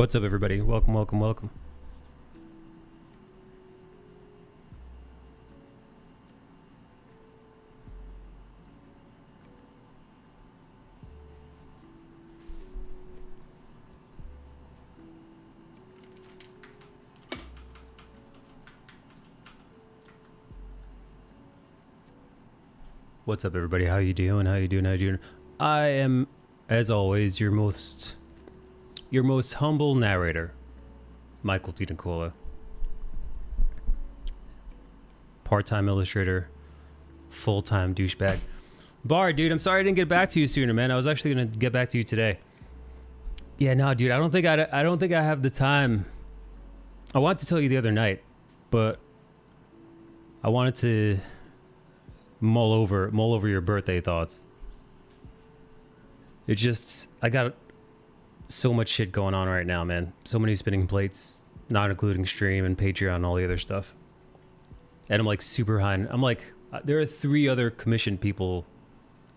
What's up, everybody? Welcome, welcome, welcome. What's up, everybody? How you doing? How you doing? How you doing? I am, as always, your most humble narrator, Michael T. Nicola. Part-time illustrator, full-time douchebag. Bard, dude, I'm sorry I didn't get back to you sooner, man. I was actually gonna get back to you today. Yeah, no, dude, I don't think I have the time. I wanted to tell you the other night, but I wanted to mull over your birthday thoughts. It just, I got so much shit going on right now, man. So many spinning plates, not including stream and Patreon and all the other stuff. And I'm like super high. I'm like, there are 3 other commissioned people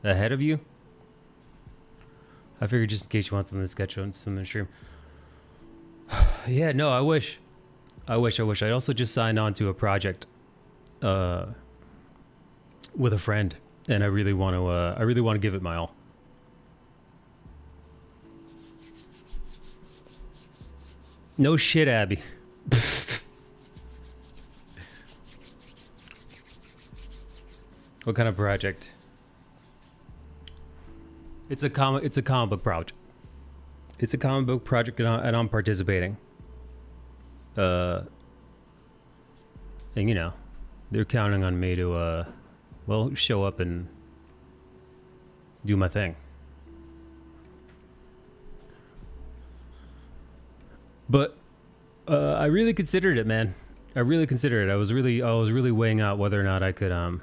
ahead of you. I figured just in case you want something to sketch on something to stream. Yeah, no, I wish. I also just signed on to a project with a friend, and I really want to give it my all. No shit, Abby. What kind of project? It's a comic book project. It's a comic book project, and I'm participating. And you know, they're counting on me to well, show up and do my thing. But I really considered it, man. I really considered it. I was really weighing out whether or not I could I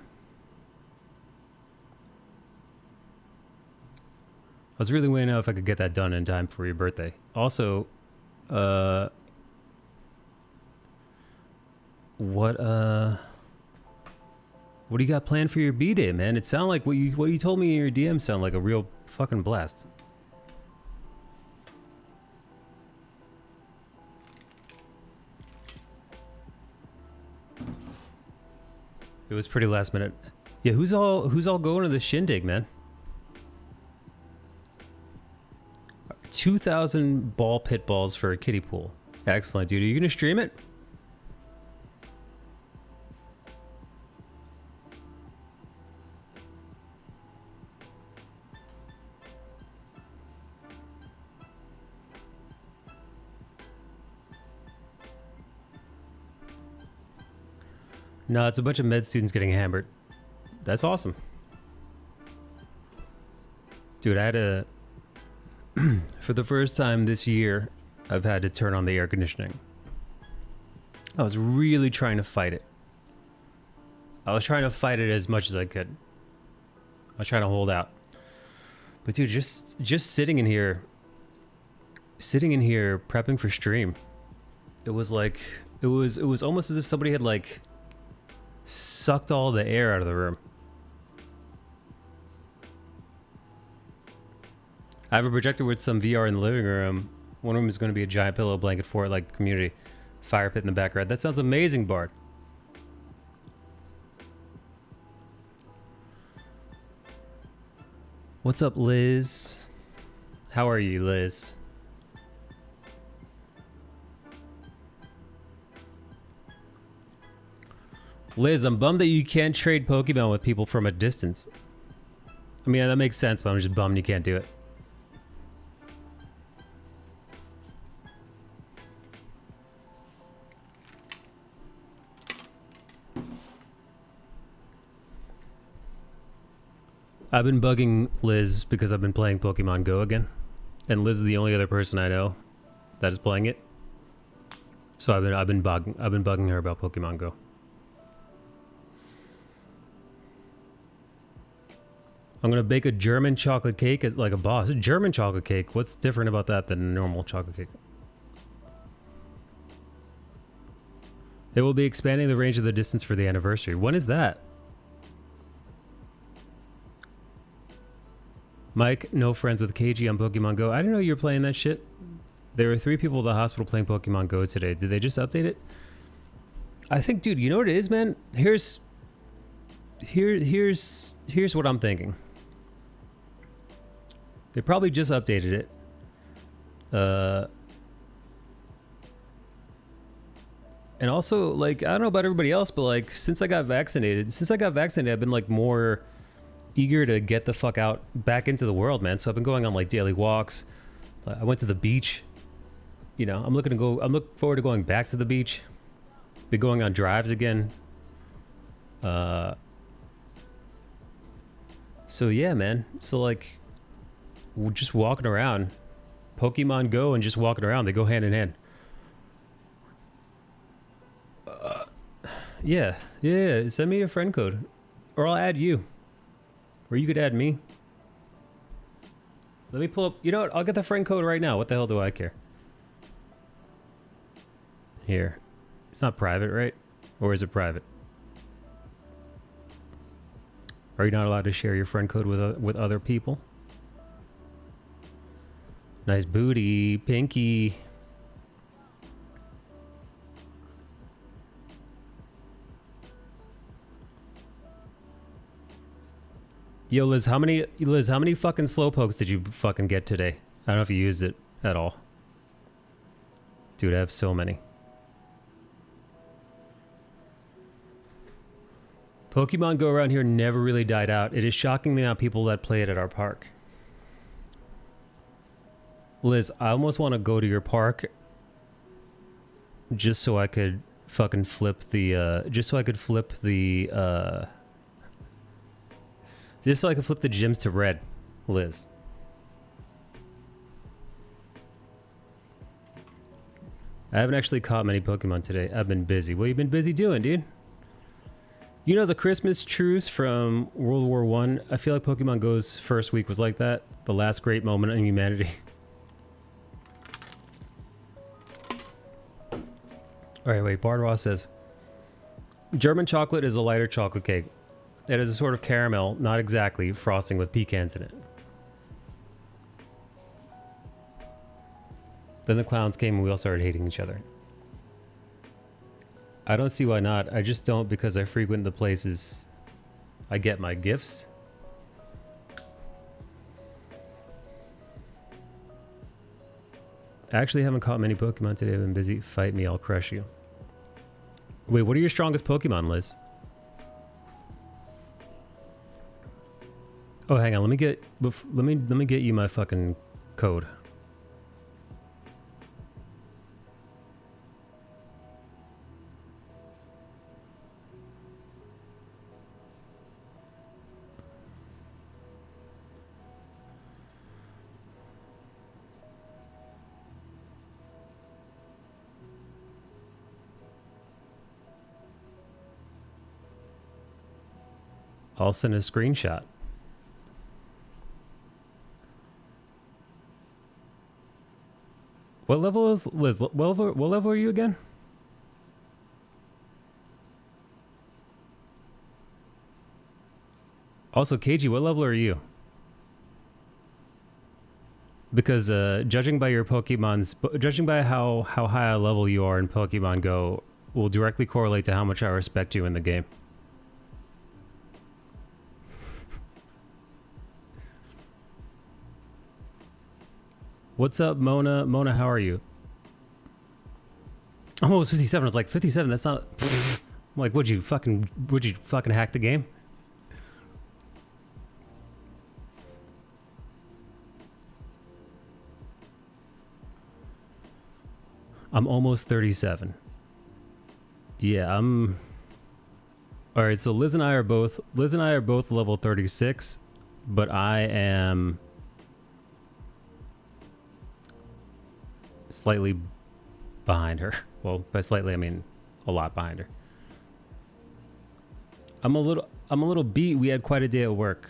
was really weighing out if I could get that done in time for your birthday. Also, what do you got planned for your B-Day, man? It sounded like what you told me in your DM sounded like a real fucking blast. It was pretty last minute. Yeah, who's all going to the shindig, man? 2,000 ball pit balls for a kiddie pool. Excellent, dude. Are you gonna stream it? No, it's a bunch of med students getting hammered. That's awesome. Dude, I had to... for the first time this year, I've had to turn on the air conditioning. I was really trying to fight it. I was trying to fight it as much as I could. I was trying to hold out. But dude, just sitting in here prepping for stream, it was like... It was almost as if somebody had like... sucked all the air out of the room. I have a projector with some VR in the living room. One room is going to be a giant pillow blanket for it, like community. Fire pit in the background. That sounds amazing, Bard. What's up, Liz? How are you, Liz? Liz, I'm bummed that you can't trade Pokemon with people from a distance. I mean, that makes sense, but I'm just bummed you can't do it. I've been bugging Liz because I've been playing Pokemon Go again. And Liz is the only other person I know that is playing it. So I've been bugging her about Pokemon Go. I'm gonna bake a German chocolate cake as like a boss. A German chocolate cake? What's different about that than a normal chocolate cake? They will be expanding the range of the distance for the anniversary. When is that? Mike, no friends with KG on Pokemon Go. I didn't know you were playing that shit. There were 3 people at the hospital playing Pokemon Go today. Did they just update it? I think, dude, you know what it is, man? Here's what I'm thinking. They probably just updated it. And also, like, I don't know about everybody else, but like, since I got vaccinated, I've been like more eager to get the fuck out back into the world, man. So I've been going on like daily walks. I went to the beach. You know, I'm looking forward to going back to the beach. Be going on drives again. So yeah, man. So like, we're just walking around. Pokemon Go and just walking around, they go hand in hand. Yeah. Send me a friend code, or I'll add you, or you could add me. Let me pull up. You know what? I'll get the friend code right now. What the hell do I care? Here. It's not private, right? Or is it private? Are you not allowed to share your friend code with other people? Nice booty, Pinky. Yo, Liz, how many fucking slowpokes did you fucking get today? I don't know if you used it at all. Dude, I have so many. Pokemon Go around here never really died out. It is shocking the amount of people that play it at our park. Liz, I almost want to go to your park just so I could fucking flip the just so I could flip the gyms to red, Liz. I haven't actually caught many Pokemon today. I've been busy. What have you been busy doing, dude? You know the Christmas truce from World War I? I feel like Pokemon Go's first week was like that. The last great moment in humanity. Alright, wait. Bard Ross says, German chocolate is a lighter chocolate cake. It is a sort of caramel, not exactly, frosting with pecans in it. Then the clowns came and we all started hating each other. I don't see why not. I just don't because I frequent the places I get my gifts. I actually haven't caught many Pokemon today. I've been busy. Fight me, I'll crush you. Wait, what are your strongest Pokemon, Liz? Oh, hang on. Let me get you my fucking code. I'll send a screenshot. What level is Liz? What level are you again? Also, KG, what level are you? Because judging by your Pokemon's, judging by how high a level you are in Pokemon Go, will directly correlate to how much I respect you in the game. What's up, Mona? Mona, how are you? Oh, it was 57. I was like, 57, that's not... I'm like, would you fucking hack the game? I'm almost 37. Yeah, I'm... Alright, so Liz and I are both level 36, but I am... slightly behind her. Well, by slightly I mean a lot behind her. I'm a little beat. We had quite a day at work.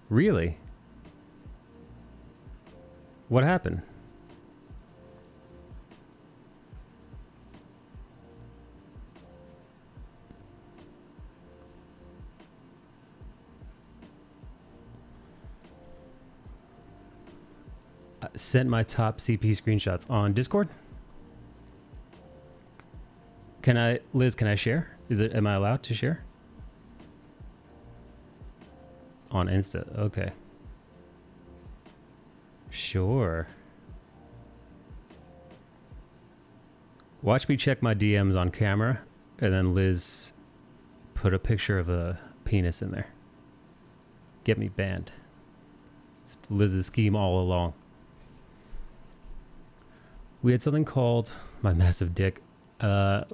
Really? What happened? sent my top CP screenshots on Discord. Liz, can I share? Am I allowed to share? On Insta, okay. Sure. Watch me check my DMs on camera, and then Liz put a picture of a penis in there. Get me banned. It's Liz's scheme all along. We had something called my massive dick. All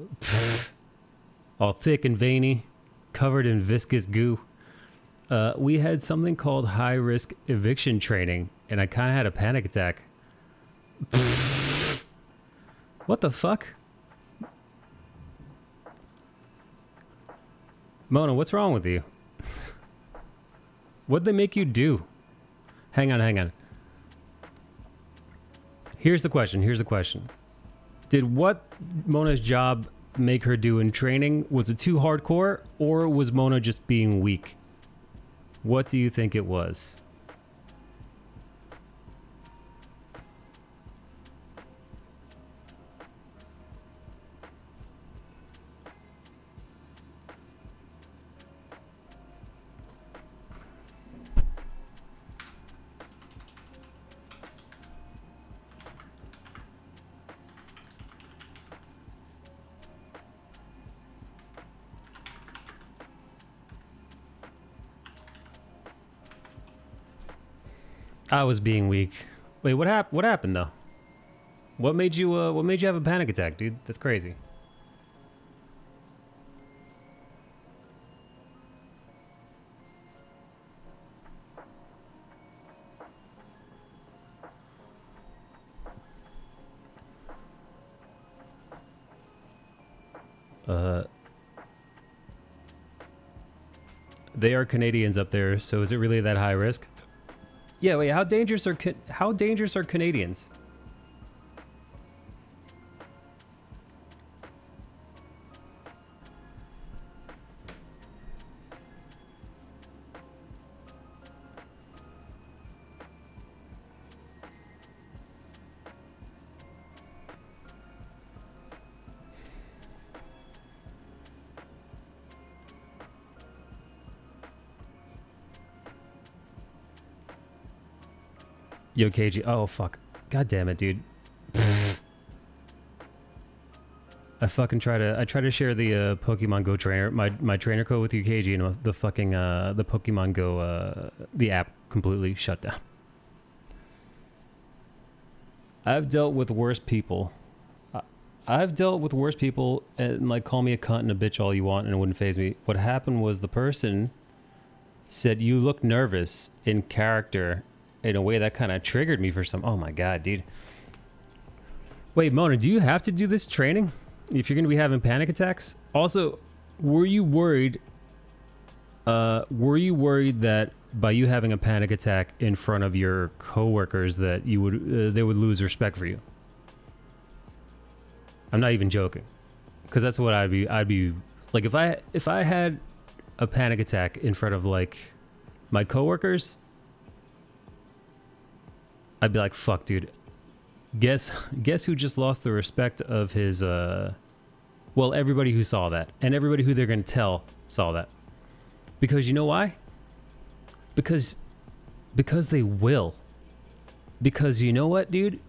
thick and veiny, covered in viscous goo. We had something called high risk eviction training, and I kind of had a panic attack. What the fuck? Mona, what's wrong with you? What'd they make you do? Hang on. Here's the question. Did what Mona's job make her do in training? Was it too hardcore, or was Mona just being weak? What do you think it was? I was being weak. Wait, what happened though? What made you have a panic attack, dude? That's crazy. They are Canadians up there, so is it really that high risk? Yeah, wait, how dangerous are Canadians? Yo, KG. Oh, fuck. God damn it, dude. I try to share the Pokemon Go trainer, my trainer code with you, KG, and the fucking the Pokemon Go the app completely shut down. I've dealt with worse people. And like call me a cunt and a bitch all you want and it wouldn't faze me. What happened was the person said you look nervous in character in a way that kind of triggered me for some. Oh my god, dude. Wait, Mona, do you have to do this training if you're going to be having panic attacks? Also, were you worried that by you having a panic attack in front of your coworkers that you would they would lose respect for you? I'm not even joking, because that's what I'd be like if I had a panic attack in front of like my coworkers. I'd be like, fuck, dude. Guess who just lost the respect of his, well, everybody who saw that. And everybody who they're going to tell saw that. Because you know why? Because they will. Because you know what, dude?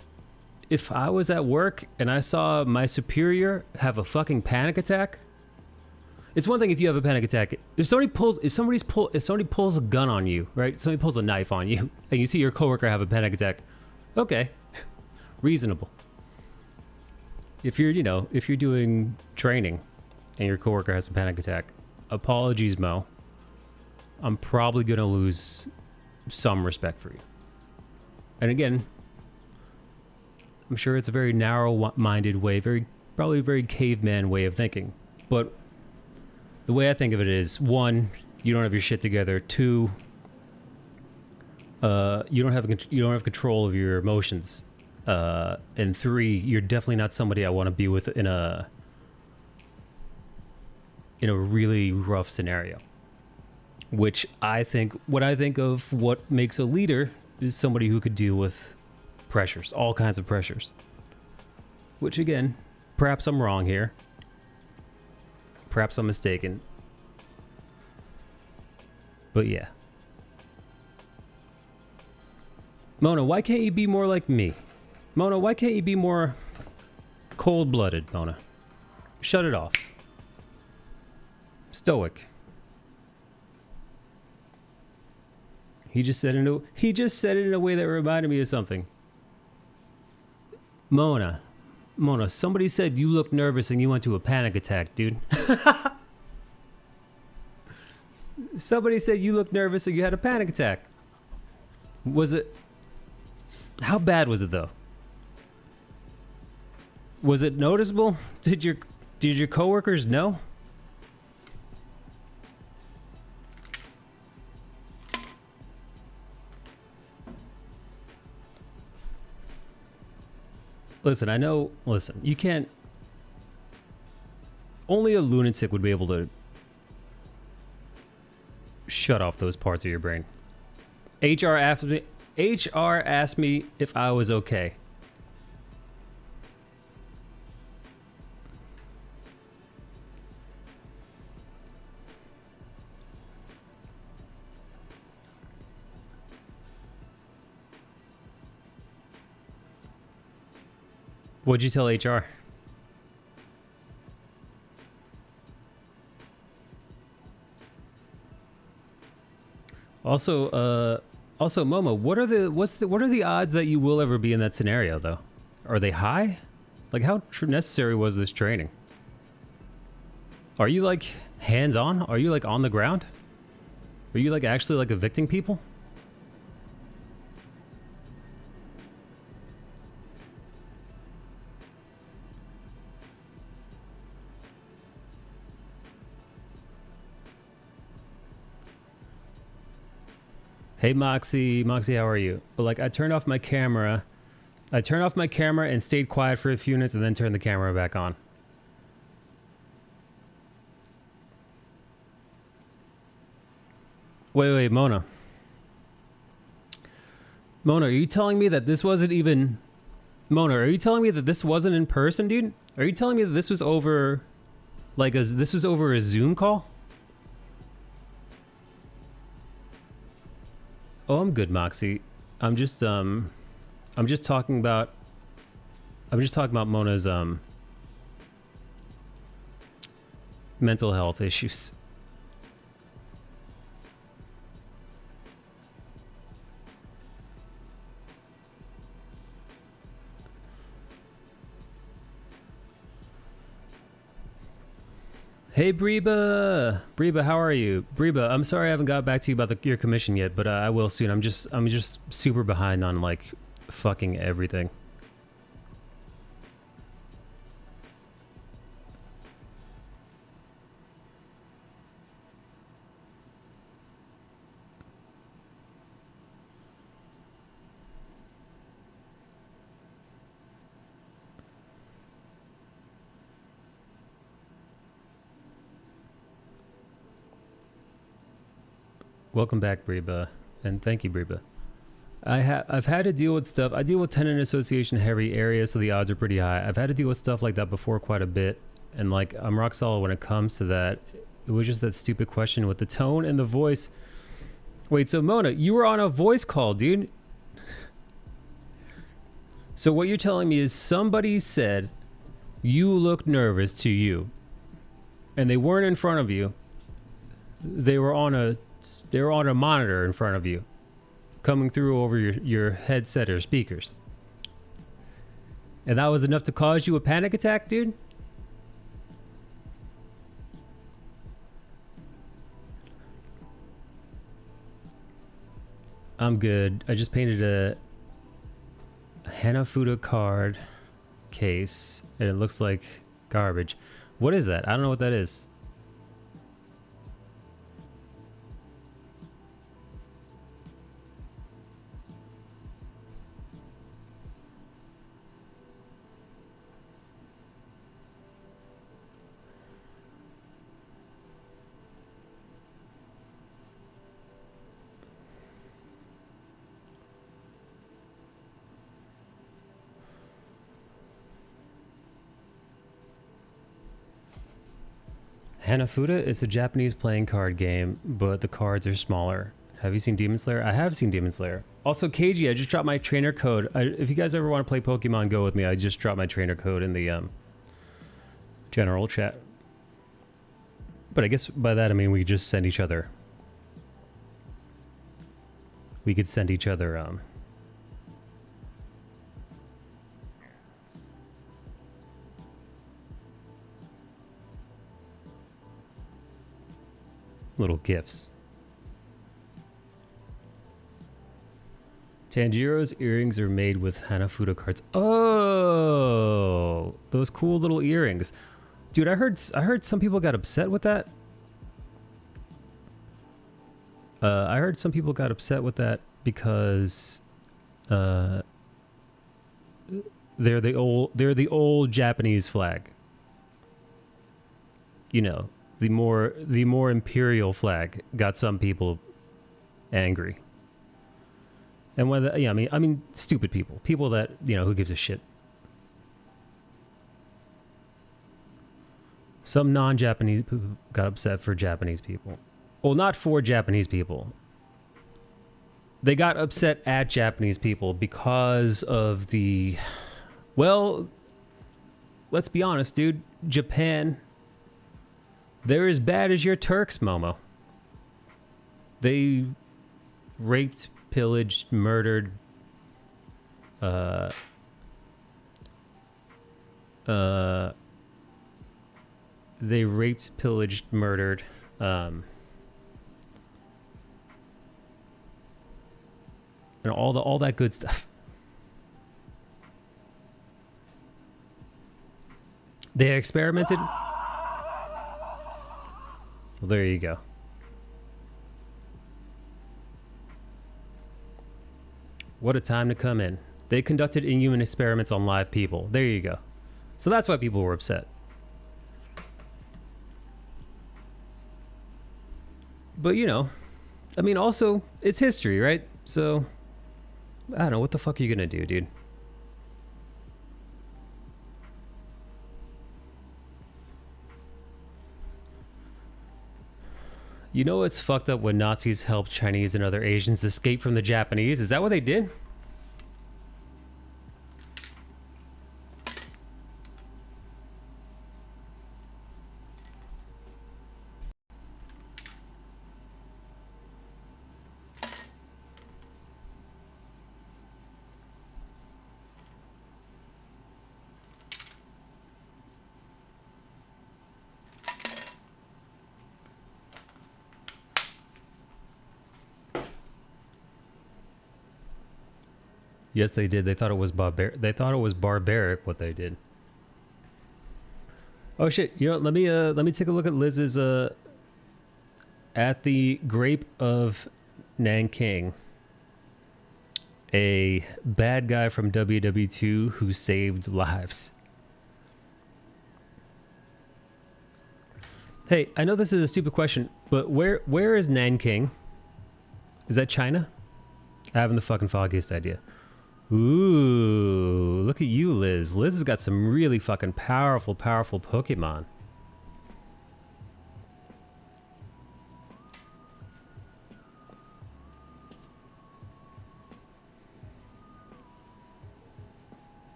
If I was at work and I saw my superior have a fucking panic attack, it's one thing if you have a panic attack. If somebody pulls a gun on you, right? Somebody pulls a knife on you, and you see your coworker have a panic attack, okay, reasonable. If you're doing training, and your coworker has a panic attack, apologies, Mo. I'm probably gonna lose some respect for you. And again, I'm sure it's a very narrow-minded way, probably a very caveman way of thinking, but the way I think of it is, one, you don't have your shit together. Two, you don't have control of your emotions. And three, you're definitely not somebody I want to be with in a really rough scenario. What I think of what makes a leader is somebody who could deal with pressures, all kinds of pressures. Which again, perhaps I'm wrong here. Perhaps I'm mistaken. But yeah. Mona, why can't you be more like me? Mona, why can't you be more cold-blooded, Mona? Shut it off. Stoic. He just said it in a way that reminded me of something. Mona, somebody said you look nervous and you went to a panic attack, dude. Somebody said you looked nervous and you had a panic attack. Was it? How bad was it though? Was it noticeable? Did your coworkers know? Listen, I know, listen, you can't, only a lunatic would be able to shut off those parts of your brain. HR asked me if I was okay. What'd you tell HR? Also, Momo, what are the odds that you will ever be in that scenario though? Are they high? Like how necessary was this training? Are you like hands-on? Are you like on the ground? Are you like actually like evicting people? Hey Moxie, how are you? But like I turned off my camera and stayed quiet for a few minutes and then turned the camera back on. Wait, Mona. Mona, are you telling me that this wasn't even... Mona, are you telling me that this wasn't in person, dude? Are you telling me that this was over... like this was over a Zoom call? Oh, I'm good, Moxie. I'm just talking about Mona's mental health issues. Hey Breba, how are you? Breba, I'm sorry I haven't got back to you about your commission yet, but I will soon. I'm just super behind on like fucking everything. Welcome back, Breba, and thank you, Breba. I've had to deal with stuff. I deal with tenant association heavy areas, so the odds are pretty high. I've had to deal with stuff like that before quite a bit, and like I'm rock solid when it comes to that. It was just that stupid question with the tone and the voice. Wait, so Mona, you were on a voice call, dude. So what you're telling me is somebody said you look nervous to you, and they weren't in front of you. They were on a monitor in front of you, coming through over your headset or speakers. And that was enough to cause you a panic attack, dude? I'm good. I just painted a Hanafuda card case, and it looks like garbage. What is that? I don't know what that is. Hanafuda is a Japanese playing card game, but the cards are smaller. Have you seen Demon Slayer? I have seen Demon Slayer. Also, KG, I just dropped my trainer code. If you guys ever want to play Pokemon Go with me, I just dropped my trainer code in the general chat. But I guess by that I mean we could just send each other. We could send each other little gifts. Tanjiro's earrings are made with Hanafuda cards. Oh, those cool little earrings. Dude, I heard some people got upset with that. I heard some people got upset with that because they're the old Japanese flag. You know, the more imperial flag got some people angry. And whether, yeah, I mean, stupid people that, you know, who gives a shit. Some non-Japanese people got upset for Japanese people. Well, not for Japanese people. They got upset at Japanese people because of the, well, let's be honest, dude. Japan, they're as bad as your Turks, Momo. They raped, pillaged, murdered, they raped, pillaged, murdered, and all that good stuff. They experimented. Well, there you go. What a time to come in. They conducted inhuman experiments on live people. There you go. So that's why people were upset. But, you know, I mean, also, it's history, right? So, I don't know. What the fuck are you going to do, dude? You know it's fucked up when Nazis helped Chinese and other Asians escape from the Japanese? Is that what they did? Yes, they did. They thought it was barbaric what they did. Oh shit! You know, let me take a look at Liz's at the Grape of Nanking. A bad guy from WW2 who saved lives. Hey, I know this is a stupid question, but where is Nanking? Is that China? I haven't the fucking foggiest idea. Ooh, look at you, Liz. Liz has got some really fucking powerful Pokemon.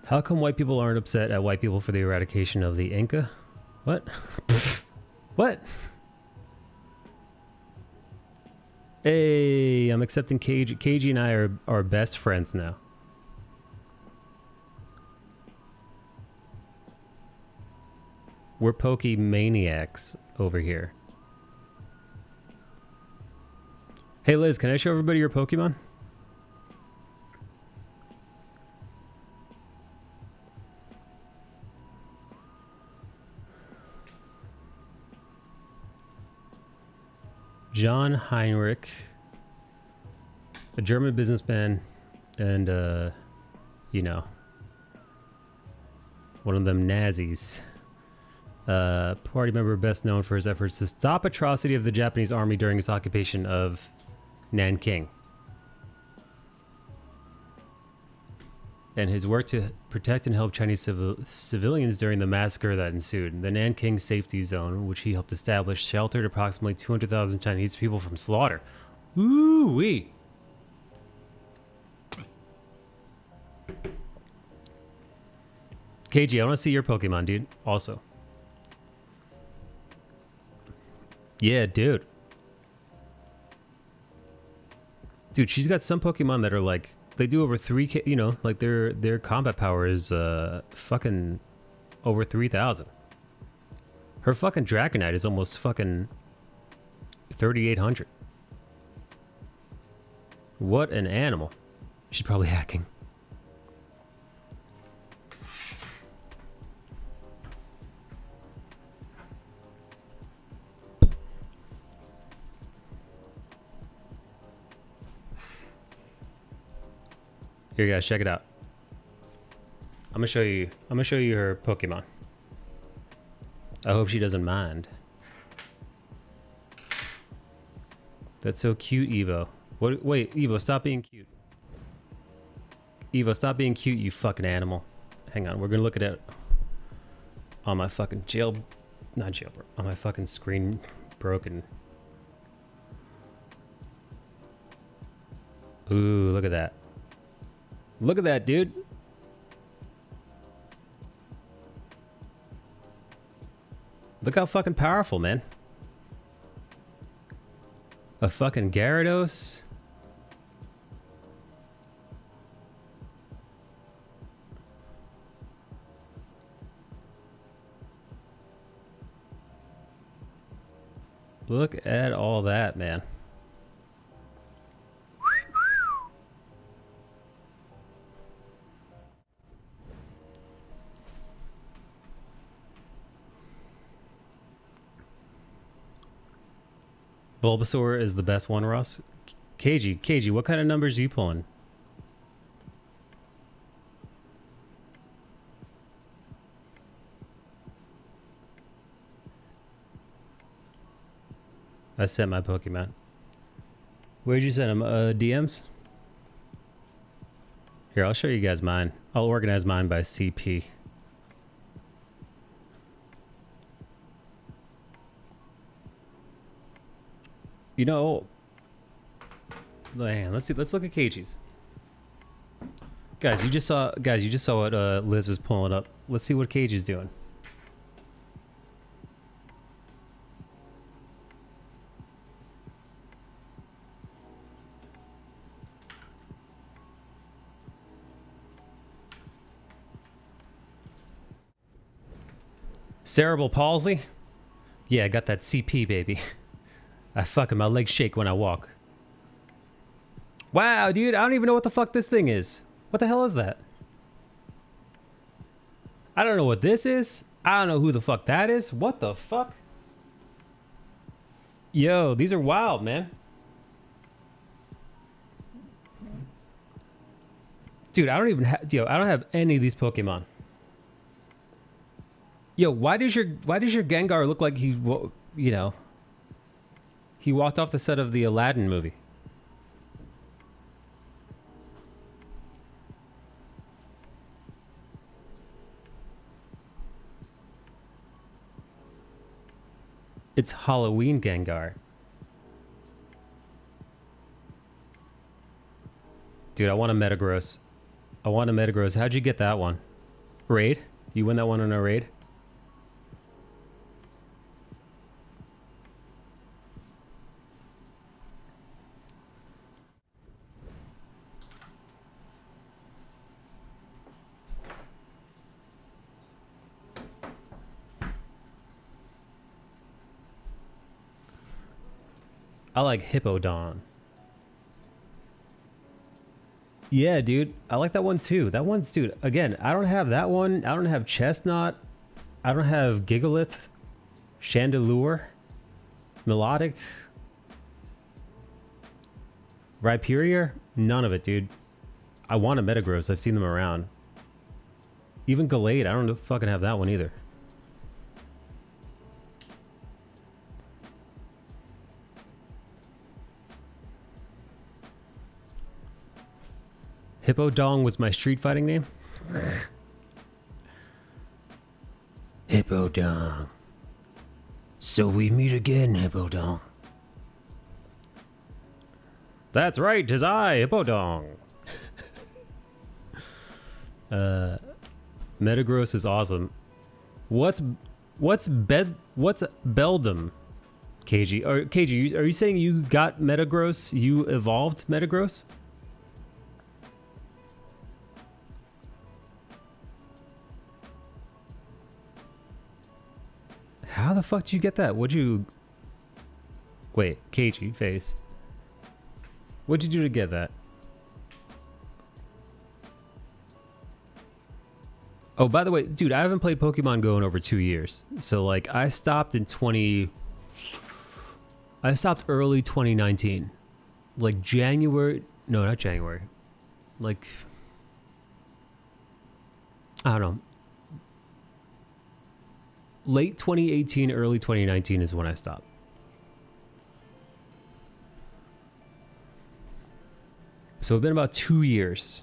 How come white people aren't upset at white people for the eradication of the Inca? What? What? Hey, I'm accepting KG. KG and I are best friends now. We're Pokemaniacs over here. Hey Liz, can I show everybody your Pokemon? John Heinrich, a German businessman, and you know, one of them Nazis. Party member best known for his efforts to stop atrocity of the Japanese army during its occupation of Nanking. and his work to protect and help Chinese civilians during the massacre that ensued. The Nanking Safety Zone, which he helped establish, sheltered approximately 200,000 Chinese people from slaughter. Ooh-wee. KG, I want to see your Pokemon, dude. Also. Yeah, dude. Dude, she's got some Pokemon that are like, they do over 3K, you know, like their combat power is fucking over 3,000. Her fucking Dragonite is almost fucking 3,800. What an animal. She's probably hacking. Here, guys, check it out. I'm gonna show you her Pokemon. I hope she doesn't mind. That's so cute, Evo. What? Wait, Evo, stop being cute. Evo, stop being cute, you fucking animal. Hang on, we're gonna look at it on my fucking not jailbroken, on my fucking screen broken. Ooh, look at that. Look at that, dude. Look how fucking powerful, man. A fucking Gyarados. Look at all that, man. Bulbasaur is the best one, Ross. KG, what kind of numbers are you pulling? I sent my Pokemon. Where'd you send them? DMs? Here, I'll show you guys mine. I'll organize mine by CP. You know, man, let's see. Let's look at KG's. Guys, you just saw what Liz was pulling up. Let's see what KG's doing. Cerebral palsy? Yeah, I got that CP, baby. My legs shake when I walk. Wow, dude, I don't even know what the fuck this thing is. What the hell is that? I don't know what this is. I don't know who the fuck that is. What the fuck? Yo, these are wild, man. Dude, I don't even have, I don't have any of these Pokemon. Yo, why does your Gengar look like he, you know, he walked off the set of the Aladdin movie? It's Halloween Gengar. Dude, I want a Metagross. I want a Metagross. How'd you get that one? Raid? You win that one in a raid? I like Hippodon. Yeah, dude. I like that one too. That one's, dude, again, I don't have that one. I don't have Chestnut. I don't have Gigalith, Chandelure, Melodic, Rhyperior. None of it, dude. I want a Metagross. I've seen them around. Even Gallade. I don't fucking have that one either. Hippodong was my street fighting name. Hippodong. So we meet again, Hippodong. That's right, 'tis I, Hippodong. Metagross is awesome. What's Beldum? KG, KG, are you saying you got Metagross? You evolved Metagross? How the fuck did you get that? What'd you... Wait, KG, face. What'd you do to get that? Oh, by the way, dude, I haven't played Pokemon Go in over 2 years. So, like, I stopped early 2019. Like, January... No, not January. Like... I don't know. Late 2018, early 2019 is when I stopped. So it's been about 2 years.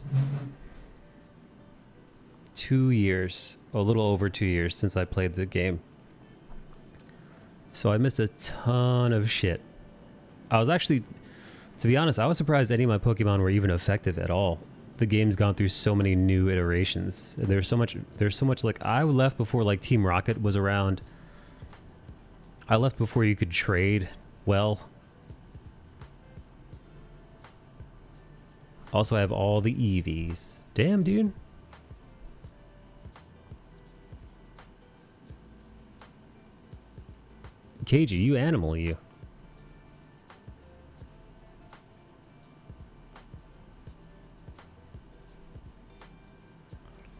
2 years, a little over 2 years since I played the game. So I missed a ton of shit. I was actually, to be honest, I was surprised any of my Pokemon were even effective at all. The game's gone through so many new iterations. There's so much like, I left before like Team Rocket was around. I left before you could trade well. Also, I have all the EVs. Damn, dude. KG, you animal, you.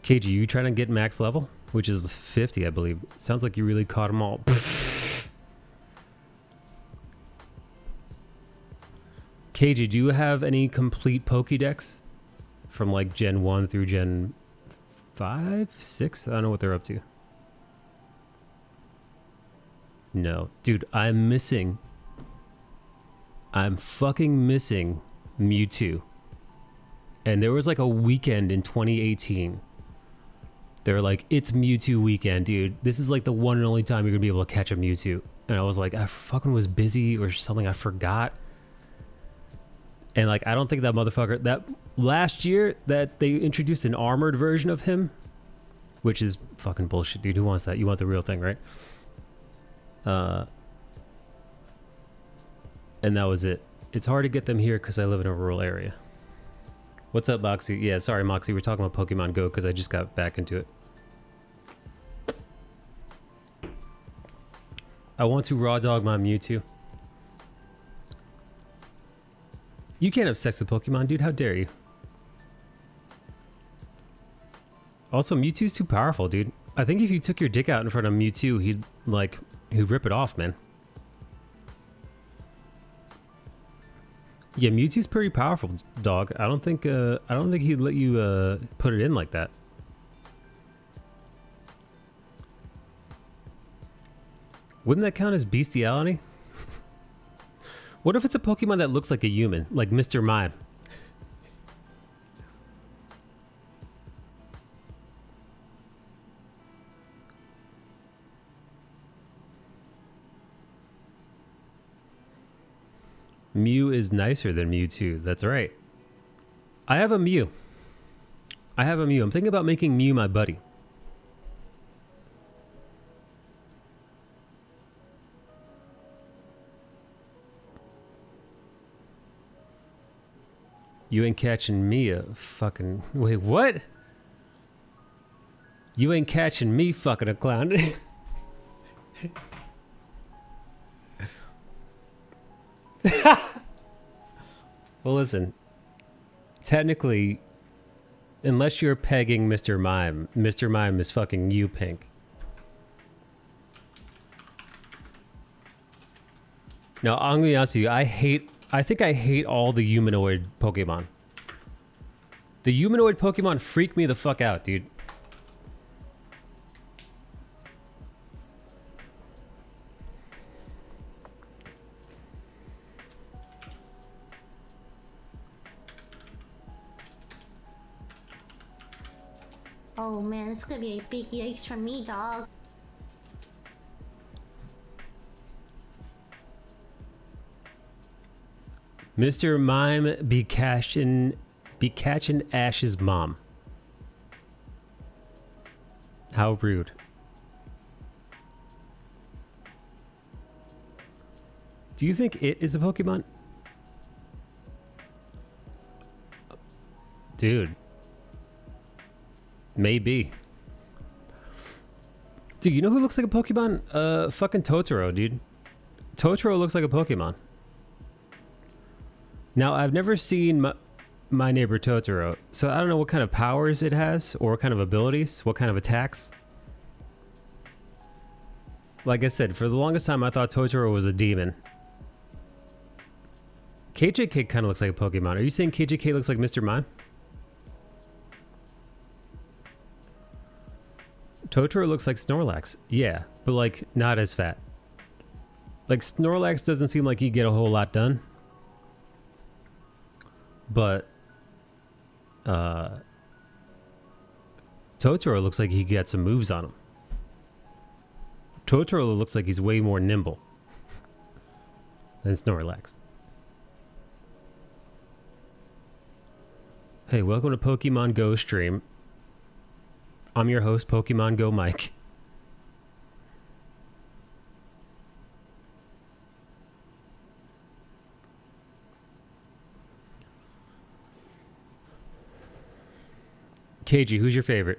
KG, you trying to get max level? Which is 50, I believe. Sounds like you really caught them all. KG, do you have any complete Pokédex? From like Gen 1 through Gen 5? 6? I don't know what they're up to. No. Dude, I'm fucking missing Mewtwo. And there was like a weekend in 2018. They were like, it's Mewtwo weekend, dude. This is like the one and only time you're gonna be able to catch a Mewtwo. And I was like, I fucking was busy or something. I forgot. And like, I don't think that motherfucker, that last year that they introduced an armored version of him, which is fucking bullshit, dude. Who wants that? You want the real thing, right? And that was it. It's hard to get them here because I live in a rural area. What's up, Moxie? Yeah, sorry, Moxie. We're talking about Pokemon Go because I just got back into it. I want to raw dog my Mewtwo. You can't have sex with Pokemon, dude. How dare you? Also, Mewtwo's too powerful, dude. I think if you took your dick out in front of Mewtwo, he'd rip it off, man. Yeah, Mewtwo's pretty powerful, dog. I don't think he'd let you put it in like that. Wouldn't that count as bestiality? What if it's a Pokemon that looks like a human, like Mr. Mime? Mew is nicer than Mewtwo. That's right. I have a Mew. I'm thinking about making Mew my buddy. You ain't catching me a fucking... Wait, what? You ain't catching me fucking a clown. Well, listen. Technically, unless you're pegging Mr. Mime is fucking you, Pink. No, I'm gonna be honest with you. I think I hate all the humanoid Pokemon. The humanoid Pokemon freak me the fuck out, dude. Oh man, it's gonna be a big yikes from me, dog. Mr. Mime be catching Ash's mom. How rude. Do you think it is a Pokemon? Dude. Maybe. Dude, you know who looks like a Pokemon? Fucking Totoro, dude. Totoro looks like a Pokemon. Now, I've never seen my neighbor Totoro, so I don't know what kind of powers it has, or what kind of abilities, what kind of attacks. Like I said, for the longest time I thought Totoro was a demon. KJK kind of looks like a Pokemon. Are you saying KJK looks like Mr. Mime? Totoro looks like Snorlax. Yeah, but like not as fat. Like Snorlax doesn't seem like he'd get a whole lot done. But Totoro looks like he got some moves on him. Totoro looks like he's way more nimble than Snorlax. Hey, welcome to Pokemon Go stream. I'm your host, Pokemon Go Mike. KG, who's your favorite?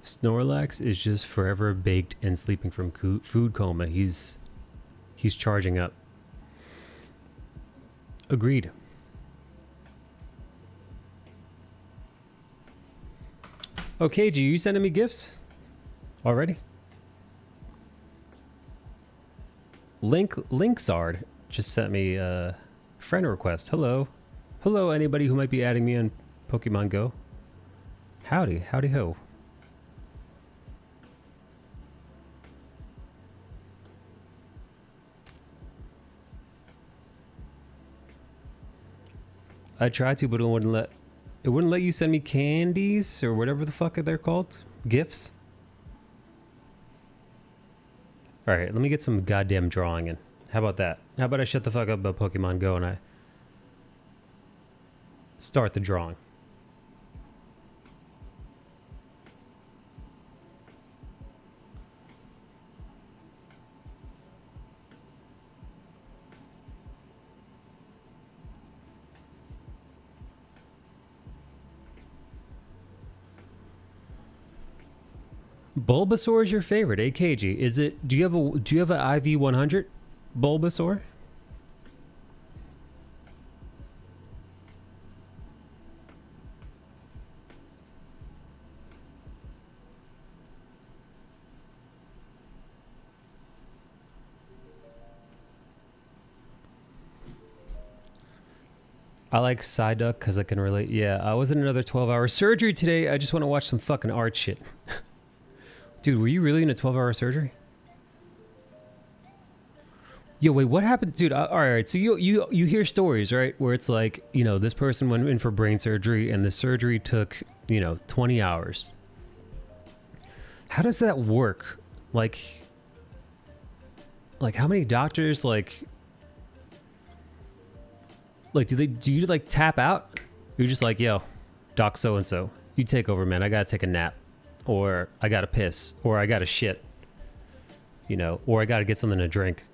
Snorlax is just forever baked and sleeping from food coma. He's charging up. Agreed. Oh, KG, you sending me gifts already? Linksard just sent me a friend request. Hello. Hello, anybody who might be adding me on Pokemon Go. Howdy ho. I tried to, but it wouldn't let you send me candies or whatever the fuck they're called. Gifts. All right, let me get some goddamn drawing in. How about that? How about I shut the fuck up about Pokemon Go and I start the drawing? Bulbasaur is your favorite, AKG. Is it? Do you have an IV 100 Bulbasaur? I like Psyduck because I can relate. Yeah, I was in another 12-hour surgery today. I just want to watch some fucking art shit. Dude, were you really in a 12-hour surgery? Yo, wait, what happened? Dude, all right, so you hear stories, right? Where it's like, you know, this person went in for brain surgery and the surgery took, 20 hours. How does that work? Like how many doctors, do you tap out? You're just like, yo, doc so-and-so, you take over, man. I gotta take a nap. Or I gotta piss, or I gotta shit, or I gotta get something to drink.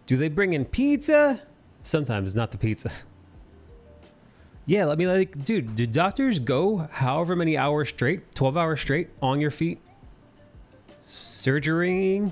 Do they bring in pizza? Sometimes, not the pizza. Yeah, I mean, dude, do doctors go however many hours straight, 12 hours straight, on your feet, surgerying?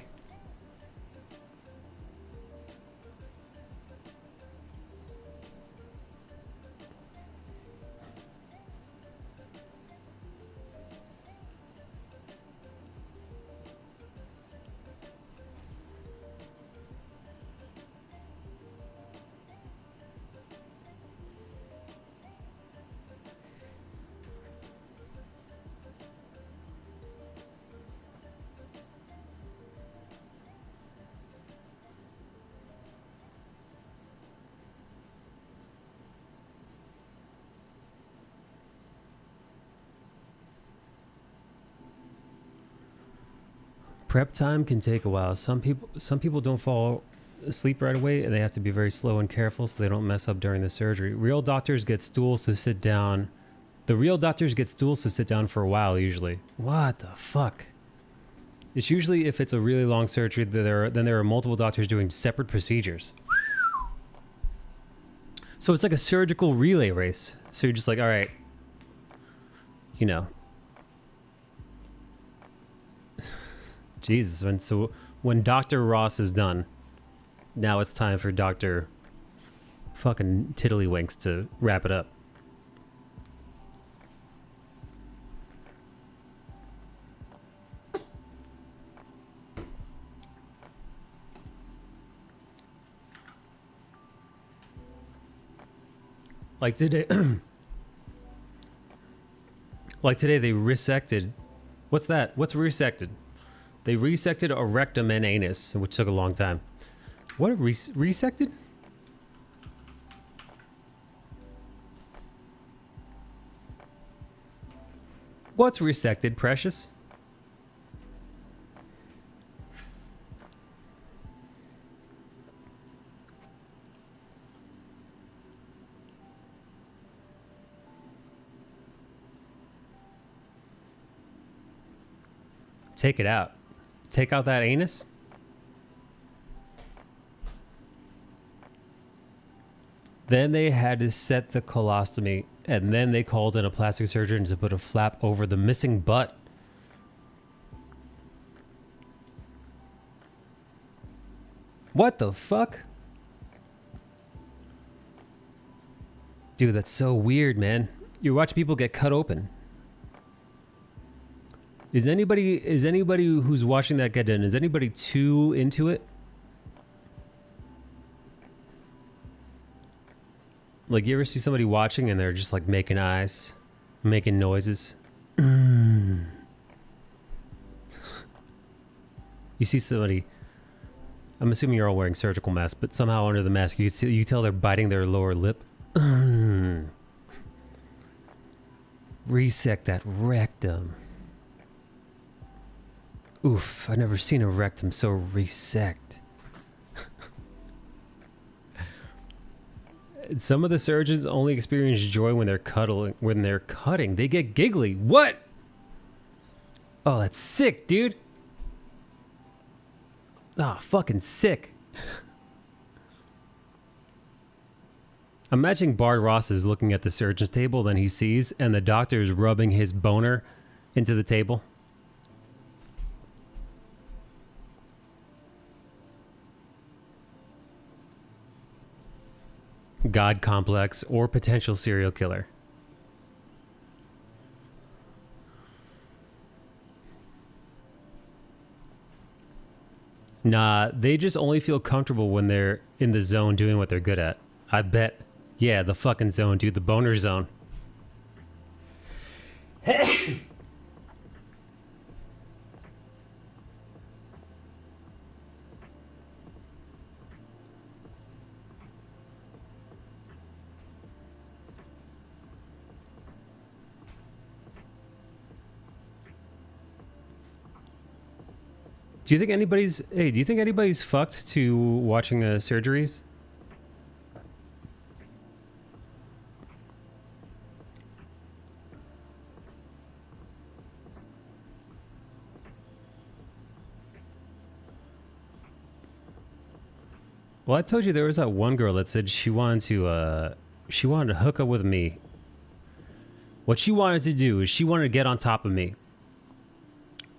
Prep time can take a while. Some people don't fall asleep right away, and they have to be very slow and careful so they don't mess up during the surgery. Real doctors get stools to sit down. The real doctors get stools to sit down for a while usually. What the fuck? It's usually if it's a really long surgery that then there are multiple doctors doing separate procedures. So it's like a surgical relay race. So you're just like, all right, you know. Jesus, when Dr. Ross is done, now it's time for Dr. fucking Tiddlywinks to wrap it up. Like today, like today they resected. What's that? What's resected? They resected a rectum and anus, which took a long time. What? Resected? What's resected, Precious? Take it out. Take out that anus? Then they had to set the colostomy, and then they called in a plastic surgeon to put a flap over the missing butt. What the fuck? Dude, that's so weird, man. You watch people get cut open. Is anybody who's watching that get in, is anybody too into it? Like, you ever see somebody watching and they're just like making eyes, making noises? You see somebody, I'm assuming you're all wearing surgical masks, but somehow under the mask you tell they're biting their lower lip. Resect that rectum. Oof, I've never seen a rectum so resect. Some of the surgeons only experience joy when they're cutting. They get giggly. What? Oh, that's sick, dude. Ah, oh, fucking sick. Imagine Bart Ross is looking at the surgeon's table, then he sees, and the doctor is rubbing his boner into the table. God complex or potential serial killer. Nah, they just only feel comfortable when they're in the zone doing what they're good at. I bet. Yeah, the fucking zone, dude. The boner zone. Do you think anybody's fucked to watching surgeries? Well, I told you there was that one girl that said she wanted to hook up with me. What she wanted to do is she wanted to get on top of me.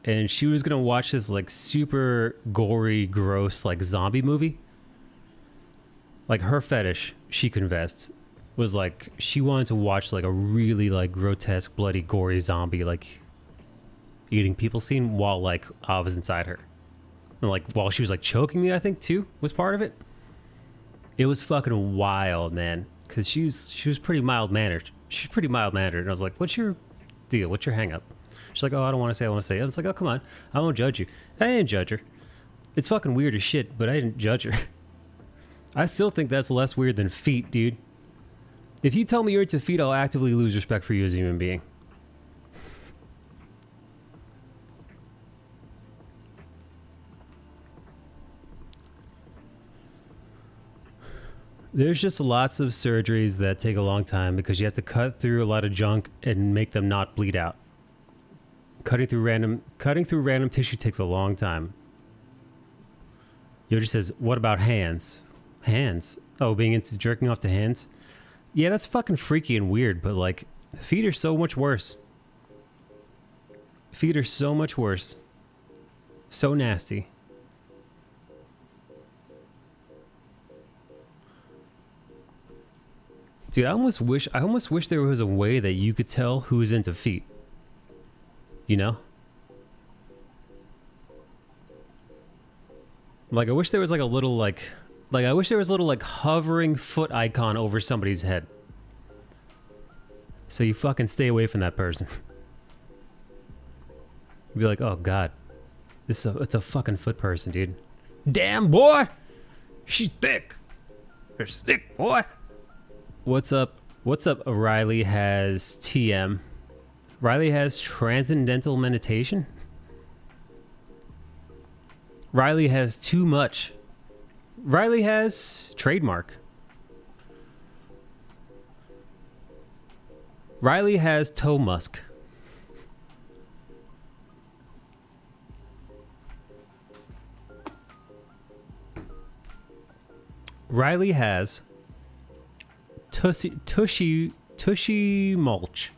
And she was gonna watch this like super gory, gross like zombie movie. Like her fetish, she confessed, was like she wanted to watch like a really like grotesque, bloody, gory zombie like eating people scene while like I was inside her. And like while she was like choking me, I think too was part of it. It was fucking wild, man. Cause she was pretty mild mannered. She's pretty mild mannered, and I was like, "What's your deal? What's your hang up?" She's like, "Oh, I don't want to say. I want to say." I was like, "Oh, come on. I won't judge you." I didn't judge her. It's fucking weird as shit, but I didn't judge her. I still think that's less weird than feet, dude. If you tell me you're into feet, I'll actively lose respect for you as a human being. There's just lots of surgeries that take a long time because you have to cut through a lot of junk and make them not bleed out. Cutting through random tissue takes a long time. Yoji says, what about hands? Hands? Oh, being into jerking off to hands? Yeah, that's fucking freaky and weird, but like, feet are so much worse. Feet are so much worse. So nasty. Dude, I almost wish there was a way that you could tell who's into feet. You know? Like, I wish there was like a little like I wish there was a little like hovering foot icon over somebody's head. So you fucking stay away from that person. You'd be like, oh god. It's a fucking foot person, dude. Damn boy! She's thick! She's thick, boy! What's up? What's up? Riley has TM. Riley has transcendental meditation. Riley has too much. Riley has trademark. Riley has toe musk. Riley has tushy mulch.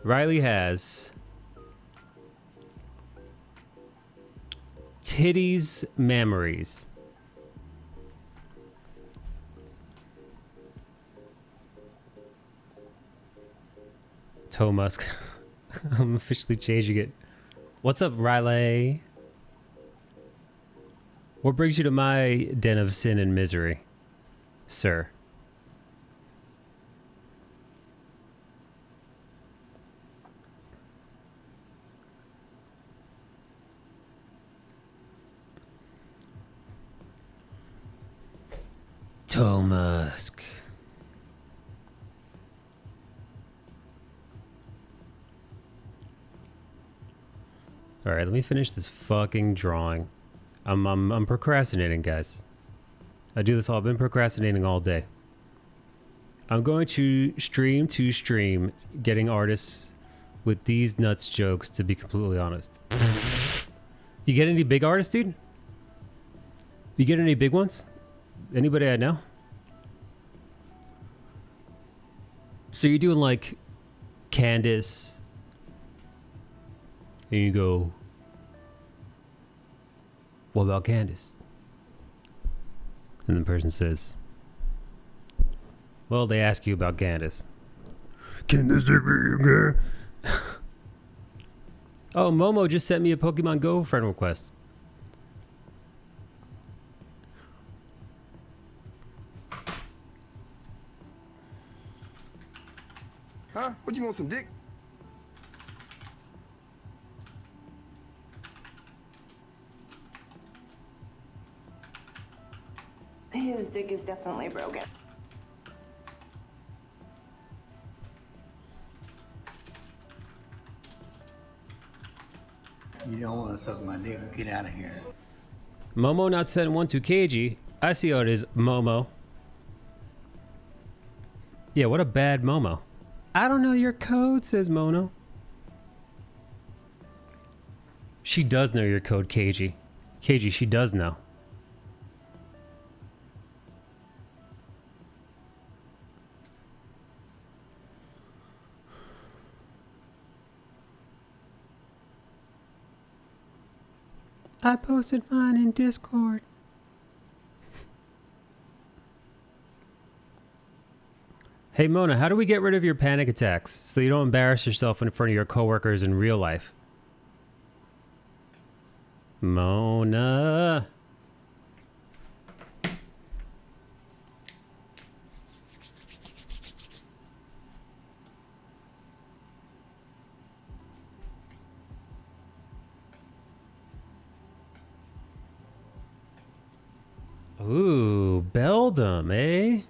Riley has titties mammaries. Toe musk. I'm officially changing it. What's up, Riley? What brings you to my den of sin and misery, sir? Toe musk. All right, let me finish this fucking drawing. I'm procrastinating, guys. I've been procrastinating all day. I'm going to stream getting artists with these nuts jokes, to be completely honest. You get any big artists, dude? You get any big ones? Anybody I know? So you're doing like Candace, and you go, what about Candace? And the person says, well, they ask you about Candace. Candace, girl. Oh, Momo just sent me a Pokemon Go friend request. Huh? What, you want some dick? His dick is definitely broken. You don't want to suck my dick. Get out of here. Momo not sent 1 to KG. I see how it is, Momo. Yeah, what a bad Momo. I don't know your code, says Mono. She does know your code, KG. KG, she does know. I posted mine in Discord. Hey Mona, how do we get rid of your panic attacks so you don't embarrass yourself in front of your coworkers in real life? Mona. Ooh, Beldum, eh?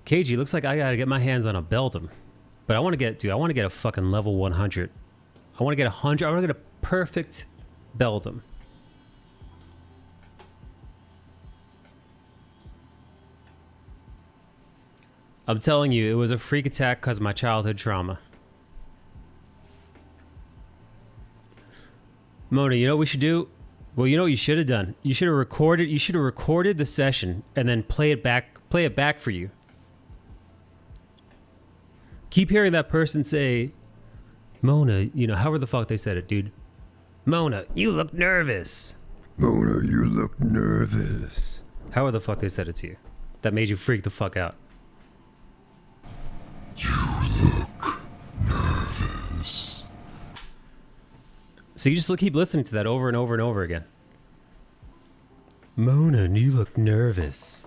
KG, looks like I gotta get my hands on a Beldum. But I want to get, dude, I want to get a fucking level 100. I want to get 100. I want to get a perfect Beldum. I'm telling you, it was a freak attack because of my childhood trauma. Mona, you know what we should do? Well, you know what you should have done? You should have recorded the session and then play it back for you. Keep hearing that person say, Mona, you know, however the fuck they said it, dude. Mona, you look nervous. Mona, you look nervous. However the fuck they said it to you. That made you freak the fuck out. You look nervous. So you just keep listening to that over and over and over again. Mona, you look nervous.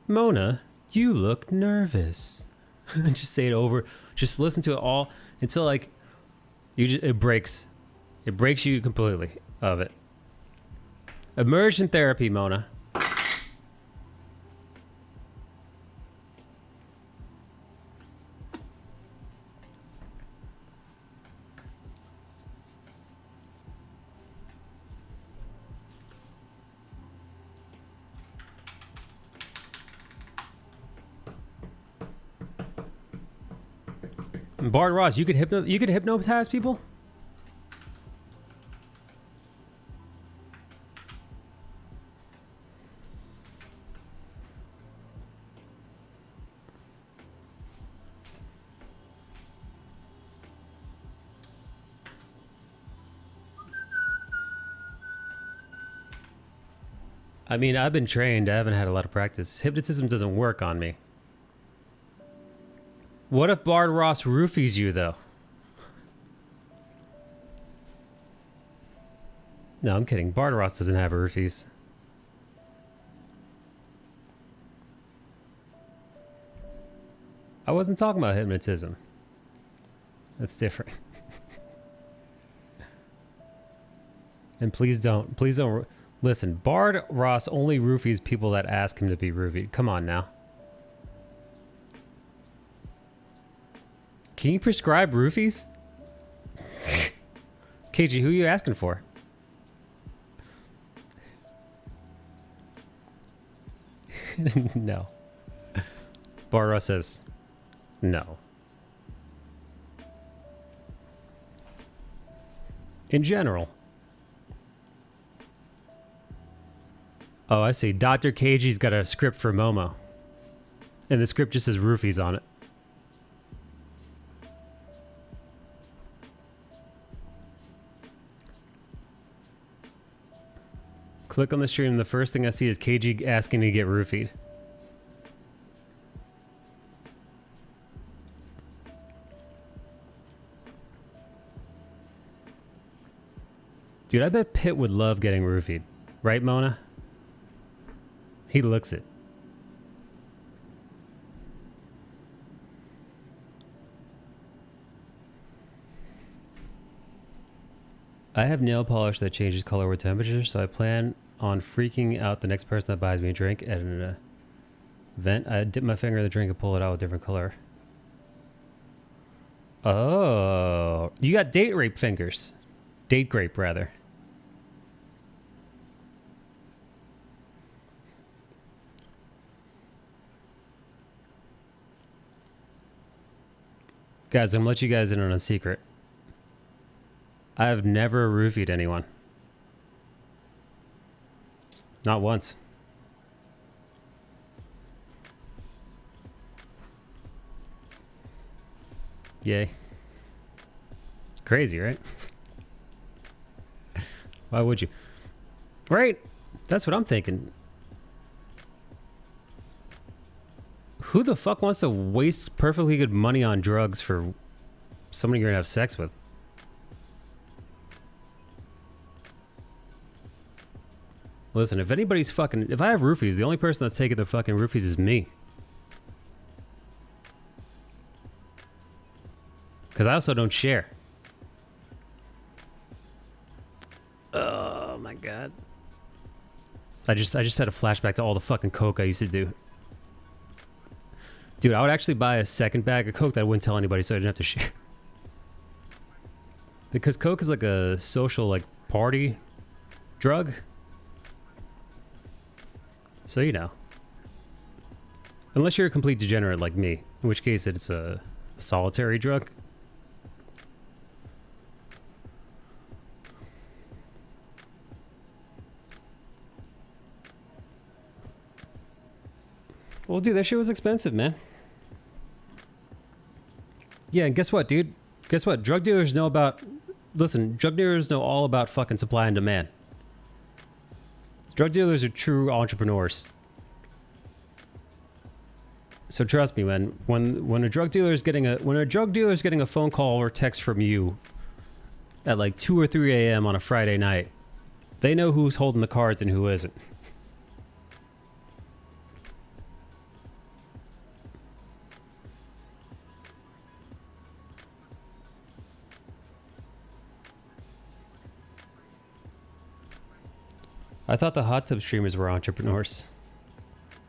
Mona, you look nervous. Just say it over. Just listen to it all until like it breaks. It breaks you completely of it. Immersion therapy, Mona. Bart Ross, you could hypnotize people? I mean, I've been trained. I haven't had a lot of practice. Hypnotism doesn't work on me. What if Bard Ross roofies you, though? No, I'm kidding. Bard Ross doesn't have roofies. I wasn't talking about hypnotism. That's different. And please don't listen. Bard Ross only roofies people that ask him to be roofied. Come on now. Can you prescribe roofies? KG, who are you asking for? No. Barbara says no. In general. Oh, I see. Dr. KG's got a script for Momo. And the script just says roofies on it. Click on the stream, the first thing I see is KG asking to get roofied. Dude, I bet Pitt would love getting roofied. Right, Mona? He looks it. I have nail polish that changes color with temperature, so I plan on freaking out the next person that buys me a drink at an event. I dip my finger in the drink and pull it out with a different color. Oh, you got date rape fingers. Date grape, rather. Guys, I'm gonna let you guys in on a secret. I've never roofied anyone. Not once. Yay. Crazy, right? Why would you? Right? That's what I'm thinking. Who the fuck wants to waste perfectly good money on drugs for somebody you're gonna have sex with? Listen, if anybody's fucking... If I have roofies, the only person that's taking the fucking roofies is me. Because I also don't share. Oh my god. I just had a flashback to all the fucking coke I used to do. Dude, I would actually buy a second bag of coke that I wouldn't tell anybody so I didn't have to share. Because coke is like a social, like, party drug. So, you know. Unless you're a complete degenerate like me, in which case it's a solitary drug. Well, dude, that shit was expensive, man. Yeah, and guess what, dude? Guess what? Drug dealers know about... Listen, drug dealers know all about fucking supply and demand. Drug dealers are true entrepreneurs. So trust me, man. When a drug dealer is getting a phone call or text from you at like 2 or 3 a.m. on a Friday night, they know who's holding the cards and who isn't. I thought the hot tub streamers were entrepreneurs.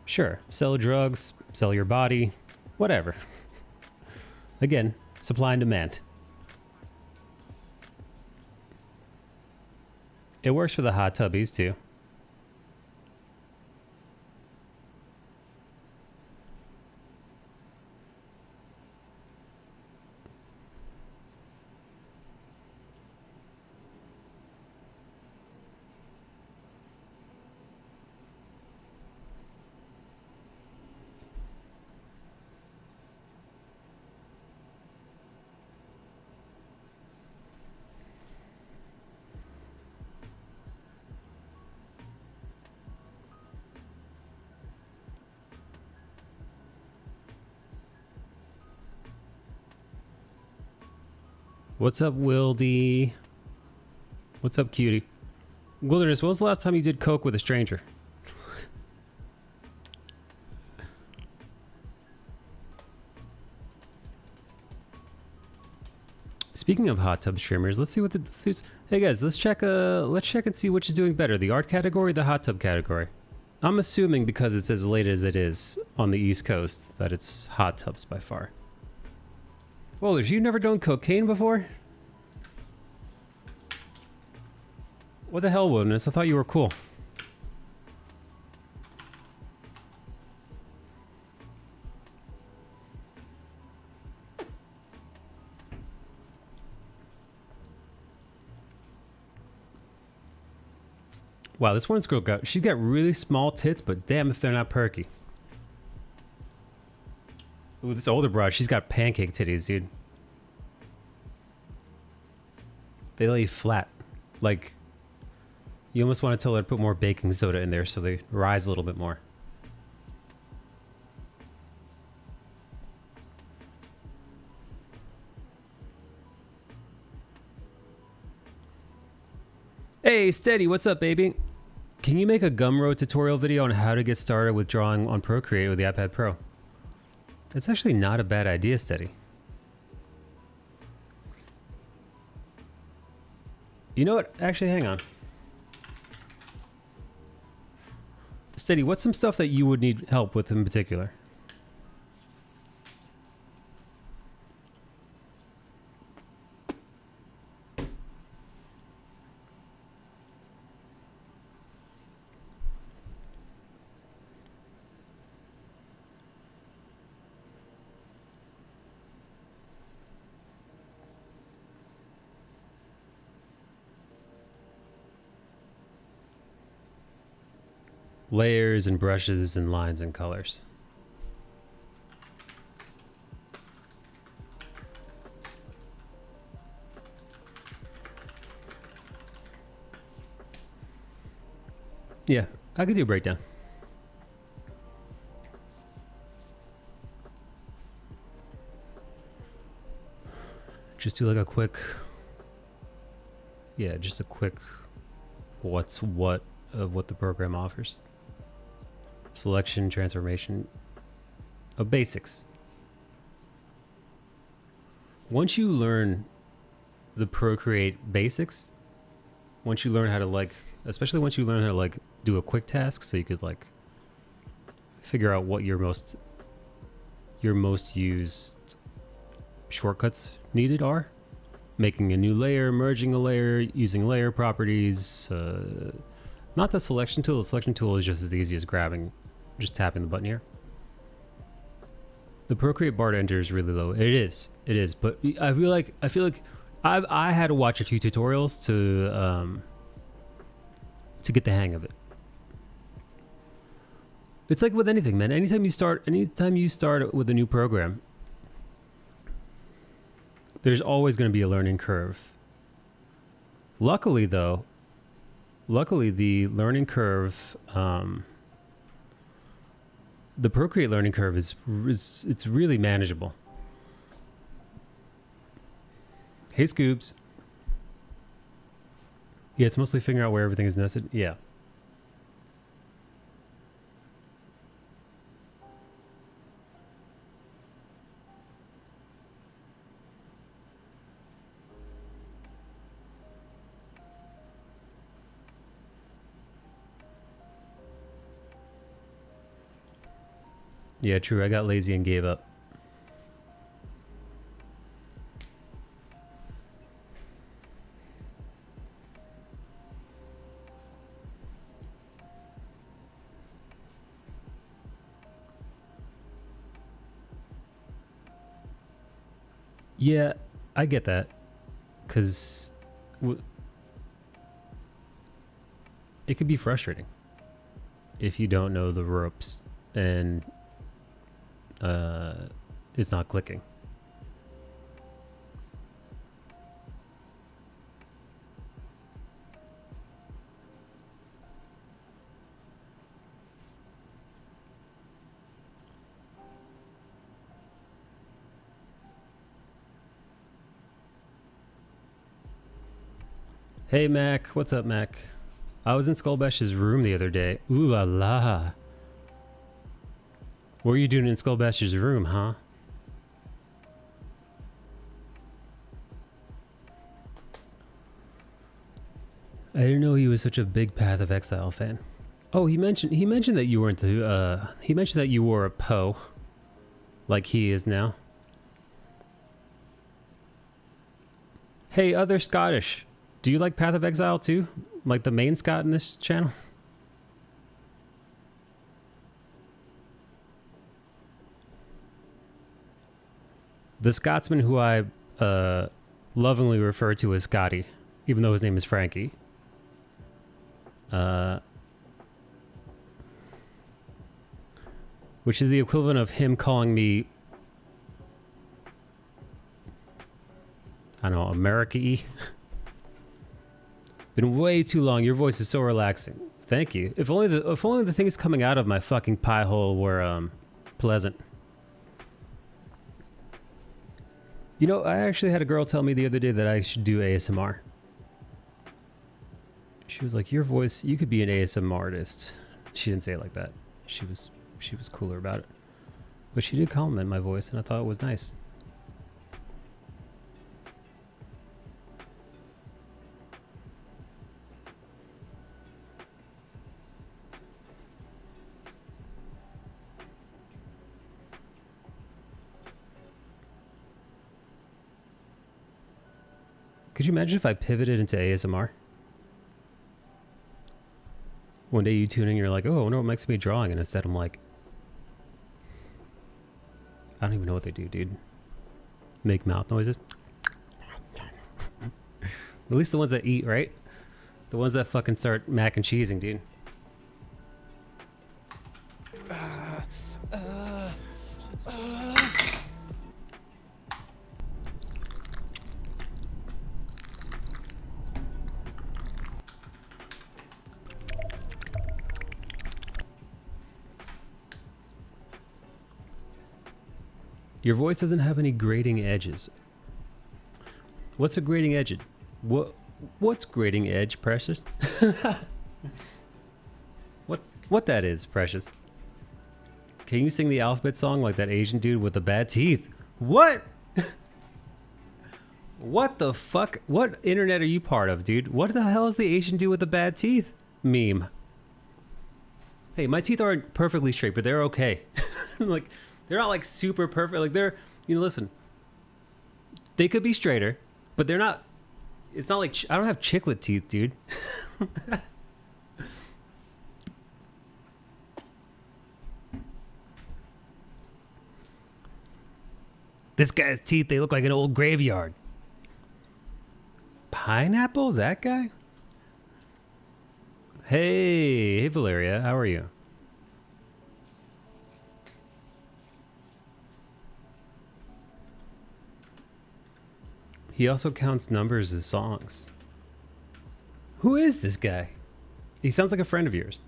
Sure, sell drugs, sell your body, whatever. Again, supply and demand. It works for the hot tubbies too. What's up, Wildy? What's up, cutie? Wilderness, when was the last time you did coke with a stranger? Speaking of hot tub streamers, let's see what the... Hey guys, let's check and see which is doing better, the art category or the hot tub category. I'm assuming because it's as late as it is on the East Coast that it's hot tubs by far. Wilderness, you've never done cocaine before? What the hell, Wilderness? I thought you were cool. Wow, this one's girl she's got really small tits, but damn if they're not perky. Ooh, this older broad, she's got pancake titties, dude. They lay flat. Like, you almost want to tell her to put more baking soda in there so they rise a little bit more. Hey, Steady, what's up, baby? Can you make a Gumroad tutorial video on how to get started with drawing on Procreate with the iPad Pro? That's actually not a bad idea, Steady. You know what? Actually, hang on. Steady, what's some stuff that you would need help with in particular? Layers and brushes and lines and colors. Yeah, I could do a breakdown. Just do like a quick, yeah, just a quick what's what of what the program offers. Selection, transformation of basics. Once you learn the Procreate basics, once you learn how to like, especially once you learn how to like do a quick task, so you could like figure out what your most used shortcuts needed are. Making a new layer, merging a layer, using layer properties. Not the selection tool. The selection tool is just as easy as just tapping the button here. The Procreate bar to enter is really low. It is. It is. But I feel like I had to watch a few tutorials to get the hang of it. It's like with anything, man. Anytime you start with a new program, there's always going to be a learning curve. Luckily, the learning curve, the Procreate learning curve is it's really manageable. Hey, Scoobs. Yeah, it's mostly figuring out where everything is nested. Yeah. Yeah, true. I got lazy and gave up. Yeah, I get that. Because it could be frustrating if you don't know the ropes and it's not clicking. Hey Mac, what's up Mac? I was in Skullbash's room the other day. Ooh la la. What were you doing in Skullbash's room, huh? I didn't know he was such a big Path of Exile fan. Oh, he mentioned that you weren't he mentioned that you wore a Poe like he is now. Hey, other Scottish. Do you like Path of Exile too? Like the main Scot in this channel? The Scotsman who I lovingly refer to as Scotty, even though his name is Frankie. Which is the equivalent of him calling me, I don't know, America-y. Been way too long. Your voice is so relaxing. Thank you. If only the things coming out of my fucking pie hole were pleasant. You know, I actually had a girl tell me the other day that I should do ASMR. She was like, "Your voice, you could be an ASMR artist." She didn't say it like that. She was cooler about it. But she did compliment my voice, and I thought it was nice. Could you imagine if I pivoted into ASMR? One day you tune in and you're like, oh, I wonder what makes me drawing. And instead I'm like, I don't even know what they do, dude. Make mouth noises. At least the ones that eat, right? The ones that fucking start mac and cheesing, dude. Your voice doesn't have any grating edges. What's a grating edge? What's grating edge, Precious? What that is, Precious? Can you sing the alphabet song like that Asian dude with the bad teeth? What? What the fuck? What internet are you part of, dude? What the hell is the Asian dude with the bad teeth meme? Hey, my teeth aren't perfectly straight, but they're okay. Like, they're not like super perfect. Like they're, you know, listen, they could be straighter, but they're not. It's not like I don't have chiclet teeth, dude. This guy's teeth, they look like an old graveyard. Pineapple? That guy? Hey, Valeria, how are you? He also counts numbers as songs. Who is this guy? He sounds like a friend of yours.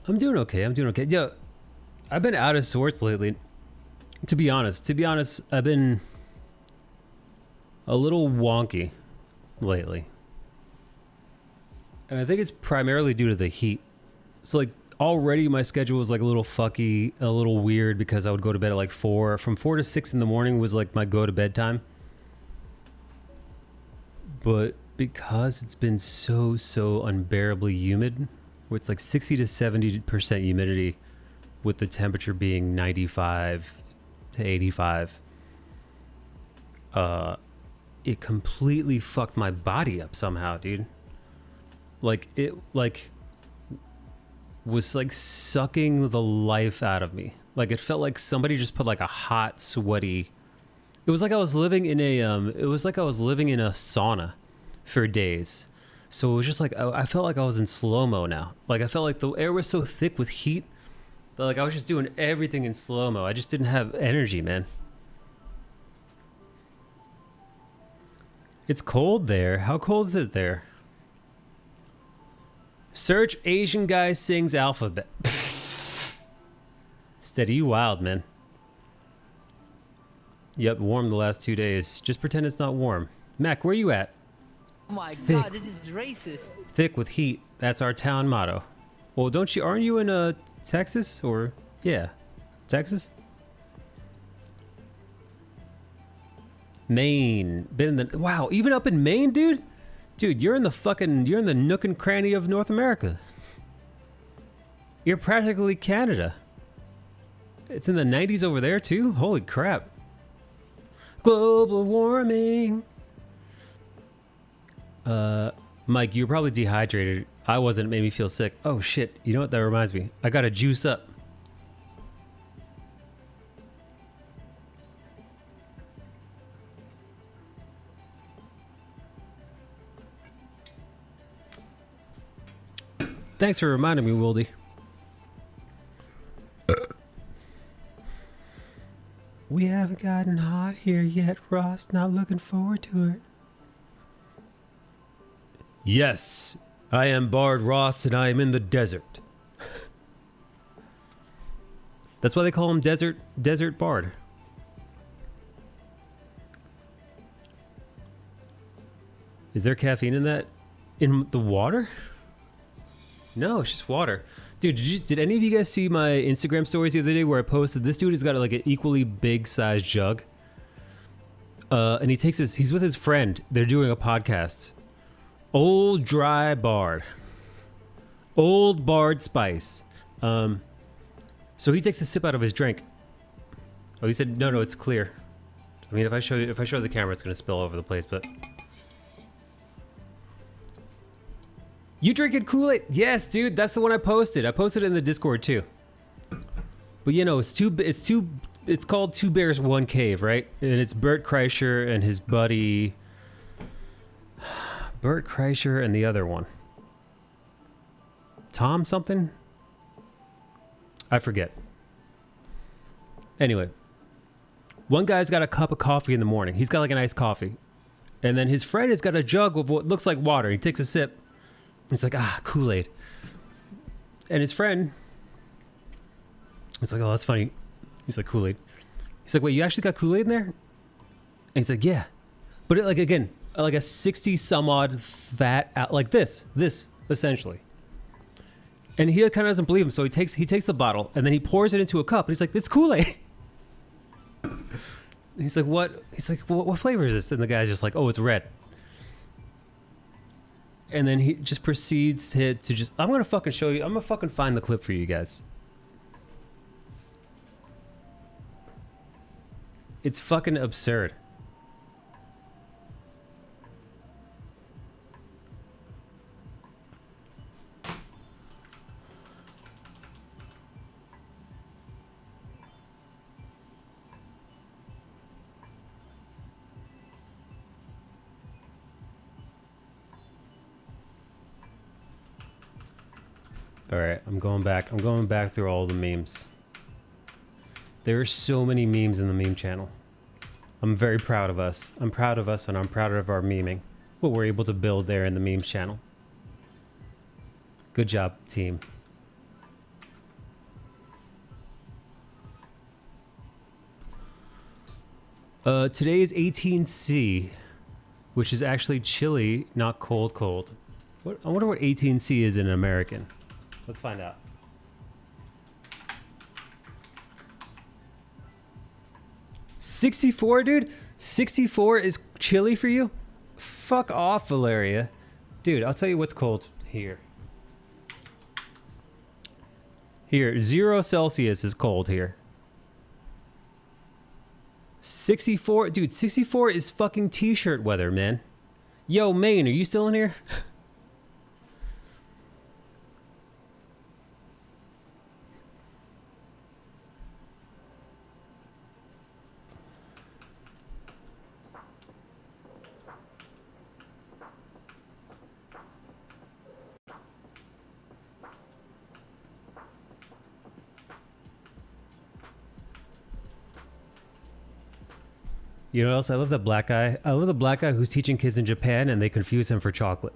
I'm doing okay. I'm doing okay. Yeah, I've been out of sorts lately. To be honest, I've been a little wonky lately. And I think it's primarily due to the heat. So like already my schedule was like a little fucky, a little weird because I would go to bed at like 4. From 4 to 6 in the morning was like my go to bed time. But because it's been so unbearably humid, where it's like 60 to 70% humidity with the temperature being 95 to 85, it completely fucked my body up somehow, dude. Like it was like sucking the life out of me. Like it felt like somebody just put like a hot, sweaty. It was like I was living in a sauna for days. So it was just like I felt like I was in slow-mo now. Like I felt like the air was so thick with heat that like I was just doing everything in slow-mo. I just didn't have energy, man. It's cold there. How cold is it there? Search Asian guy sings alphabet. Steady, you wild, man. Yep, warm the last 2 days. Just pretend it's not warm. Mac, where you at? Oh my Thick. god, this is racist. Thick with heat. That's our town motto. Well, aren't you in Texas? Or, yeah, Texas? Maine. Been in the, wow, even up in Maine, dude? Dude, you're in the nook and cranny of North America. You're practically Canada. It's in the 90s over there too? Holy crap. Global warming. Mike, you're probably dehydrated. I wasn't. It made me feel sick. Oh shit. You know what? That reminds me. I gotta juice up. Thanks for reminding me, Wildy. We haven't gotten hot here yet, Ross. Not looking forward to it. Yes, I am Bard Ross and I am in the desert. That's why they call him Desert Bard. Is there caffeine in that? In the water? No, it's just water. Dude, did any of you guys see my Instagram stories the other day where I posted this dude has got like an equally big sized jug? And he's with his friend. They're doing a podcast. Old Dry Bard. Old Bard Spice. So he takes a sip out of his drink. Oh, he said, no, it's clear. I mean, if I show the camera, it's going to spill over the place, but... You drinking Kool-Aid? Yes, dude. That's the one I posted. I posted it in the Discord too. But you know, it's called Two Bears, One Cave, right? And it's Bert Kreischer and his buddy Bert Kreischer and the other one. Tom something? I forget. Anyway, one guy's got a cup of coffee in the morning. He's got like an iced coffee. And then his friend has got a jug of what looks like water. He takes a sip. He's like, Kool-Aid. And his friend, he's like, oh, that's funny. He's like, Kool-Aid. He's like, wait, you actually got Kool-Aid in there? And he's like, yeah. But it, like, again, like a 60 some odd fat, like this essentially. And he kind of doesn't believe him. So he takes the bottle and then he pours it into a cup. And he's like, it's Kool-Aid. He's like, what? He's like, well, what flavor is this? And the guy's just like, oh, it's red. And then he just proceeds to just... I'm going to fucking show you. I'm going to fucking find the clip for you guys. It's fucking absurd. All right, I'm going back. I'm going back through all the memes. There are so many memes in the meme channel. I'm very proud of us. I'm proud of us and I'm proud of our meming. What we're able to build there in the memes channel. Good job, team. Today is 18C, which is actually chilly, not cold cold. I wonder what 18C is in American. Let's find out. $64, dude? 64 is chilly for you? Fuck off, Valeria. Dude, I'll tell you what's cold here. Here, 0 Celsius is cold here. 64, dude, 64 is fucking t-shirt weather, man. Yo, Maine, are you still in here? You know what else? I love that black guy. I love the black guy who's teaching kids in Japan and they confuse him for chocolate.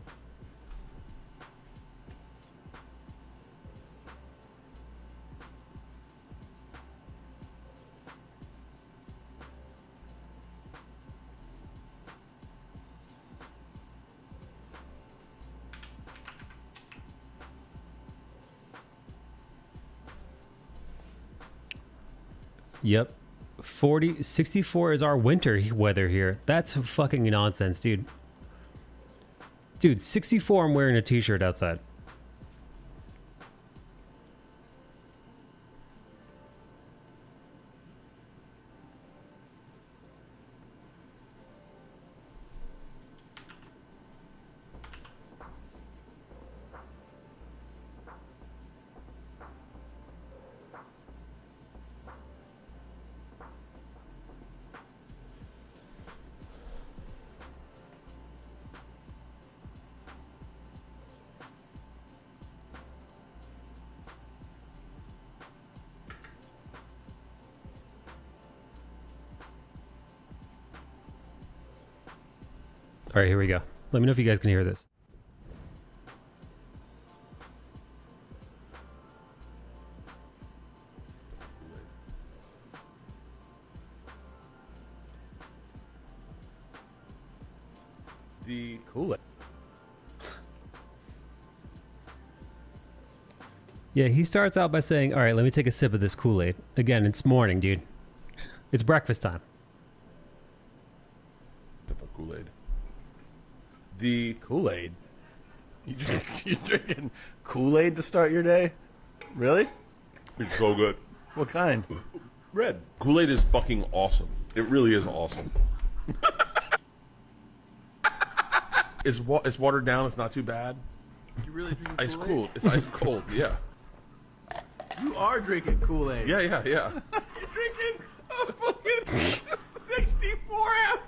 Yep. 64 is our winter weather here. That's fucking nonsense, dude. Dude, 64, I'm wearing a t-shirt outside. All right, here we go. Let me know if you guys can hear this. The Kool-Aid. Yeah, he starts out by saying, all right, let me take a sip of this Kool-Aid. Again, it's morning, dude. It's breakfast time. Sip of Kool-Aid. The Kool-Aid. You drinking Kool-Aid to start your day? Really? It's so good. What kind? Red. Kool-Aid is fucking awesome. It really is awesome. It's watered down. It's not too bad. You really drinking Ice Kool-Aid? cold. It's ice cold. Yeah. You are drinking Kool-Aid. Yeah. You're drinking a fucking 64 ounce.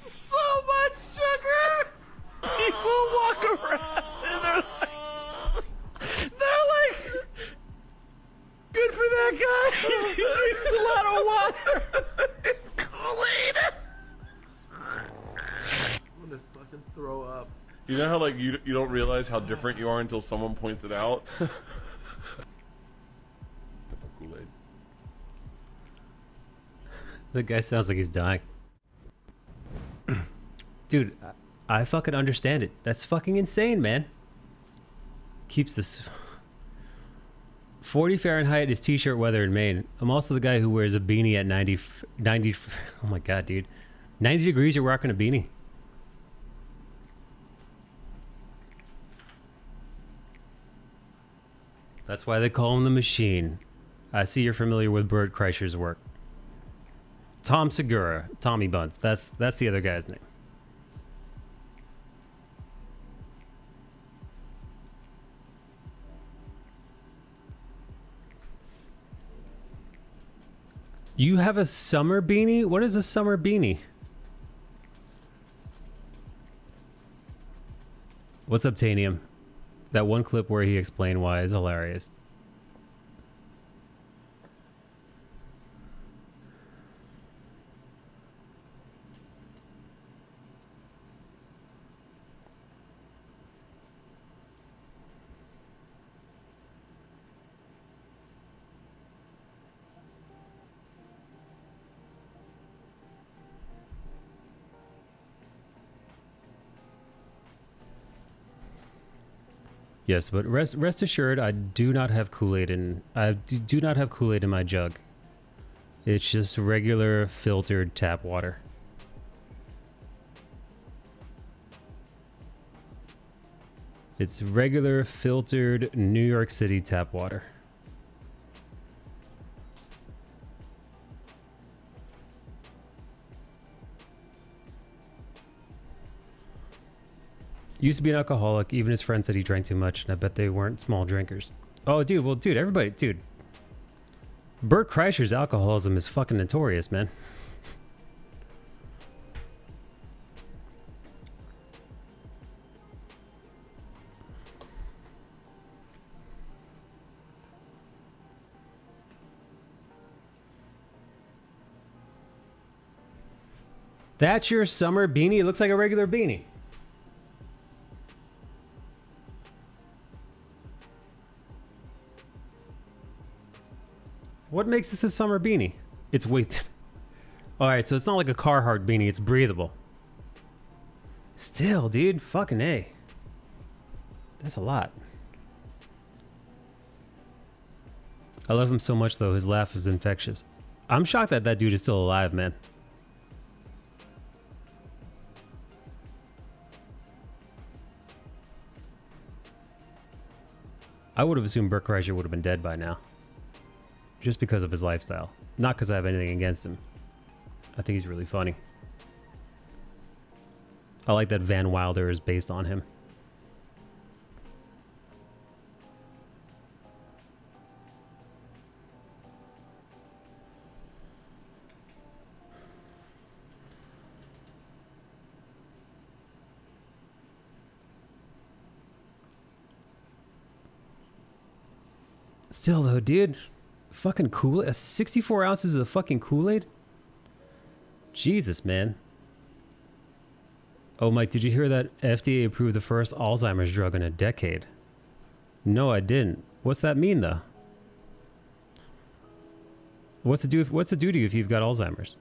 So much sugar. People walk around and they're like, good for that guy. He drinks a lot of water. It's Kool-Aid. I'm gonna fucking throw up. You know how like you don't realize how different you are until someone points it out. Kool-Aid. The guy sounds like he's dying. Dude, I fucking understand it. That's fucking insane, man. Keeps this... 40 Fahrenheit is t-shirt weather in Maine. I'm also the guy who wears a beanie at 90... Oh my god, dude. 90 degrees, you're rocking a beanie. That's why they call him the Machine. I see you're familiar with Bert Kreischer's work. Tom Segura, Tommy Buns. That's the other guy's name. You have a summer beanie? What is a summer beanie? What's up, Tanium? That one clip where he explained why is hilarious. Yes, but rest assured, I do not have Kool-Aid in. Do not have Kool-Aid in my jug. It's just regular filtered tap water. It's regular filtered New York City tap water. Used to be an alcoholic. Even his friend said he drank too much, and I bet they weren't small drinkers. Oh, dude. Well, dude, everybody, dude. Bert Kreischer's alcoholism is fucking notorious, man. That's your summer beanie? It looks like a regular beanie. What makes this a summer beanie? It's weight. Alright, so it's not like a Carhartt beanie, it's breathable. Still, dude, fucking A. That's a lot. I love him so much, though. His laugh is infectious. I'm shocked that that dude is still alive, man. I would have assumed Bert Kreischer would have been dead by now. Just because of his lifestyle. Not because I have anything against him. I think he's really funny. I like that Van Wilder is based on him. Still though, dude. Fucking Kool-Aid? 64 ounces of fucking Kool-Aid? Jesus, man. Oh, Mike, did you hear that FDA approved the first Alzheimer's drug in a decade? No, I didn't. What's that mean, though? What's it do to you if you've got Alzheimer's?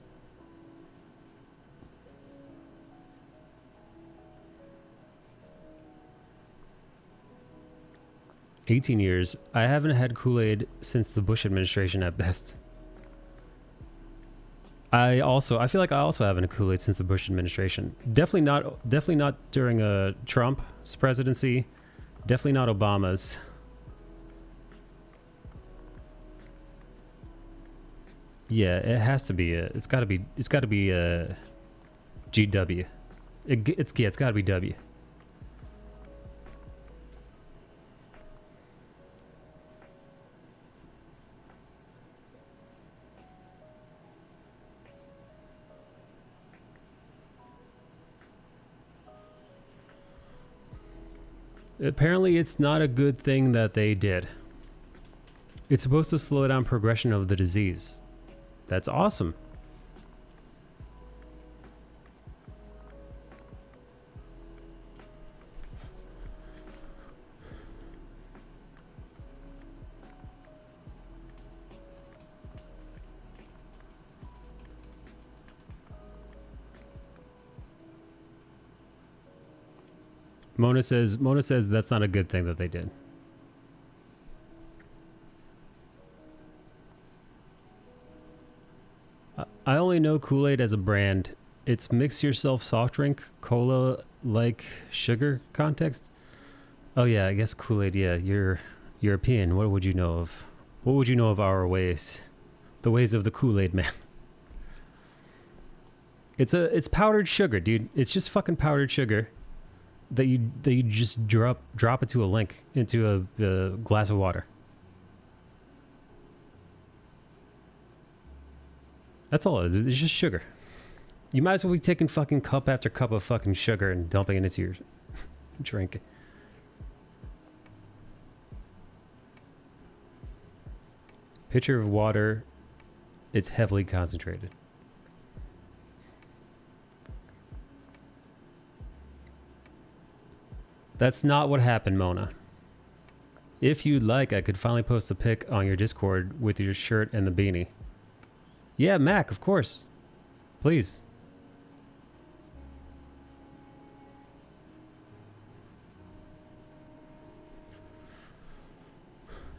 $18 years. I haven't had Kool-Aid since the Bush administration at best. I feel like I also haven't had Kool-Aid since the Bush administration. Definitely not during Trump's presidency. Definitely not Obama's. Yeah, it has to be it's got to be GW. It's got to be W. Apparently, it's not a good thing that they did. It's supposed to slow down progression of the disease. That's awesome. Mona says that's not a good thing that they did. I only know Kool-Aid as a brand. It's mix yourself soft drink, cola like sugar context. Oh yeah, I guess Kool-Aid, yeah, European, what would you know of? What would you know of our ways? The ways of the Kool-Aid man. It's powdered sugar, dude. It's just fucking powdered sugar that you just drop into a glass of water. That's all it is. It's just sugar. You might as well be taking fucking cup after cup of fucking sugar and dumping it into your drink. Pitcher of water. It's heavily concentrated. That's not what happened, Mona. If you'd like, I could finally post a pic on your Discord with your shirt and the beanie. Yeah, Mac, of course. Please.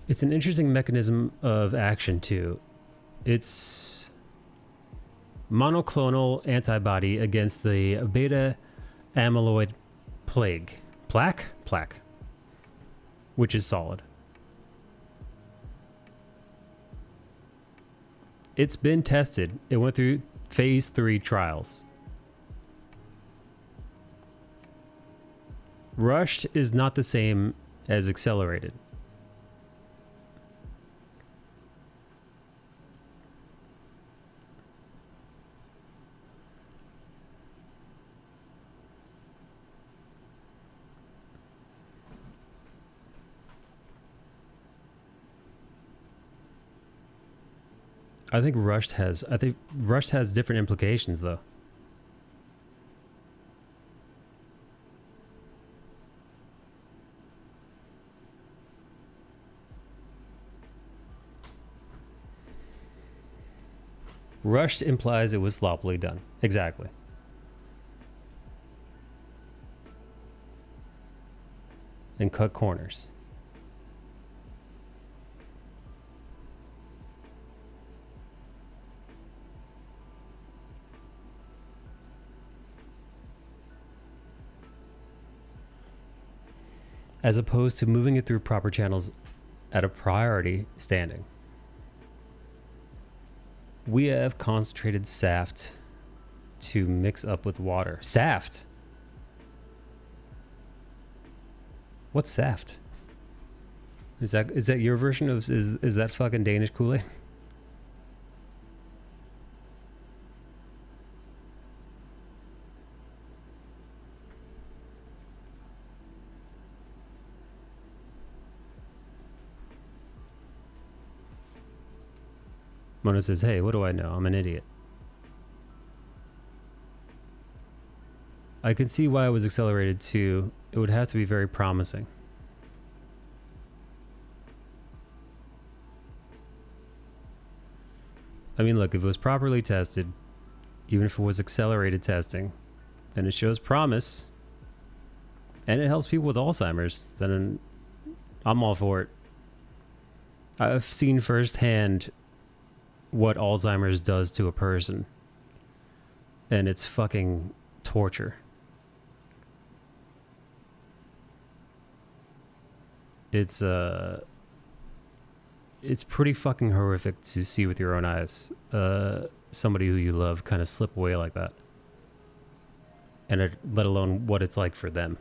It's an interesting mechanism of action, too. It's monoclonal antibody against the beta amyloid plaque, which is solid. It's been tested. It went through phase 3 trials. Rushed is not the same as accelerated. I think rushed has different implications though. Rushed implies it was sloppily done. Exactly. And cut corners. As opposed to moving it through proper channels at a priority standing. We have concentrated saft to mix up with water. Saft? What's saft? Is that your version of is that fucking Danish Kool-Aid? Mona says, hey, what do I know? I'm an idiot. I can see why it was accelerated too. It would have to be very promising. I mean, look, if it was properly tested, even if it was accelerated testing, and it shows promise, and it helps people with Alzheimer's, then I'm all for it. I've seen firsthand what Alzheimer's does to a person, and it's fucking torture. It's pretty fucking horrific to see with your own eyes somebody who you love kind of slip away like that, and let alone what it's like for them.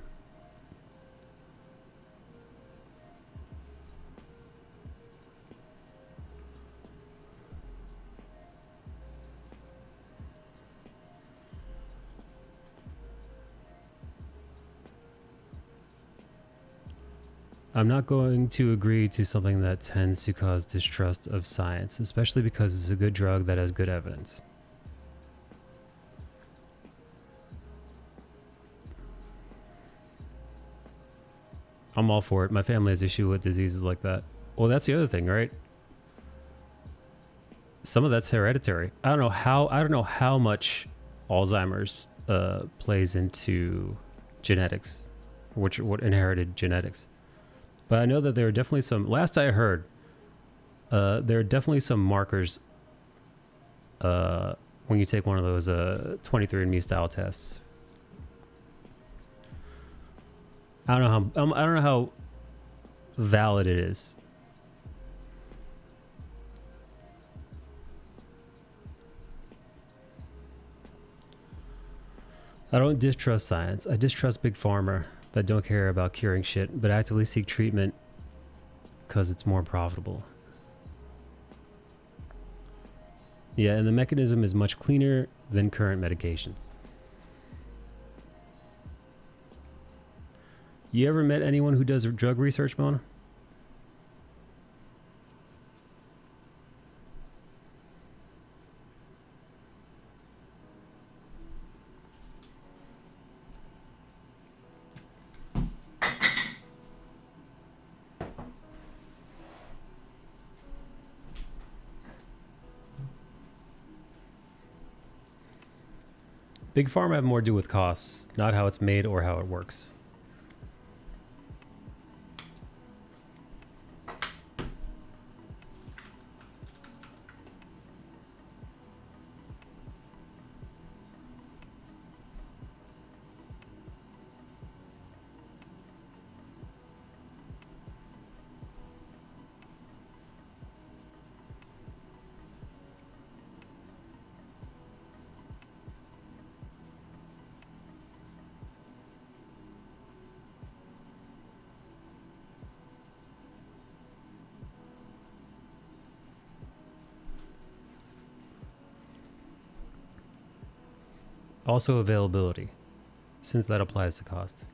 I'm not going to agree to something that tends to cause distrust of science, especially because it's a good drug that has good evidence. I'm all for it. My family has issue with diseases like that. Well, that's the other thing, right? Some of that's hereditary. I don't know how much Alzheimer's plays into genetics, what inherited genetics. But I know that there are definitely some, last I heard, there are definitely some markers when you take one of those 23andMe style tests. I don't know valid it is. I don't distrust science. I distrust big pharma that don't care about curing shit, but actively seek treatment because it's more profitable. Yeah, and the mechanism is much cleaner than current medications. You ever met anyone who does drug research, Mona? Big Pharma have more to do with costs, not how it's made or how it works. Also availability, since that applies to cost.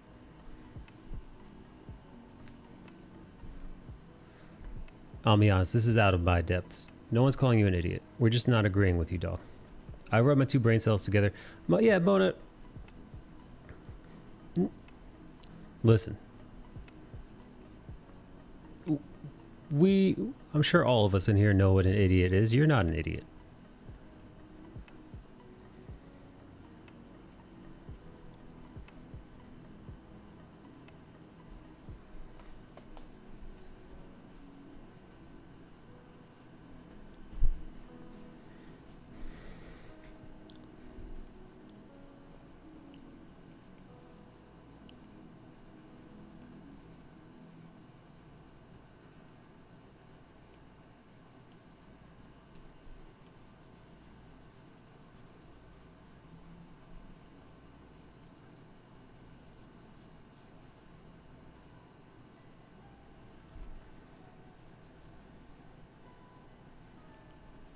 I'll be honest, this is out of my depths. No one's calling you an idiot. We're just not agreeing with you, dog. I rub my two brain cells together. Yeah, Mona. Listen. I'm sure all of us in here know what an idiot is. You're not an idiot.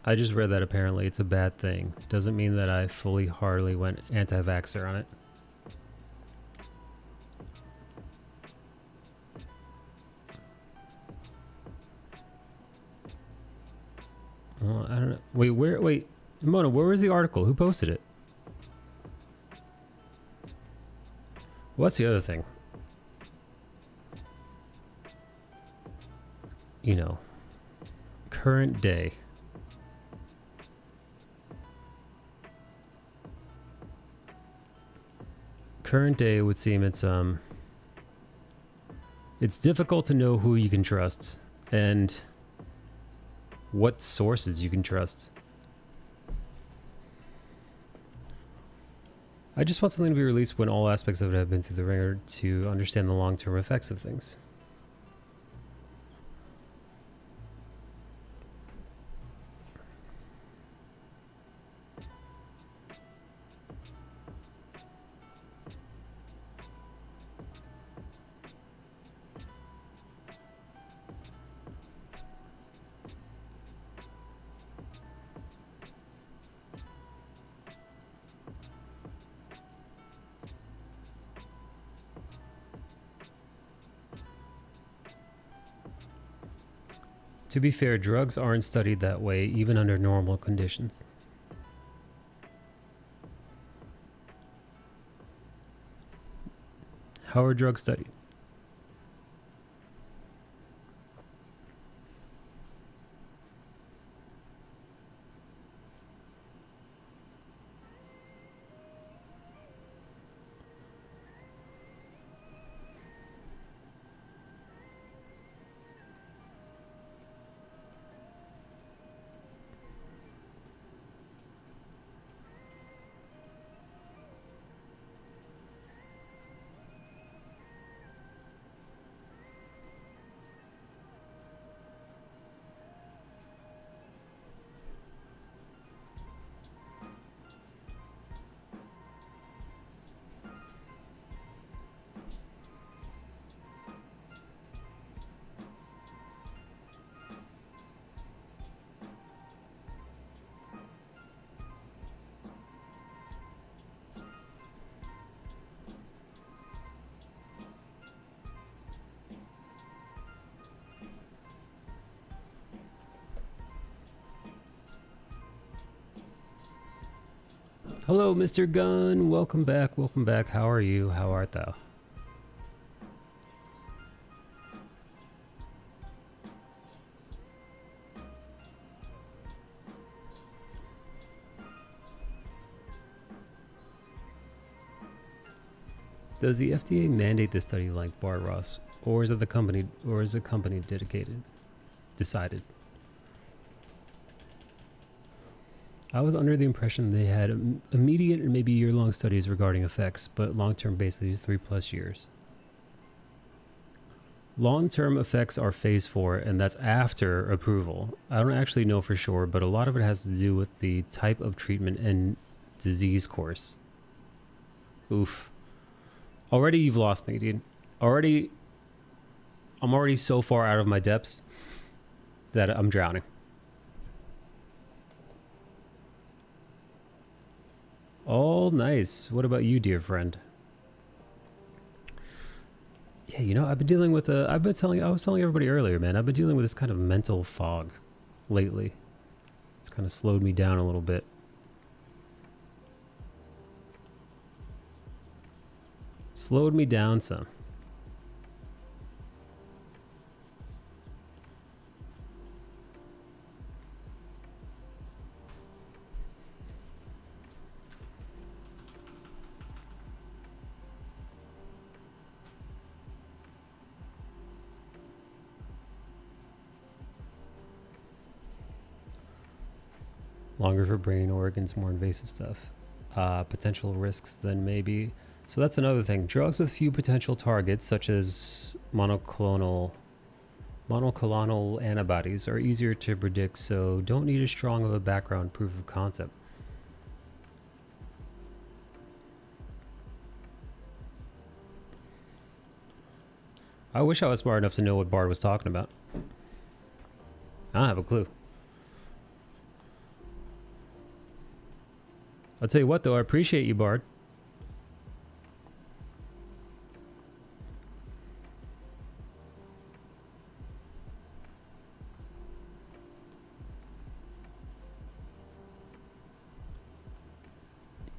I just read that apparently it's a bad thing. Doesn't mean that I fully heartily went anti-vaxxer on it. Well, I don't know. Wait, Mona, where was the article? Who posted it? What's the other thing? You know, current day. Current day would seem it's difficult to know who you can trust and what sources you can trust. I just want something to be released when all aspects of it have been through the ringer to understand the long-term effects of things. To be fair, drugs aren't studied that way, even under normal conditions. How are drugs studied? Hello, Mr. Gunn. Welcome back. Welcome back. How are you? How art thou? Does the FDA mandate this study like Bart Ross, or is it the company, or is the company decided? I was under the impression they had immediate or maybe year-long studies regarding effects, but long-term basically 3+ years. Long-term effects are phase 4, and that's after approval. I don't actually know for sure, but a lot of it has to do with the type of treatment and disease course. Oof. Already you've lost me, dude. I'm already so far out of my depths that I'm drowning. Oh, nice. What about you, dear friend? Yeah, you know, I've been dealing with I was telling everybody earlier, man, I've been dealing with this kind of mental fog lately. It's kind of slowed me down a little bit. Slowed me down some. Longer for brain organs, more invasive stuff. Potential risks then maybe. So that's another thing. Drugs with few potential targets, such as monoclonal antibodies, are easier to predict, so don't need as strong of a background proof of concept. I wish I was smart enough to know what Bard was talking about. I don't have a clue. I'll tell you what, though, I appreciate you, Bard.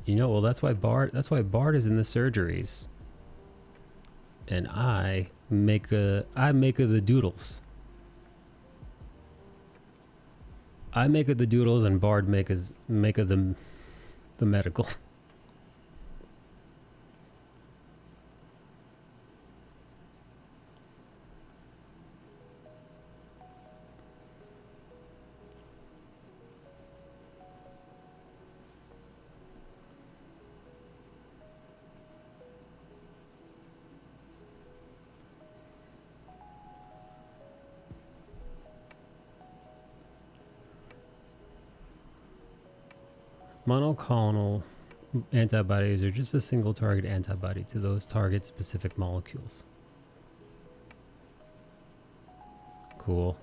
You know, well, that's why Bard is in the surgeries. And I make the doodles. I make the doodles and Bard make the medical. Monoclonal antibodies are just a single target antibody to those target specific molecules. Cool.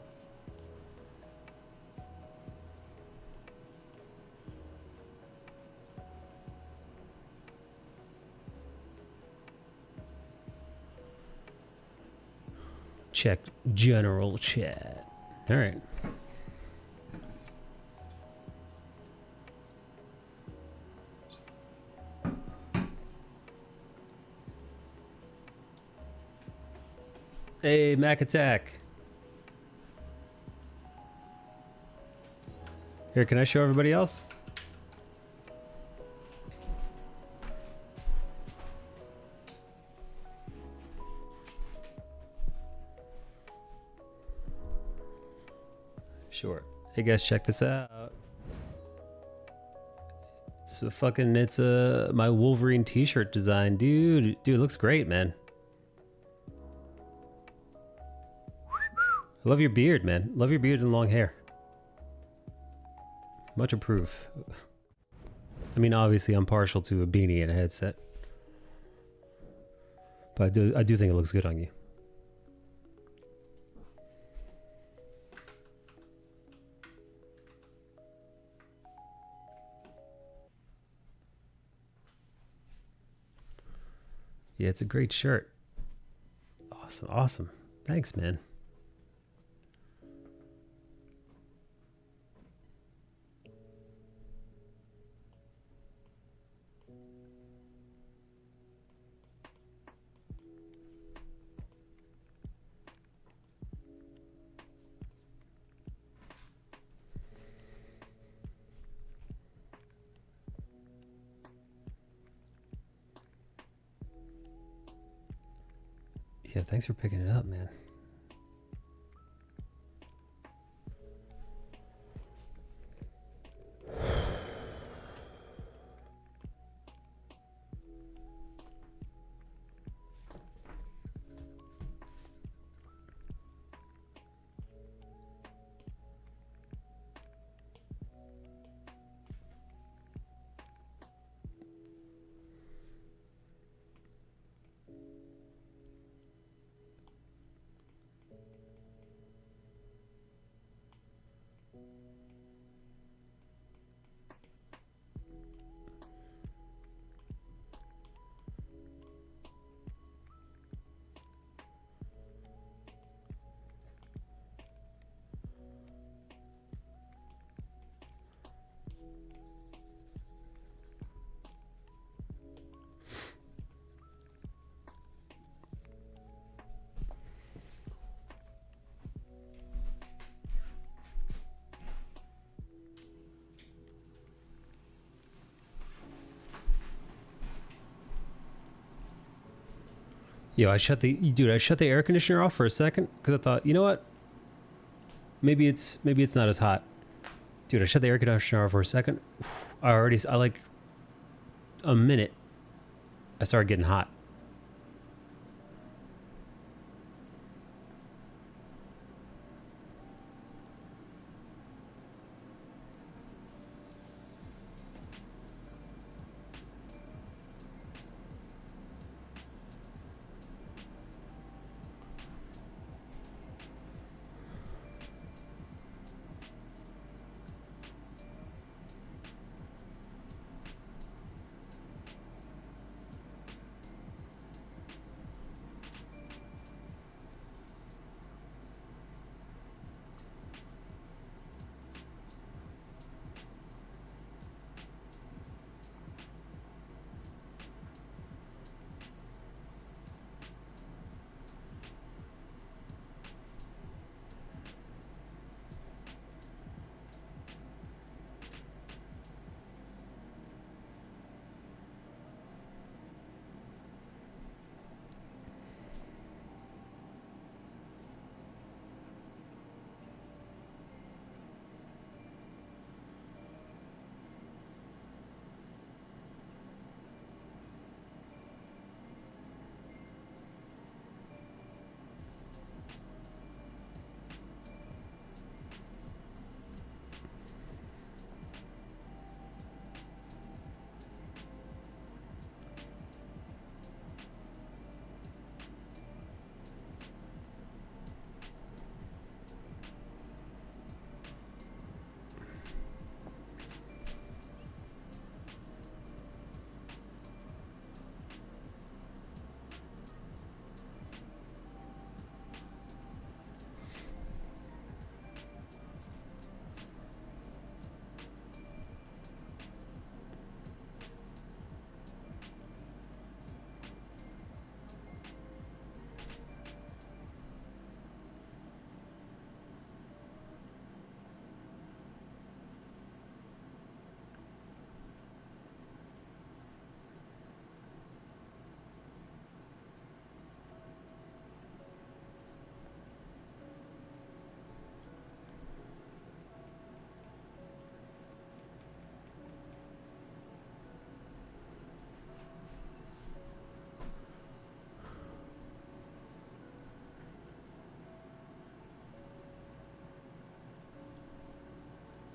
Check general chat. All right. Hey, Mac Attack. Here, can I show everybody else? Sure. Hey guys, check this out. It's my Wolverine t-shirt design, dude. Dude, it looks great, man. I love your beard, man. Love your beard and long hair. Much approve. I mean, obviously, I'm partial to a beanie and a headset, but I do think it looks good on you. Yeah, it's a great shirt. Awesome, awesome. Thanks, man. Yeah, thanks for picking it up, man. Yo, I shut the air conditioner off for a second because I thought, you know what? Maybe it's not as hot. Dude, I shut the air conditioner off for a second. I like a minute. I started getting hot.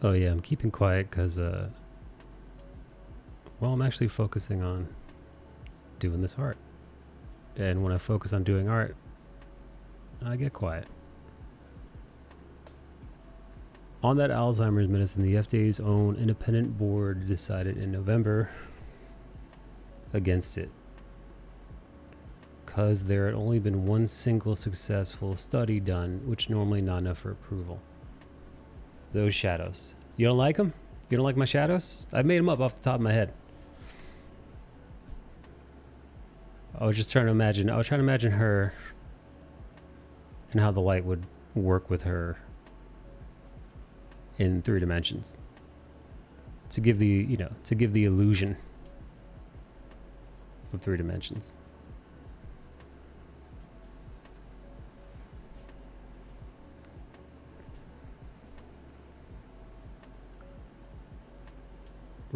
Oh yeah, I'm keeping quiet because, well, I'm actually focusing on doing this art. And when I focus on doing art, I get quiet. On that Alzheimer's medicine, the FDA's own independent board decided in November against it, because there had only been one single successful study done, which normally not enough for approval. Those shadows. You don't like them? You don't like my shadows? I made them up off the top of my head. I was trying to imagine her and how the light would work with her in 3 dimensions to give the, you know, to give the illusion of 3 dimensions.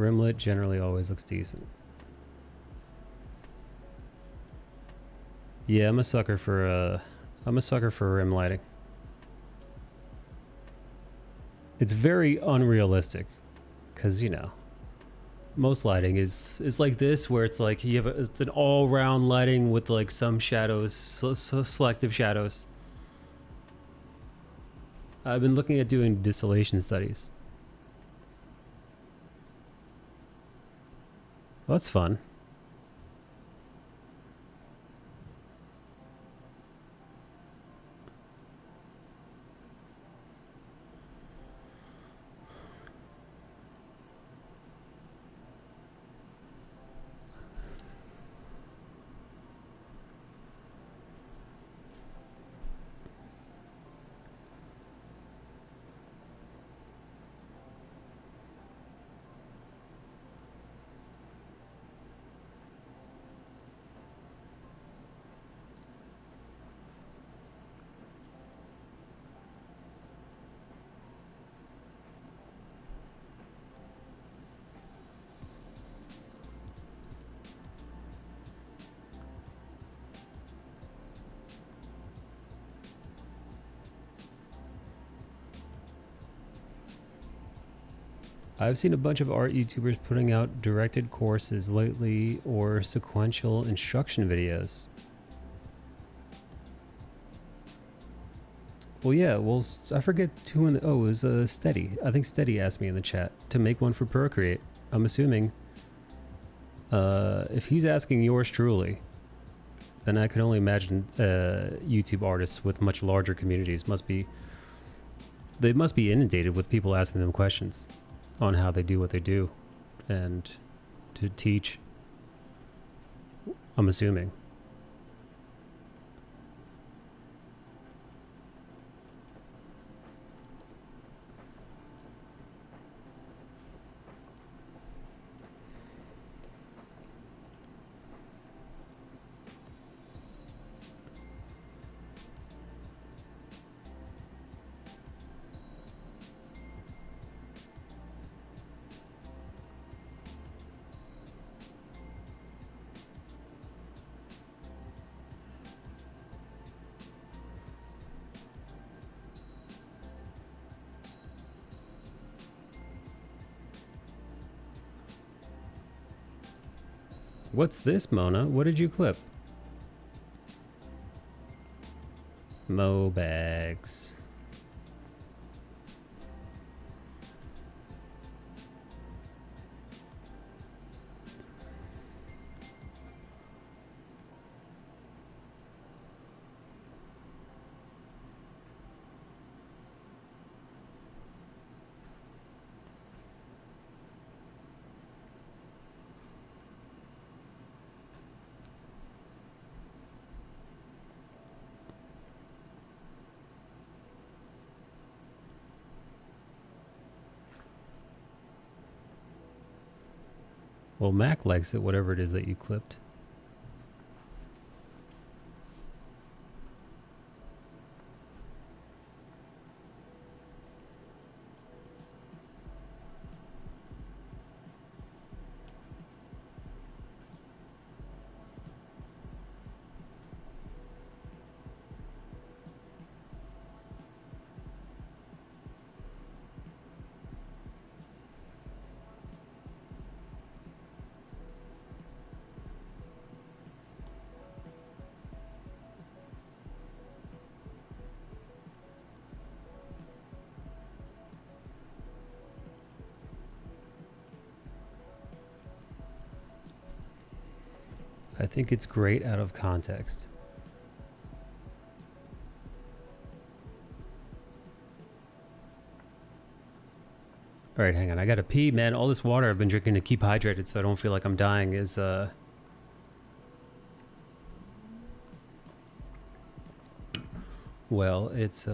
Rimlet generally always looks decent. Yeah, I'm a sucker for rim lighting. It's very unrealistic, because, you know, most lighting is like this, where it's like you have it's an all-round lighting with like some shadows, selective shadows. I've been looking at doing distillation studies. Well, that's fun. I've seen a bunch of art YouTubers putting out directed courses lately or sequential instruction videos. Well, yeah, well, I forget who in the, oh, it was Steady. I think Steady asked me in the chat to make one for Procreate. I'm assuming if he's asking yours truly, then I can only imagine YouTube artists with much larger communities must be inundated with people asking them questions on how they do what they do and to teach, I'm assuming. What's this, Mona? What did you clip? Mo bags. Well, Mac likes it, whatever it is that you clipped. I think it's great out of context. All right, hang on. I gotta pee, man. All this water I've been drinking to keep hydrated so I don't feel like I'm dying is, well, it's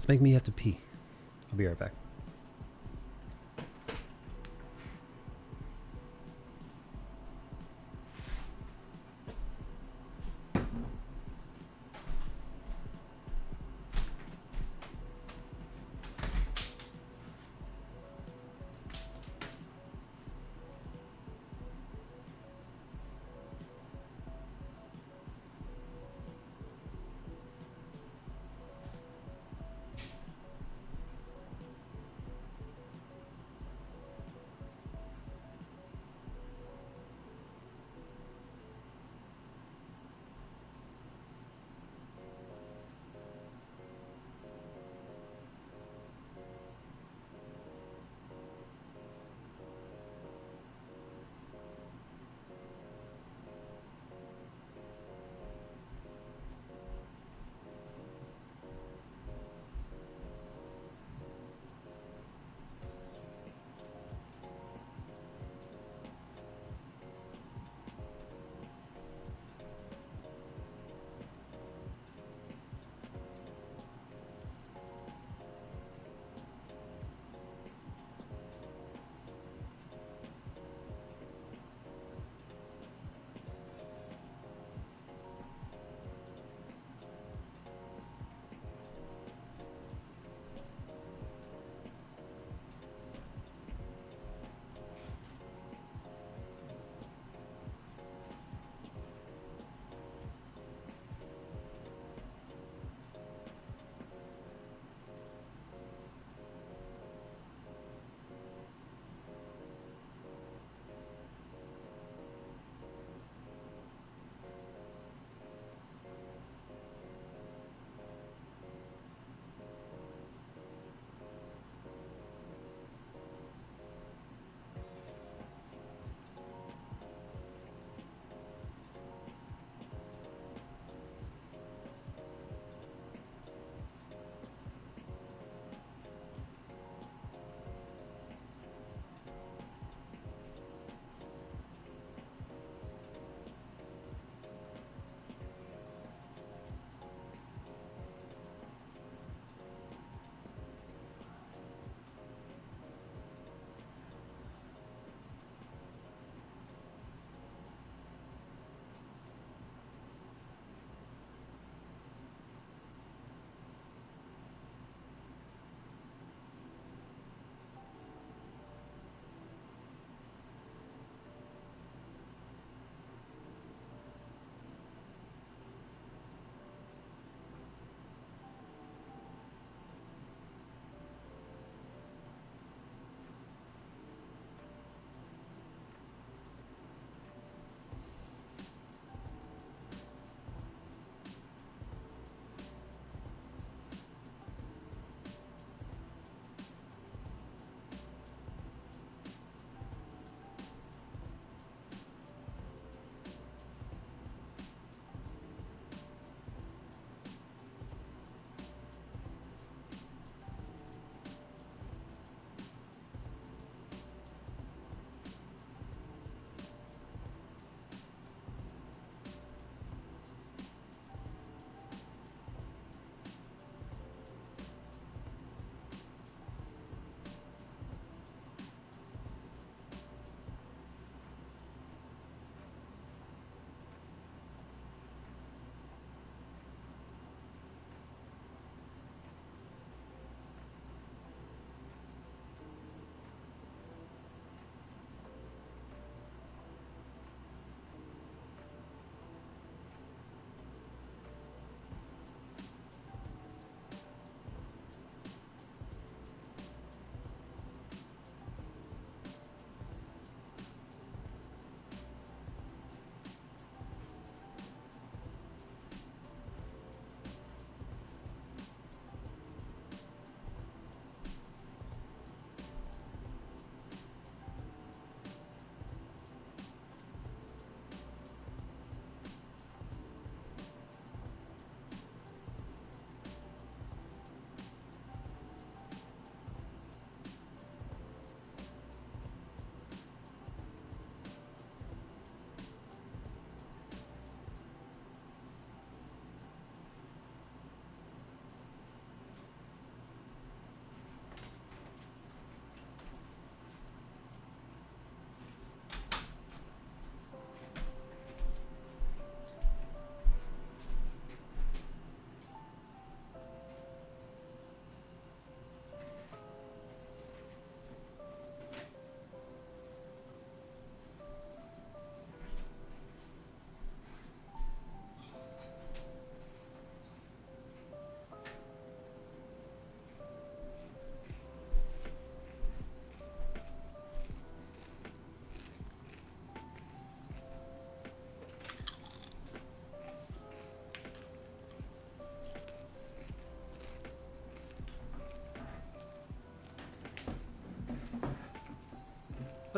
making me have to pee. I'll be right back.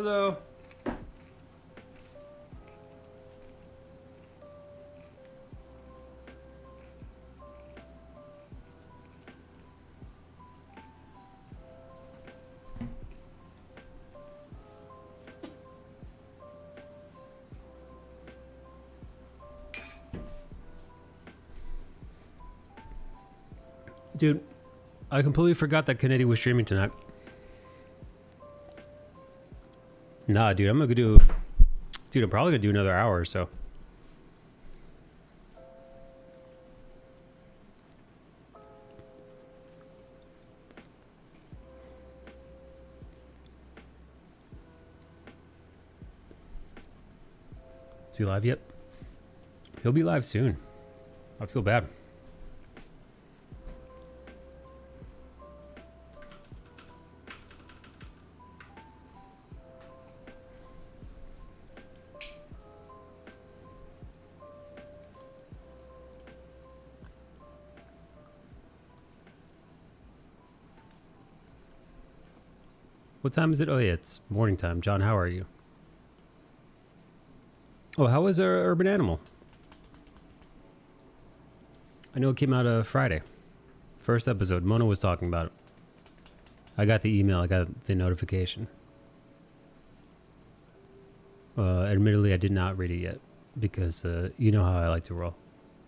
Hello. Dude, I completely forgot that Kennedy was streaming tonight. Nah, dude, I'm gonna do... Dude, I'm probably gonna do another hour or so. Is he live yet? He'll be live soon. I feel bad. What time is it? Oh yeah, it's morning time. John, how are you? Oh, how was our Urban Animal? I know it came out Friday. First episode. Mona was talking about it. I got the email. I got the notification. Admittedly, I did not read it yet because you know how I like to roll.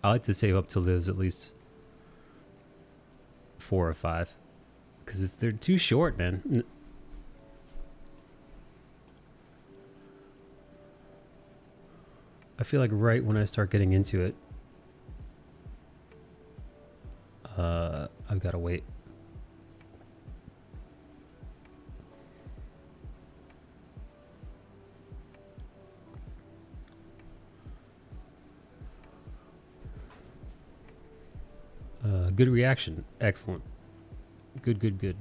I like to save up till there's at least 4 or 5 because they're too short, man. I feel like right when I start getting into it, I've got to wait. Good reaction. Excellent. Good, good, good.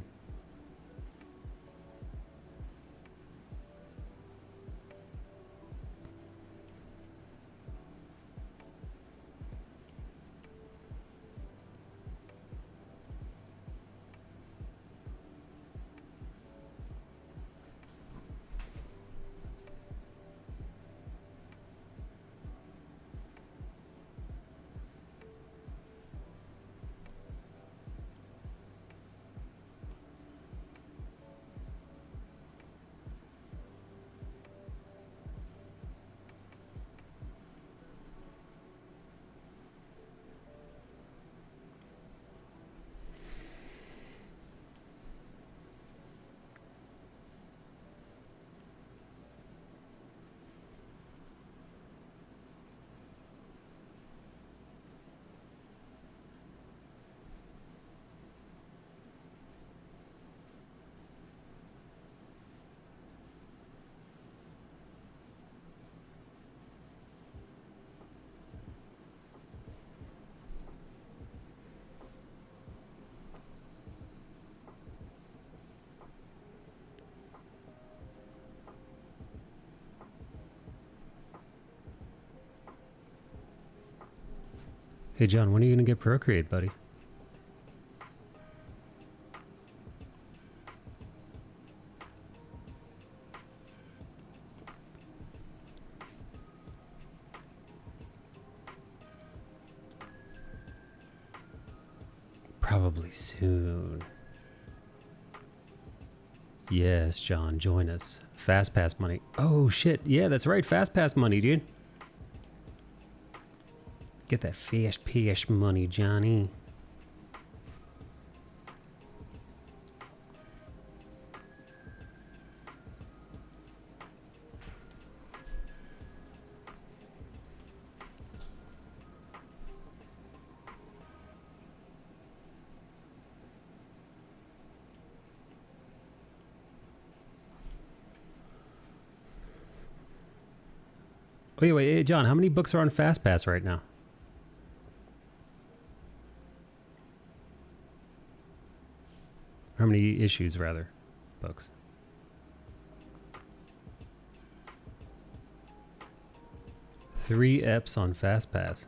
Hey John, when are you gonna get Procreate, buddy? Probably soon. Yes, John, join us. Fast pass money. Oh shit, yeah, that's right, fast pass money, dude. Get that fast pass money, Johnny. Wait, hey, John, how many books are on FastPass right now? How many issues, rather? Books. Three eps on FastPass.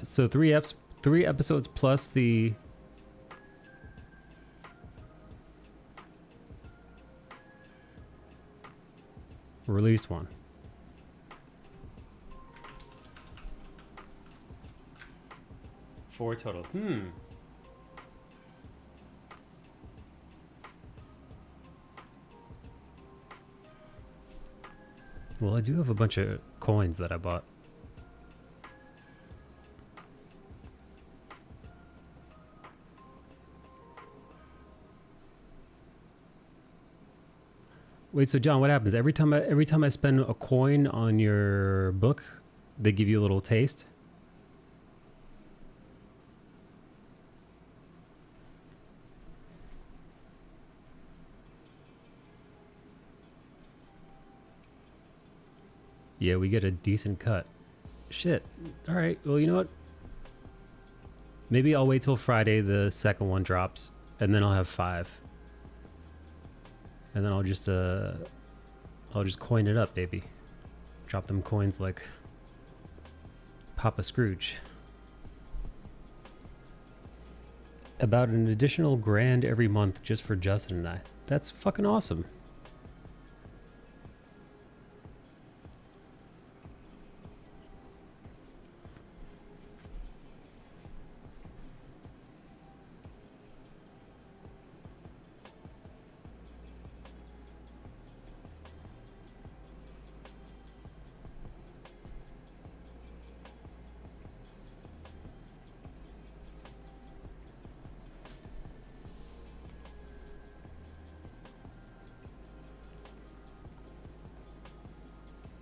So 3 episodes plus the... released one. Four total. Well, I do have a bunch of coins that I bought. Wait, so John, what happens every time I spend a coin on your book, they give you a little taste? Yeah, we get a decent cut. Shit. All right. Well, you know what? Maybe I'll wait till Friday the second one drops, and then I'll have 5. And then I'll just coin it up, baby. Drop them coins like Papa Scrooge. About an additional $1,000 every month just for Justin and I. That's fucking awesome.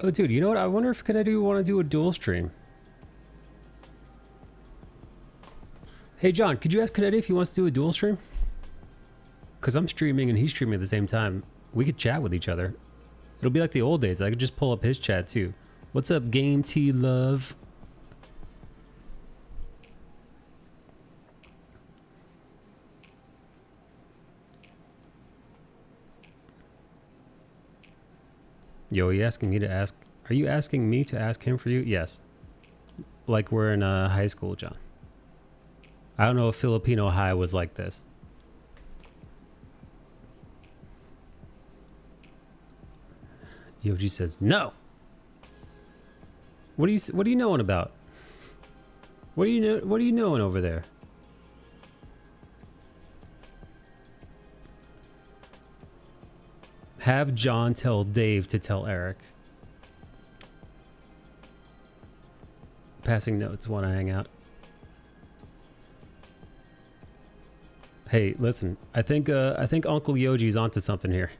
Oh, dude, you know what? I wonder if want to do a dual stream. Hey, John, could you ask Kennedy if he wants to do a dual stream? Because I'm streaming and he's streaming at the same time. We could chat with each other. It'll be like the old days. I could just pull up his chat, too. What's up, Game T Love? Yo, are you asking me to ask? Are you asking me to ask him for you? Yes. Like we're in high school, John. I don't know if Filipino high was like this. Yoji says no. What are you knowing about? What are you knowing over there? Have John tell Dave to tell Eric. Passing notes, want to hang out. Hey, listen. I think Uncle Yoji's onto something here.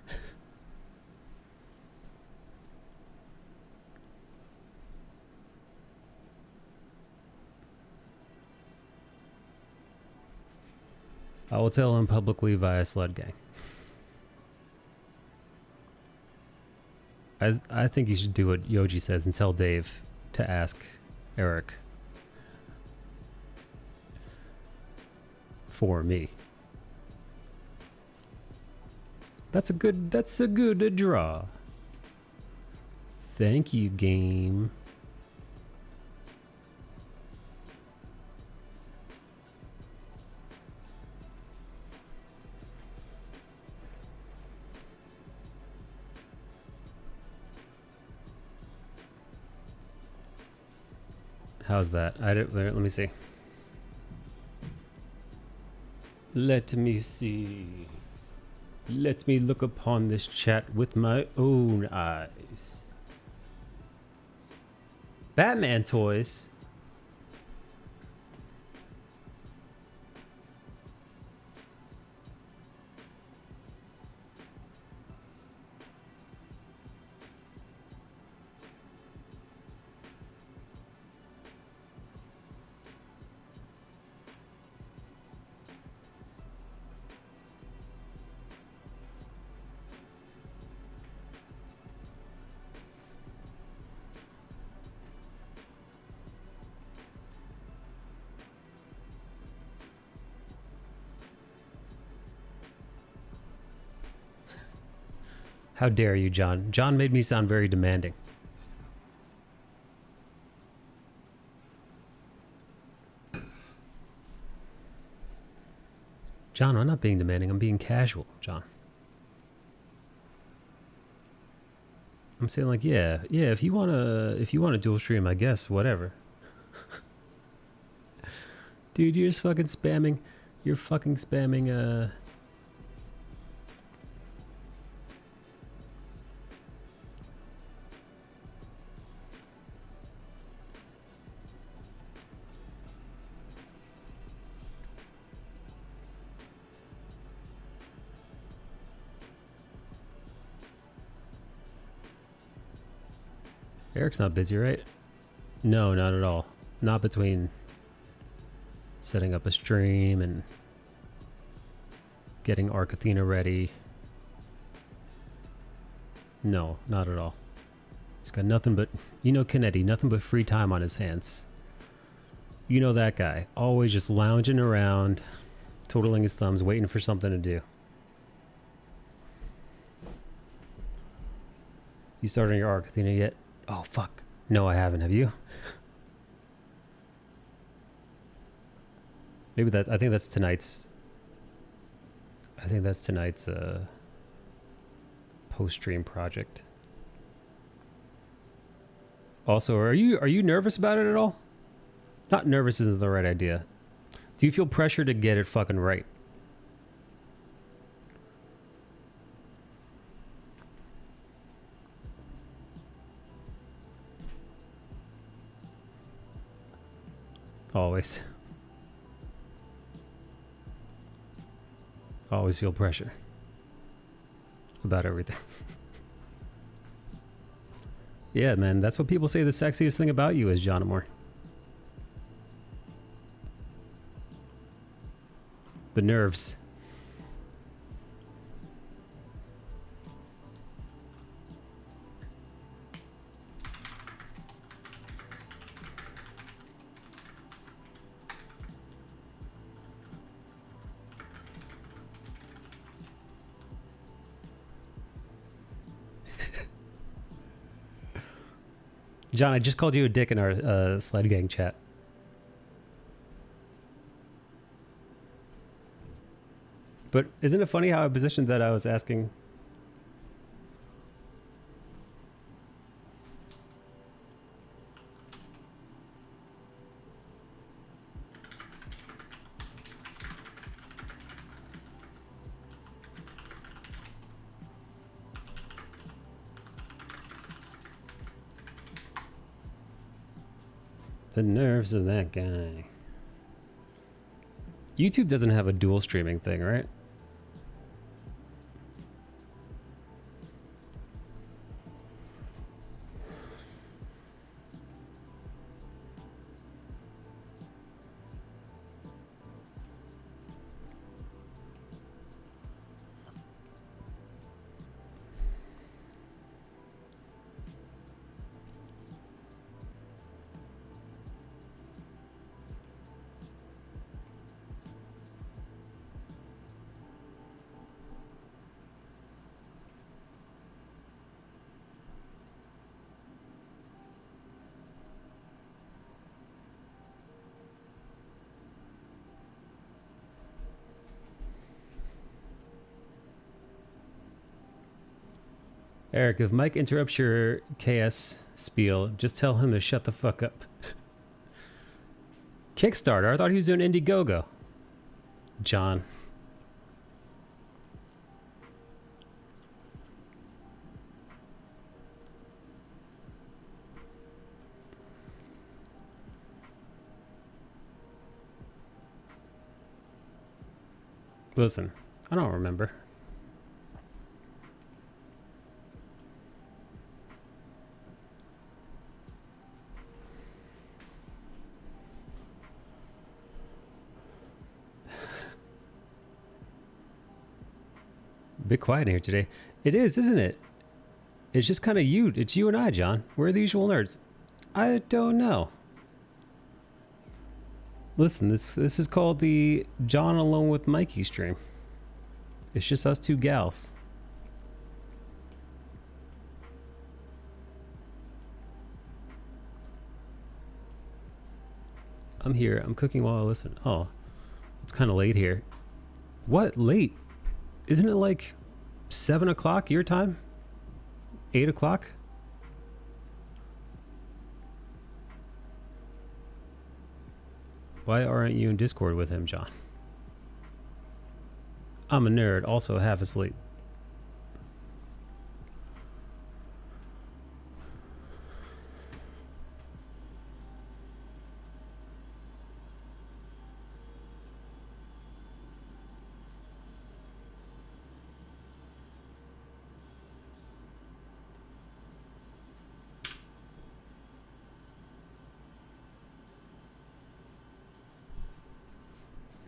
I will tell him publicly via Sled Gang. I think you should do what Yoji says and tell Dave to ask Eric for me. That's a good draw. Thank you, game. How's that? Let me see. Let me see. Let me look upon this chat with my own eyes. Batman toys. How dare you, John? John made me sound very demanding. John, I'm not being demanding. I'm being casual, John. I'm saying like, yeah, if you wanna dual stream, I guess, whatever. Dude, you're just fucking spamming. You're fucking spamming, Eric's not busy, right? No, not at all. Not between setting up a stream and getting Arc Athena ready. No, not at all. He's got nothing but, you know, Kennedy, nothing but free time on his hands. You know that guy. Always just lounging around, twiddling his thumbs, waiting for something to do. You started on your Arc Athena yet? Oh, fuck. No, I haven't. Have you? Maybe that, I think that's tonight's post-stream project. Also, are you nervous about it at all? Not nervous isn't the right idea. Do you feel pressure to get it fucking right? Always. Always feel pressure about everything. Yeah, man, that's what people say the sexiest thing about you is, John Amore. The nerves. John, I just called you a dick in our Sled Gang chat. But isn't it funny how I positioned that I was asking? The nerves of that guy. YouTube doesn't have a dual streaming thing, right? Eric, if Mike interrupts your KS spiel, just tell him to shut the fuck up. Kickstarter? I thought he was doing Indiegogo. John. Listen, I don't remember. Bit quiet in here today. It is, isn't it? It's just kind of you. It's you and I, John. We're the usual nerds. I don't know. Listen, this is called the John Alone with Mikey stream. It's just us two gals. I'm here. I'm cooking while I listen. Oh, it's kind of late here. What? Late? Isn't it like 7 o'clock your time? 8 o'clock? Why aren't you in Discord with him, John? I'm a nerd, also half asleep.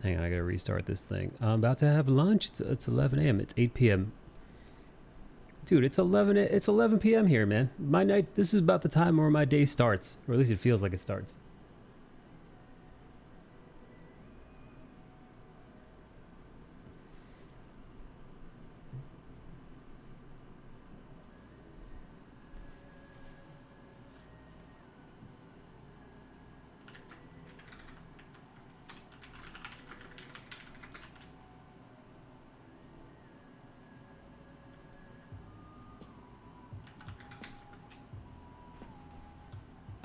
Hang on, I gotta restart this thing. I'm about to have lunch. It's 11 a.m. It's 8 p.m. Dude, it's 11 p.m. here, man. My night. This is about the time where my day starts, or at least it feels like it starts.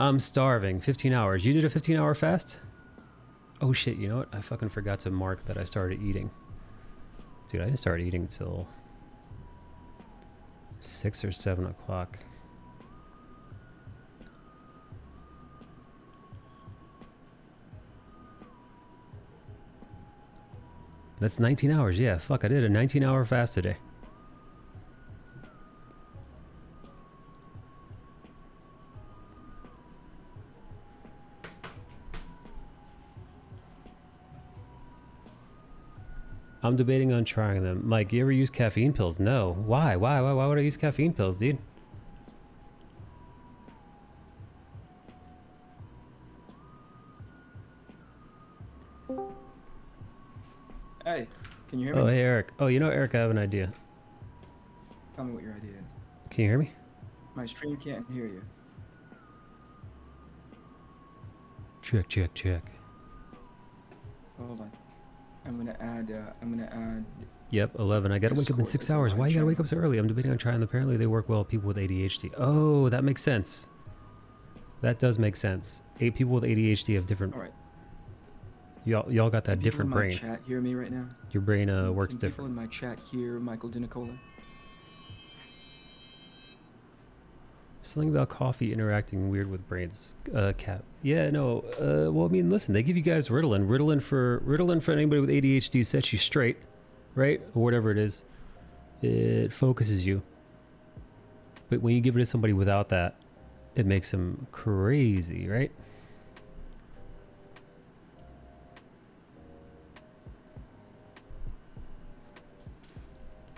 I'm starving. 15 hours. You did a 15-hour fast? Oh shit, you know what? I fucking forgot to mark that I started eating. Dude, I didn't start eating till 6 or 7 o'clock. That's 19 hours. Yeah, fuck, I did a 19-hour fast today. I'm debating on trying them. Mike, you ever use caffeine pills? No. Why? Why would I use caffeine pills, dude? Hey, can you hear me? Oh, hey, Eric. Oh, you know, Eric, I have an idea. Tell me what your idea is. Can you hear me? My stream can't hear you. Check, check, check. Hold on. I'm gonna add. Yep, 11. I gotta wake up in Discord 6 as a hours. live Why you gotta channel. wake up so early? I'm debating on trying them. Apparently they work well with people with ADHD. Oh, that makes sense. That does make sense. 8 people with ADHD have different... All right. Y'all got that different People in brain. my chat hear me right now? Your brain works Can people different. in my chat hear Michael DiNicola? Something about coffee interacting weird with brains. Cap. Yeah, no. Well, I mean, listen. They give you guys Ritalin. Ritalin for anybody with ADHD sets you straight, right? Or whatever it is. It focuses you. But when you give it to somebody without that, it makes them crazy, right?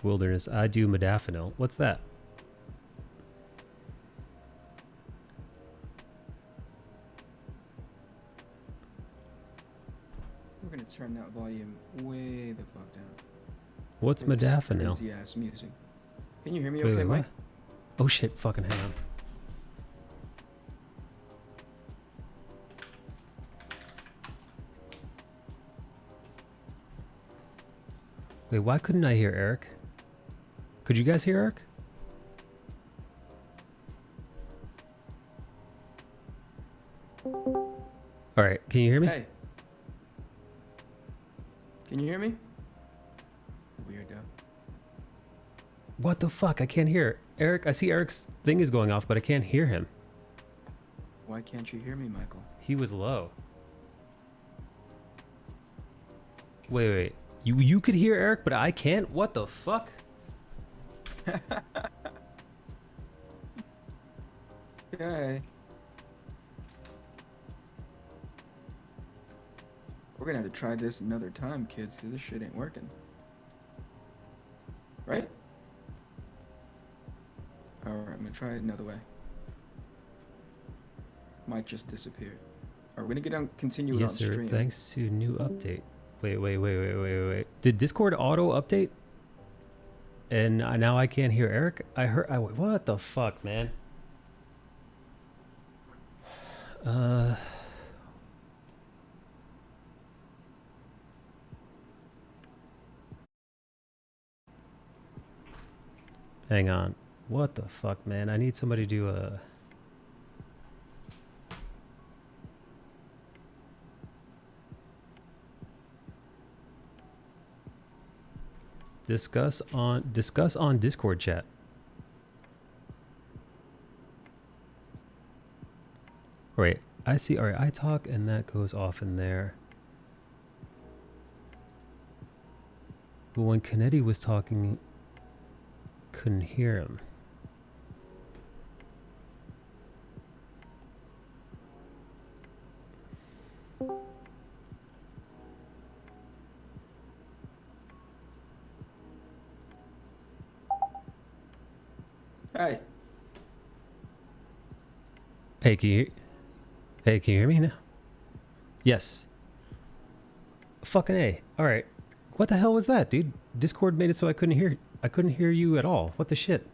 Wilderness. I do modafinil. What's that? We're gonna turn that volume way the fuck down. What's For this modafinil? Crazy ass music. Can you hear me Wait, okay, wait, what? Mike? Oh shit, fucking hang on. Wait, why couldn't I hear Eric? Could you guys hear Eric? Alright, can you hear me? Hey. Can you hear me? Weirdo. What the fuck? I can't hear Eric. I see Eric's thing is going off, but I can't hear him. Why can't you hear me, Michael? He was low. Wait. You could hear Eric, but I can't? What the fuck? Okay. We're gonna have to try this another time, kids, because this shit ain't working. Right? Alright, I'm gonna try it another way. Might just disappear. Alright, we're gonna get on continue it Yes, on sir. stream. Thanks to new update. Wait. Did Discord auto update? And now I can't hear Eric? What the fuck, man? Hang on. What the fuck, man? I need somebody to Discuss on Discord chat. Wait, I see. All right, I talk and that goes off in there. But when Kennedy was talking, couldn't hear him. Hey. Hey, can you hear me now? Yes. Fucking A. All right. What the hell was that, dude? Discord made it so I couldn't hear you at all. What the shit?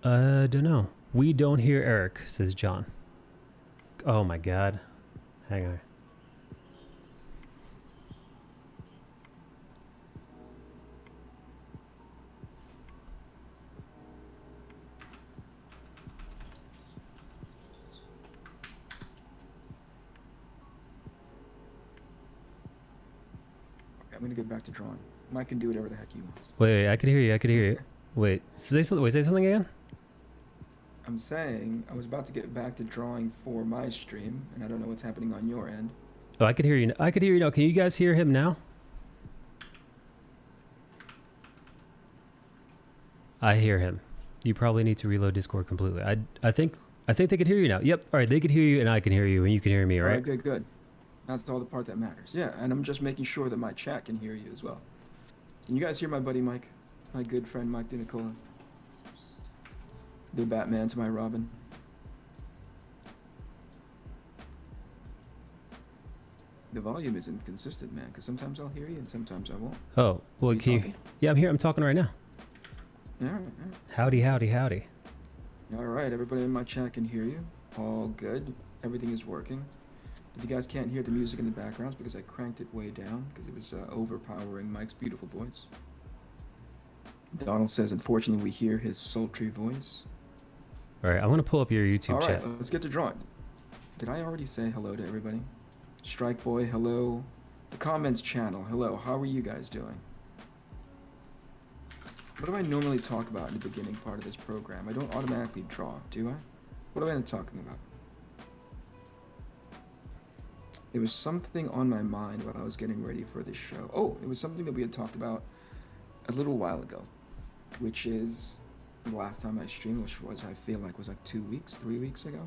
Don't know. We don't hear Eric, says John. Oh my god. Hang on. I'm gonna get back to drawing. Mike can do whatever the heck he wants. Wait, I could hear you. I could hear you. Wait, say something. Wait, say something again. I'm saying I was about to get back to drawing for my stream, and I don't know what's happening on your end. Oh, I could hear you. I could hear you now. Can you guys hear him now? I hear him. You probably need to reload Discord completely. I think they could hear you now. Yep. All right, they could hear you, and I can hear you, and you can hear me. All right. Okay, good. That's all the part that matters. Yeah, and I'm just making sure that my chat can hear you as well. Can you guys hear my buddy Mike? My good friend Mike DeNicola. The Batman to my Robin. The volume is inconsistent, man, because sometimes I'll hear you and sometimes I won't. Oh, well, You can you? talking? Yeah, I'm here. I'm talking right now. All right. Howdy, howdy, howdy. All right, everybody in my chat can hear you. All good. Everything is working. If you guys can't hear the music in the background, it's because I cranked it way down because it was overpowering Mike's beautiful voice. Donald says, unfortunately, we hear his sultry voice. All right, I'm gonna pull up your YouTube All right, chat. let's get to drawing. Did I already say hello to everybody? Strike Boy, hello. The comments channel, hello. How are you guys doing? What do I normally talk about in the beginning part of this program? I don't automatically draw, do I? What am I talking about? There was something on my mind while I was getting ready for this show. Oh, it was something that we had talked about a little while ago, which is the last time I streamed, which was, I feel like, was like 2 weeks, 3 weeks ago.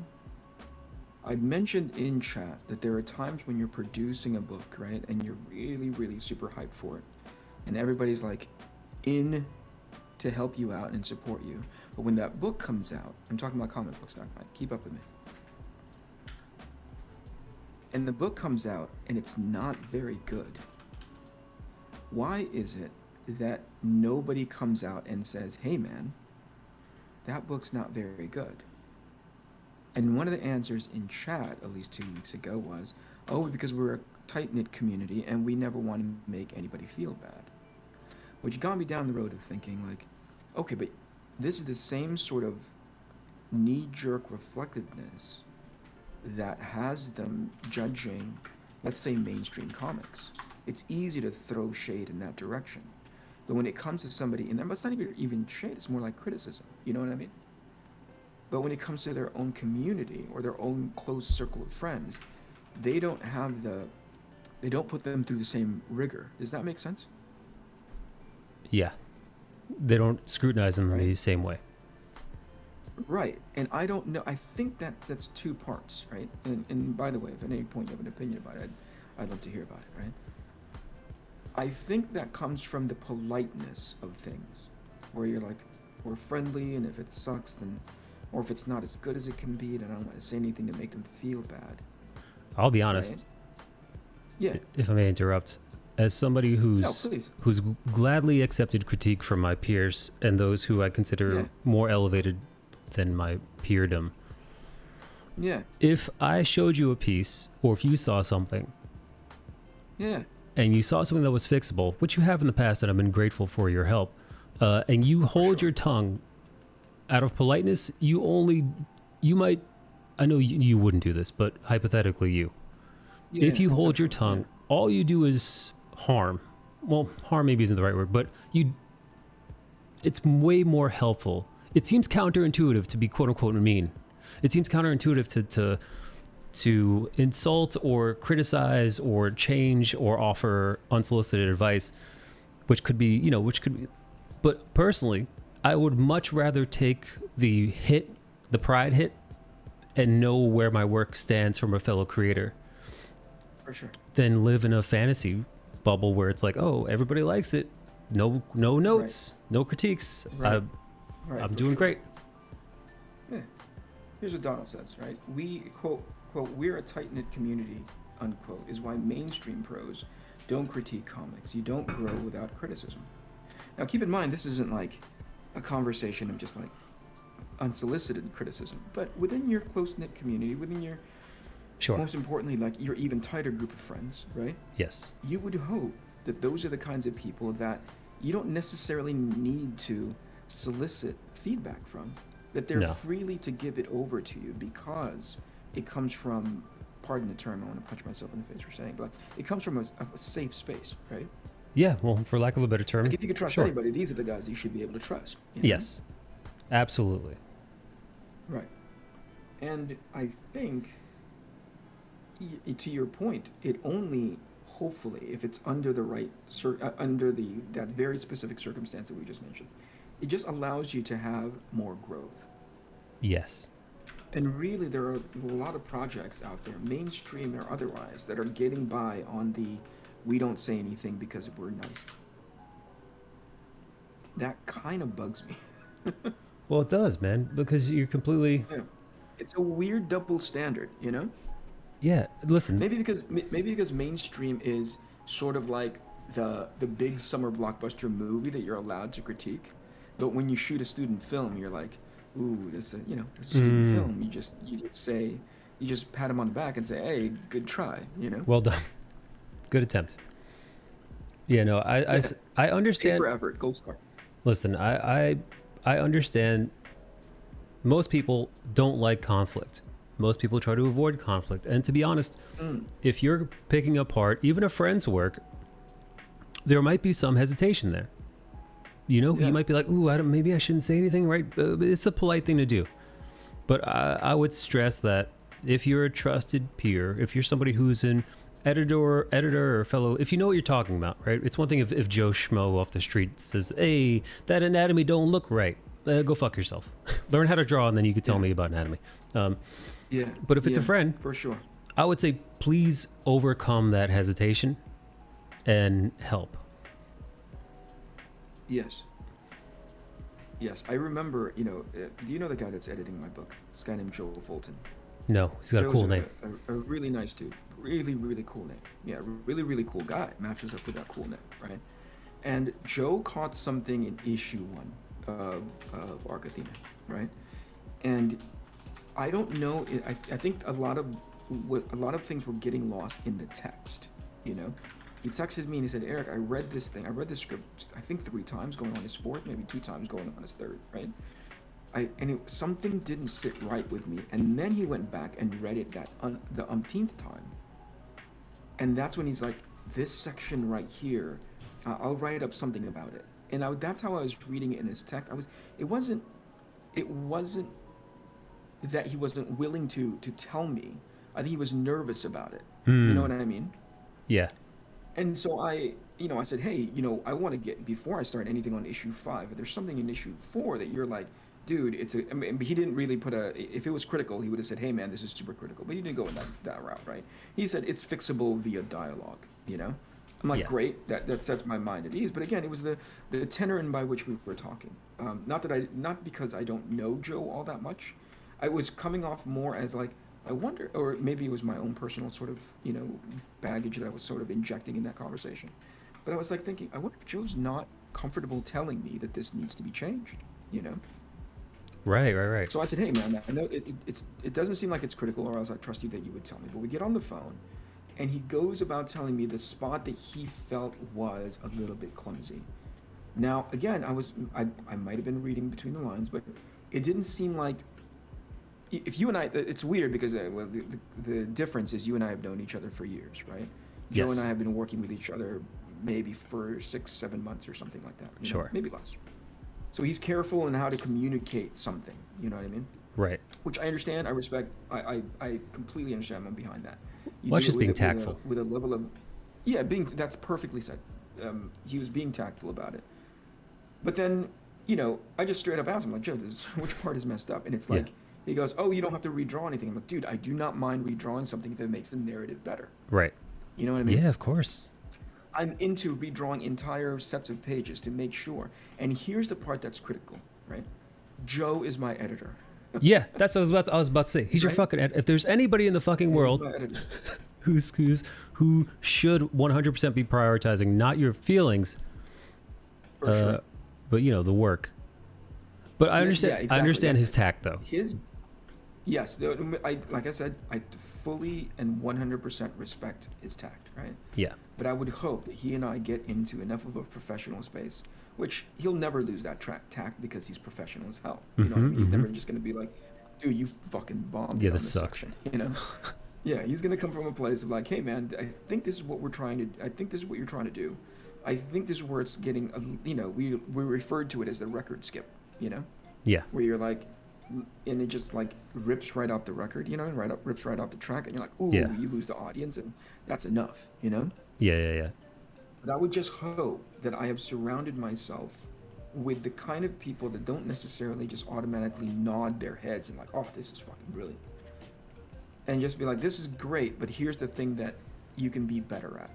I'd mentioned in chat that there are times when you're producing a book, right? And you're really, really super hyped for it. And everybody's like in to help you out and support you. But when that book comes out, I'm talking about comic books, not Mike, keep up with me. And the book comes out and it's not very good. Why is it that nobody comes out and says, hey man, that book's not very good? And one of the answers in chat, at least 2 weeks ago, was, oh, because we're a tight-knit community and we never want to make anybody feel bad. Which got me down the road of thinking, like, okay, but this is the same sort of knee-jerk reflectiveness that has them judging, let's say, mainstream comics. It's easy to throw shade in that direction. But when it comes to somebody, and that's not even shade, it's more like criticism, you know what I mean? But when it comes to their own community or their own close circle of friends, they don't put them through the same rigor. Does that make sense? Yeah, they don't scrutinize them Right. the same way. Right, and I don't know, I think that's two parts, right? And by the way, if at any point you have an opinion about it, I'd love to hear about it, right? I think that comes from the politeness of things, where you're like, we're friendly, and if it sucks, then, or if it's not as good as it can be, then I don't want to say anything to make them feel bad. I'll be honest. Right? Yeah. If I may interrupt, as somebody Please. who's gladly accepted critique from my peers and those who I consider more elevated than my peerdom. Yeah. If I showed you a piece, or if you saw something, Yeah. and you saw something that was fixable, which you have in the past, and I've been grateful for your help, and you hold your tongue out of politeness, you might, I know you wouldn't do this, but hypothetically Yeah, if you hold your conceptually, tongue, all you do is harm. Well, harm maybe isn't the right word, but it's way more helpful. It seems counterintuitive to be quote unquote mean. It seems counterintuitive to insult or criticize or change or offer unsolicited advice, which could be, but personally, I would much rather take the pride hit, and know where my work stands from a fellow creator for sure. than live in a fantasy bubble where it's like, oh, everybody likes it. No notes, no critiques. Right. I'm for doing sure. great. Yeah. Here's what Donald says, right? We, quote, we're a tight-knit community, unquote, is why mainstream pros don't critique comics. You don't grow without criticism. Now, keep in mind, this isn't like a conversation of just like unsolicited criticism, but within your close-knit community, within your, Sure. most importantly, like your even tighter group of friends, right? Yes. You would hope that those are the kinds of people that you don't necessarily need to solicit feedback from, that they're No. freely to give it over to you because it comes from, pardon the term, I want to punch myself in the face for saying, but it comes from a safe space, right? Yeah. Well, for lack of a better term. Like if you could trust sure. anybody, these are the guys you should be able to trust. You know? Yes. Absolutely. Right. And I think, to your point, it only, hopefully, if it's under the right, that very specific circumstance that we just mentioned, it just allows you to have more growth. Yes. And really, there are a lot of projects out there, mainstream or otherwise, that are getting by on the we don't say anything because we're nice. That kind of bugs me. Well, it does, man, because you're completely. Yeah. It's a weird double standard, you know? Yeah. Listen. Maybe because mainstream is sort of like the big summer blockbuster movie that you're allowed to critique, but when you shoot a student film, you're like, ooh, it's a student film. You just pat him on the back and say, hey, good try, you know? Well done. Good attempt. Yeah. No. I understand. A for effort, gold star. Listen, I understand most people don't like conflict. Most people try to avoid conflict. And to be honest, if you're picking apart even a friend's work, there might be some hesitation there. You know, Yeah. you might be like, ooh, maybe I shouldn't say anything, right? It's a polite thing to do. But I would stress that if you're a trusted peer, if you're somebody who's an editor or fellow, if you know what you're talking about, right? It's one thing if Joe Schmo off the street says, hey, that anatomy don't look right. Go fuck yourself. Learn how to draw, and then you could tell me about anatomy. Yeah. But if it's a yeah, friend, for sure. I would say please overcome that hesitation and help. Yes. Yes, I remember, do you know the guy that's editing my book? This guy named Joel Fulton. No, he's got a Joe's cool name. A really nice dude. Really, really cool name. Yeah, really, really cool guy. Matches up with that cool name, right? And Joe caught something in issue 1 of Arc Athena, right? And I don't know, I think a lot of things were getting lost in the text, you know? He texted me and he said, Eric, I read this script, I think 3 times, going on his 4th, maybe 2 times, going on his 3rd, right? Something didn't sit right with me. And then he went back and read it the umpteenth time. And that's when he's like, this section right here, I'll write up something about it. And that's how I was reading it in his text. It wasn't that he wasn't willing to tell me. I think he was nervous about it. You know what I mean? Yeah. And so I said, hey, I want to get, before I start anything on issue 5, if there's something in issue 4 that you're like, dude, he didn't really if it was critical, he would have said, hey man, this is super critical. But he didn't go in that route, right? He said, it's fixable via dialogue, I'm like, Yeah. great, that sets my mind at ease. But again, it was the tenor in by which we were talking. Not because I don't know Joe all that much. I was coming off more as like, I wonder, or maybe it was my own personal sort of, baggage that I was sort of injecting in that conversation. But I was like thinking, I wonder if Joe's not comfortable telling me that this needs to be changed, Right. So I said, hey man, I know it doesn't seem like it's critical, or else I trust you that you would tell me. But we get on the phone, and he goes about telling me the spot that he felt was a little bit clumsy. Now, again, I might have been reading between the lines, but it didn't seem like if you and I, it's weird because well, the difference is you and I have known each other for years, right? Joe Yes. and I have been working with each other maybe for 6-7 months or something like that. You know, Sure. maybe less. So he's careful in how to communicate something. You know what I mean? Right. Which I understand. I respect. I completely understand. I'm behind that. You Well, do that's just it being with a- tactful. with a level of, yeah, that's perfectly said. He was being tactful about it. But then, you know, I just straight up asked him, like, Joe, which part is messed up? And it's like, he goes, oh, you don't have to redraw anything. I'm like, dude, I do not mind redrawing something if it makes the narrative better. Right. You know what I mean? Yeah, of course. I'm into redrawing entire sets of pages to make sure. And here's the part that's critical, right? Joe is my editor. Yeah, that's what I was about to say. He's your Right? fucking if there's anybody in the fucking world He's my editor. who should 100% be prioritizing not your feelings, For sure. but you know, the work. But I Yeah, understand. exactly. I understand That's his tact, though. Yes, like I said, I fully and 100% respect his tact, right? Yeah. But I would hope that he and I get into enough of a professional space, which he'll never lose that tact because he's professional as hell. You know what I mean? He's never just gonna be like, dude, you fucking bombed. Yeah, on this sucks. section, you know? Yeah, he's gonna come from a place of like, hey man, I think this is what we're trying to. I think this is what you're trying to do. I think this is where it's getting. You know, we referred to it as the record skip. You know, Yeah. where you're like, and it just like rips right off the record. You know, and rips right off the track, and you're like, ooh, Yeah. you lose the audience, and that's enough. You know. Yeah. But I would just hope that I have surrounded myself with the kind of people that don't necessarily just automatically nod their heads and like, oh, this is fucking brilliant. And just be like, this is great, but here's the thing that you can be better at.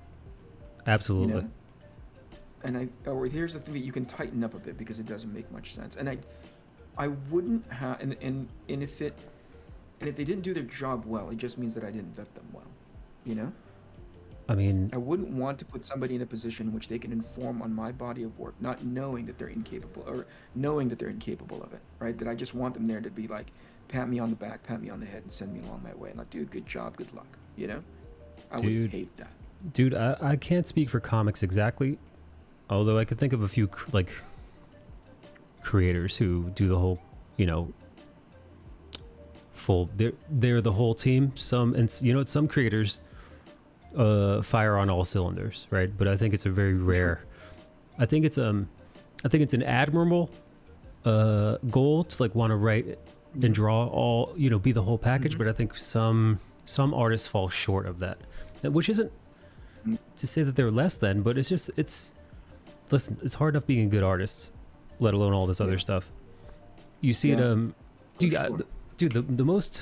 Absolutely. You know? And or here's the thing that you can tighten up a bit because it doesn't make much sense. And I wouldn't have, and if they didn't do their job well, it just means that I didn't vet them well. You know? I mean, I wouldn't want to put somebody in a position in which they can inform on my body of work, not knowing that they're incapable, or knowing that they're incapable of it, right? That I just want them there to be like, pat me on the back, pat me on the head, and send me along my way. And like, dude, good job, good luck, you know? I would Dude. hate that. dude, I can't speak for comics exactly, although I could think of a few like creators who do the whole, you know, full. They're the whole team. Some some creators fire on all cylinders, right? But I think it's a very rare. I think it's an admirable goal to like want to write and draw all, you know, be the whole package. But I think some artists fall short of that, which isn't to say that they're less than, but it's listen, it's hard enough being a good artist, let alone all this other stuff. You see it, dude, the most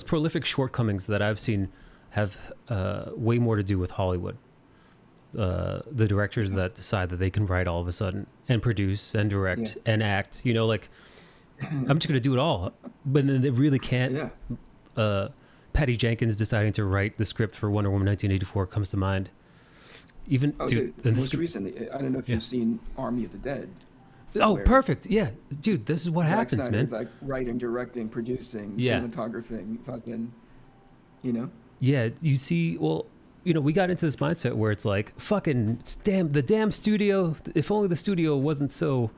prolific shortcomings that I've seen have way more to do with Hollywood. The directors that decide that they can write all of a sudden and produce and direct and act, you know, like I'm just gonna do it all, but then they really can't. Patty Jenkins deciding to write the script for Wonder Woman 1984 comes to mind. Even dude, most recently, I don't know if you've seen Army of the Dead. Oh, perfect. Yeah, dude, this is what Zack happens, man. Snyder's like writing, directing, producing, cinematographing, fucking, you know. Yeah, you see, well, you know, we got into this mindset where it's like, fucking, the damn studio. If only the studio wasn't so,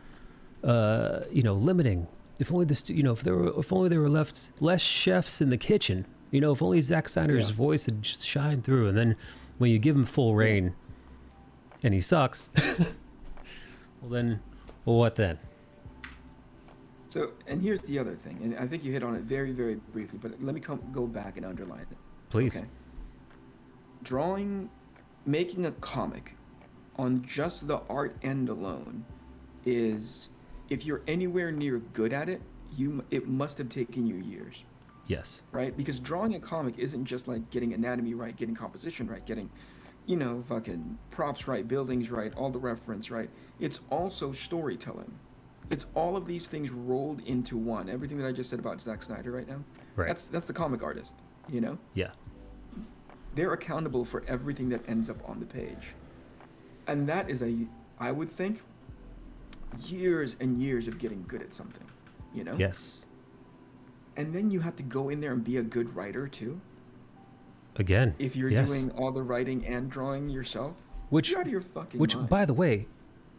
you know, limiting. If only if only there were left less chefs in the kitchen. You know, if only Zack Snyder's voice had just shined through. And then when you give him full reign, and he sucks, well, what then? So, and here's the other thing, and I think you hit on it very, very briefly, but let me go back and underline it. Please. Okay. Making a comic on just the art end alone is, if you're anywhere near good at it, it must have taken you years. Yes. Right? Because drawing a comic isn't just like getting anatomy right, getting composition right, getting, you know, fucking props right, buildings right, all the reference right. It's also storytelling. It's all of these things rolled into one. Everything that I just said about Zack Snyder right now. Right. That's the comic artist, you know? Yeah. They're accountable for everything that ends up on the page. And that is I would think, years and years of getting good at something, you know? Yes. And then you have to go in there and be a good writer too. Again. If you're doing all the writing and drawing yourself, you're out of your fucking mind. By the way,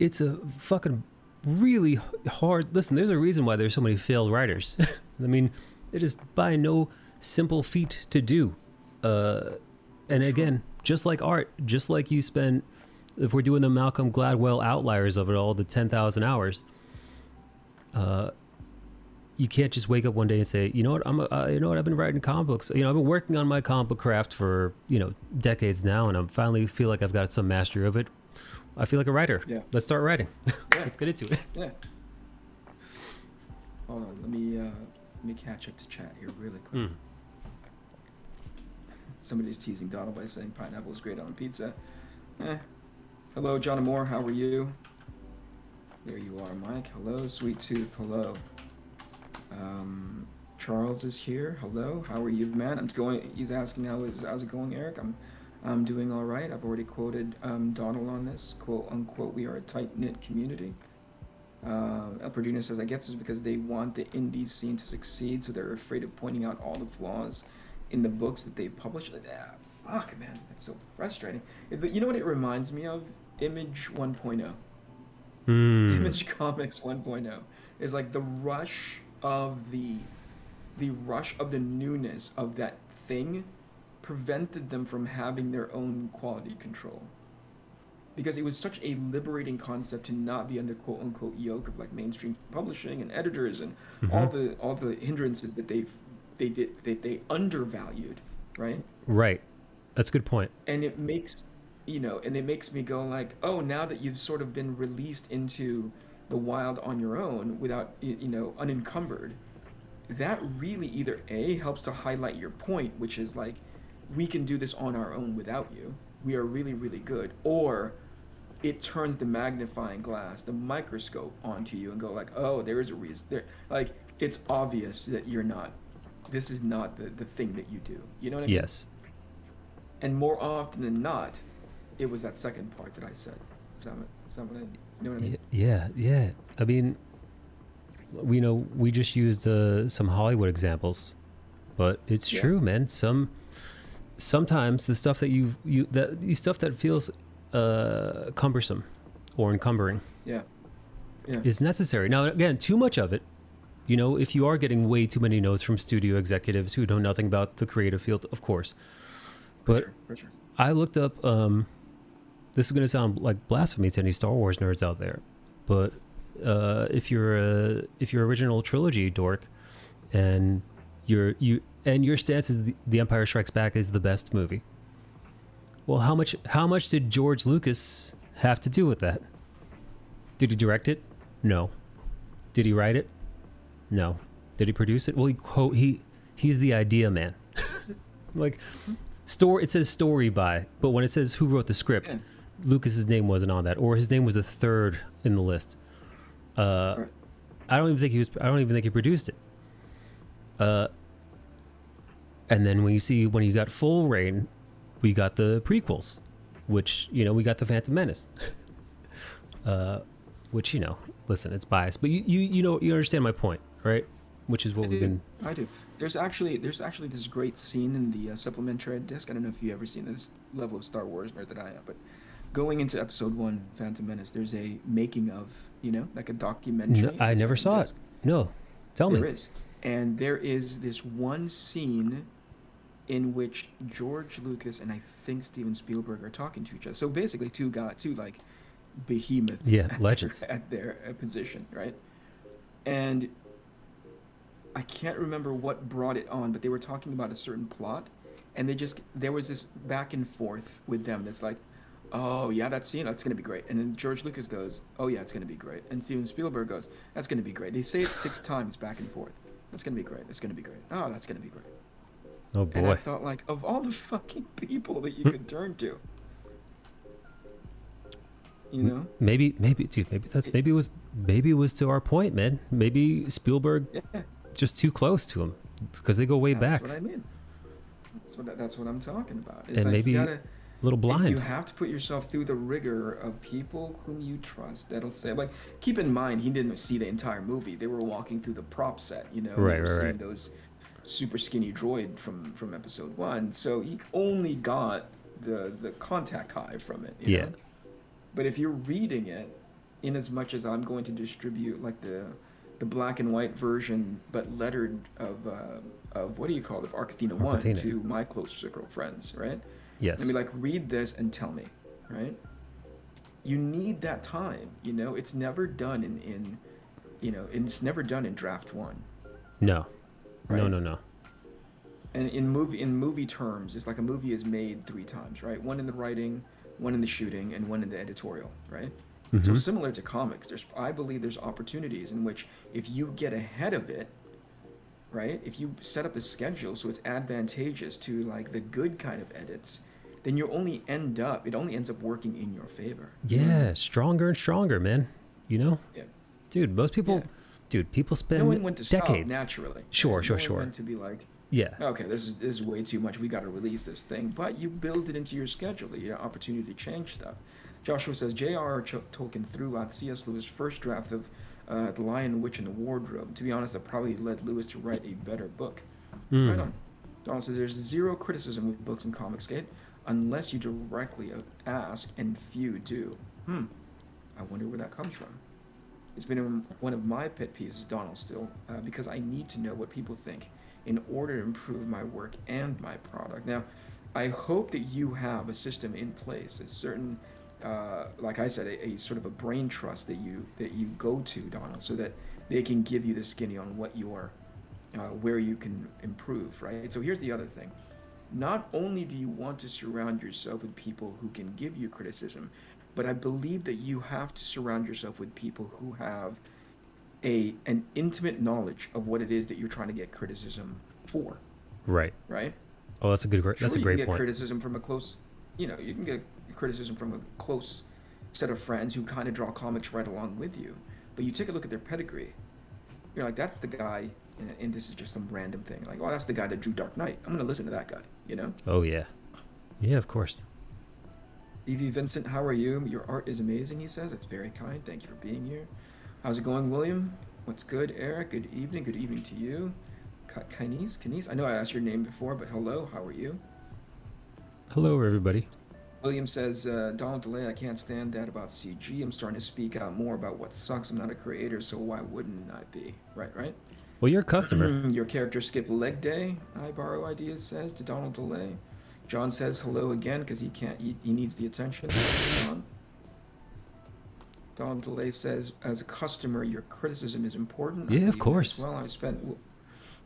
it's a fucking really hard. Listen, there's a reason why there's so many failed writers. I mean, it is by no simple feat to do. And again, just like art, just like you spend, if we're doing the Malcolm Gladwell outliers of it all, the 10,000 hours, you can't just wake up one day and say, you know what, I've been writing comic books. I've been working on my comic book craft for, decades now, and I finally feel like I've got some mastery of it. I feel like a writer. Yeah. Let's start writing. Yeah. Let's get into it. Yeah. Hold on, let me catch up to chat here really quick. Somebody's teasing Donald by saying pineapple is great on pizza. Hello, John Moore. How are you? There you are, Mike. Hello, Sweet Tooth. Hello. Charles is here. Hello. How are you, man? He's asking how's it going, Eric? I'm doing all right. I've already quoted Donald on this, quote unquote. We are a tight knit community. El Perduna says, I guess it's because they want the indie scene to succeed, so they're afraid of pointing out all the flaws in the books that they publish. Fuck, man, that's so frustrating. But you know what it reminds me of? Image 1.0. Image Comics 1.0 is like the rush of the newness of that thing prevented them from having their own quality control. Because it was such a liberating concept to not be under quote unquote yoke of like mainstream publishing and editors and all the hindrances that they undervalued, right? Right. That's a good point. And it makes me go like, oh, now that you've sort of been released into the wild on your own without unencumbered, that really either A, helps to highlight your point, which is like, we can do this on our own without you. We are really, really good. Or it turns the magnifying glass, the microscope onto you and go like, oh, there is a reason. Like, it's obvious that this is not the thing that you do. You know what I mean? Yes. And more often than not, it was that second part that I said. Is that what you know what I mean? Yeah. I mean, we just used some Hollywood examples, but it's true, man. Sometimes the stuff the stuff that feels cumbersome or encumbering is necessary. Now, again, too much of it, if you are getting way too many notes from studio executives who know nothing about the creative field, of course. But for sure. I looked up, this is going to sound like blasphemy to any Star Wars nerds out there, but if you're original trilogy dork and your stance is the Empire Strikes Back is the best movie, well, how much did George Lucas have to do with that? Did he direct it? No. Did he write it? No. Did he produce it? Well, he's the idea man. Like, it says story by, but when it says who wrote the script, Lucas's name wasn't on that, or his name was the third in the list. I don't even think he produced it. And then when you got full reign, we got the prequels, which we got the Phantom Menace. Which listen, it's biased, but you understand my point, right? Which is what I do. There's actually this great scene in the supplementary disc. I don't know if you've ever seen this level of Star Wars nerd that I am, but going into Episode 1, Phantom Menace, there's a making of, like a documentary. No, I never saw it. No, tell me. There is, and there is this one scene in which George Lucas and I think Steven Spielberg are talking to each other. So basically, two like behemoths, legends at their position, right? And I can't remember what brought it on, but they were talking about a certain plot, and there was this back and forth with them that's like, oh yeah, that scene, that's gonna be great. And then George Lucas goes, oh yeah, it's gonna be great. And Steven Spielberg goes, that's gonna be great. They say it 6 times back and forth. That's gonna be great. It's gonna be great. Oh, that's gonna be great. Oh boy. And I thought, like, of all the fucking people that you could turn to, maybe dude, maybe it was to our point, man. Maybe Spielberg just too close to him because they go way back. That's what I mean. That's what I'm talking about. It's and like maybe a little blind. You have to put yourself through the rigor of people whom you trust. That'll say, like, keep in mind, he didn't see the entire movie. They were walking through the prop set, Right. Seeing those super skinny droid from Episode 1, so he only got the contact high from it. You know? But if you're reading it, in as much as I'm going to distribute like the black and white version, but lettered of what do you call it, of Arcathena 1 Arcathena. to my close circle of friends, right? Yes. I mean, like, read this and tell me, right? You need that time, you know? It's never done in it's never done in draft one. No. Right? No. And in movie terms, it's like a movie is made 3 times, right? One in the writing, one in the shooting, and one in the editorial, right? So similar to comics, I believe there's opportunities in which if you get ahead of it, right? If you set up a schedule so it's advantageous to like the good kind of edits, then it only ends up working in your favor. Yeah, stronger and stronger, man. You know? Yeah. Dude, most people, people spend No one went to stop decades. naturally. Sure. No one went to be like, Yeah. okay, this is way too much. We got to release this thing. But you build it into your schedule. You have opportunity to change stuff. Joshua says J.R.R. Tolkien threw out C.S. Lewis' first draft of The Lion, Witch, and the Wardrobe. To be honest, that probably led Lewis to write a better book. Right on. Donald says there's zero criticism with books in Comicsgate unless you directly ask, and few do. I wonder where that comes from. It's been one of my pet peeves, Donald, still, because I need to know what people think in order to improve my work and my product. Now, I hope that you have a system in place, a certain, like I said, a sort of a brain trust that you go to, Donald, so that they can give you the skinny on what you are, where you can improve, right? So here's the other thing. Not only do you want to surround yourself with people who can give you criticism, but I believe that you have to surround yourself with people who have an intimate knowledge of what it is that you're trying to get criticism for. Right. Right? Oh, that's a good. That's a great you can get point. criticism from a close, you can get criticism from a close set of friends who kind of draw comics right along with you. But you take a look at their pedigree, you're like, that's the guy, and this is just some random thing. Like, oh, that's the guy that drew Dark Knight. I'm gonna listen to that guy. You know? Oh yeah. Yeah, of course. Evie Vincent, how are you? Your art is amazing, he says. That's very kind. Thank you for being here. How's it going, William? What's good, Eric? Good evening. Good evening to you. Kenise? I know I asked your name before, but hello. How are you? Hello, everybody. William says, Donald DeLay, I can't stand that about CG. I'm starting to speak out more about what sucks. I'm not a creator, so why wouldn't I be? Right? Well, you're a customer. Your character skipped leg day, I borrow ideas, says to Donald DeLay. John says hello again because he can't. He needs the attention. John. Donald DeLay says, as a customer, your criticism is important. Yeah, of course. Well, I've spent.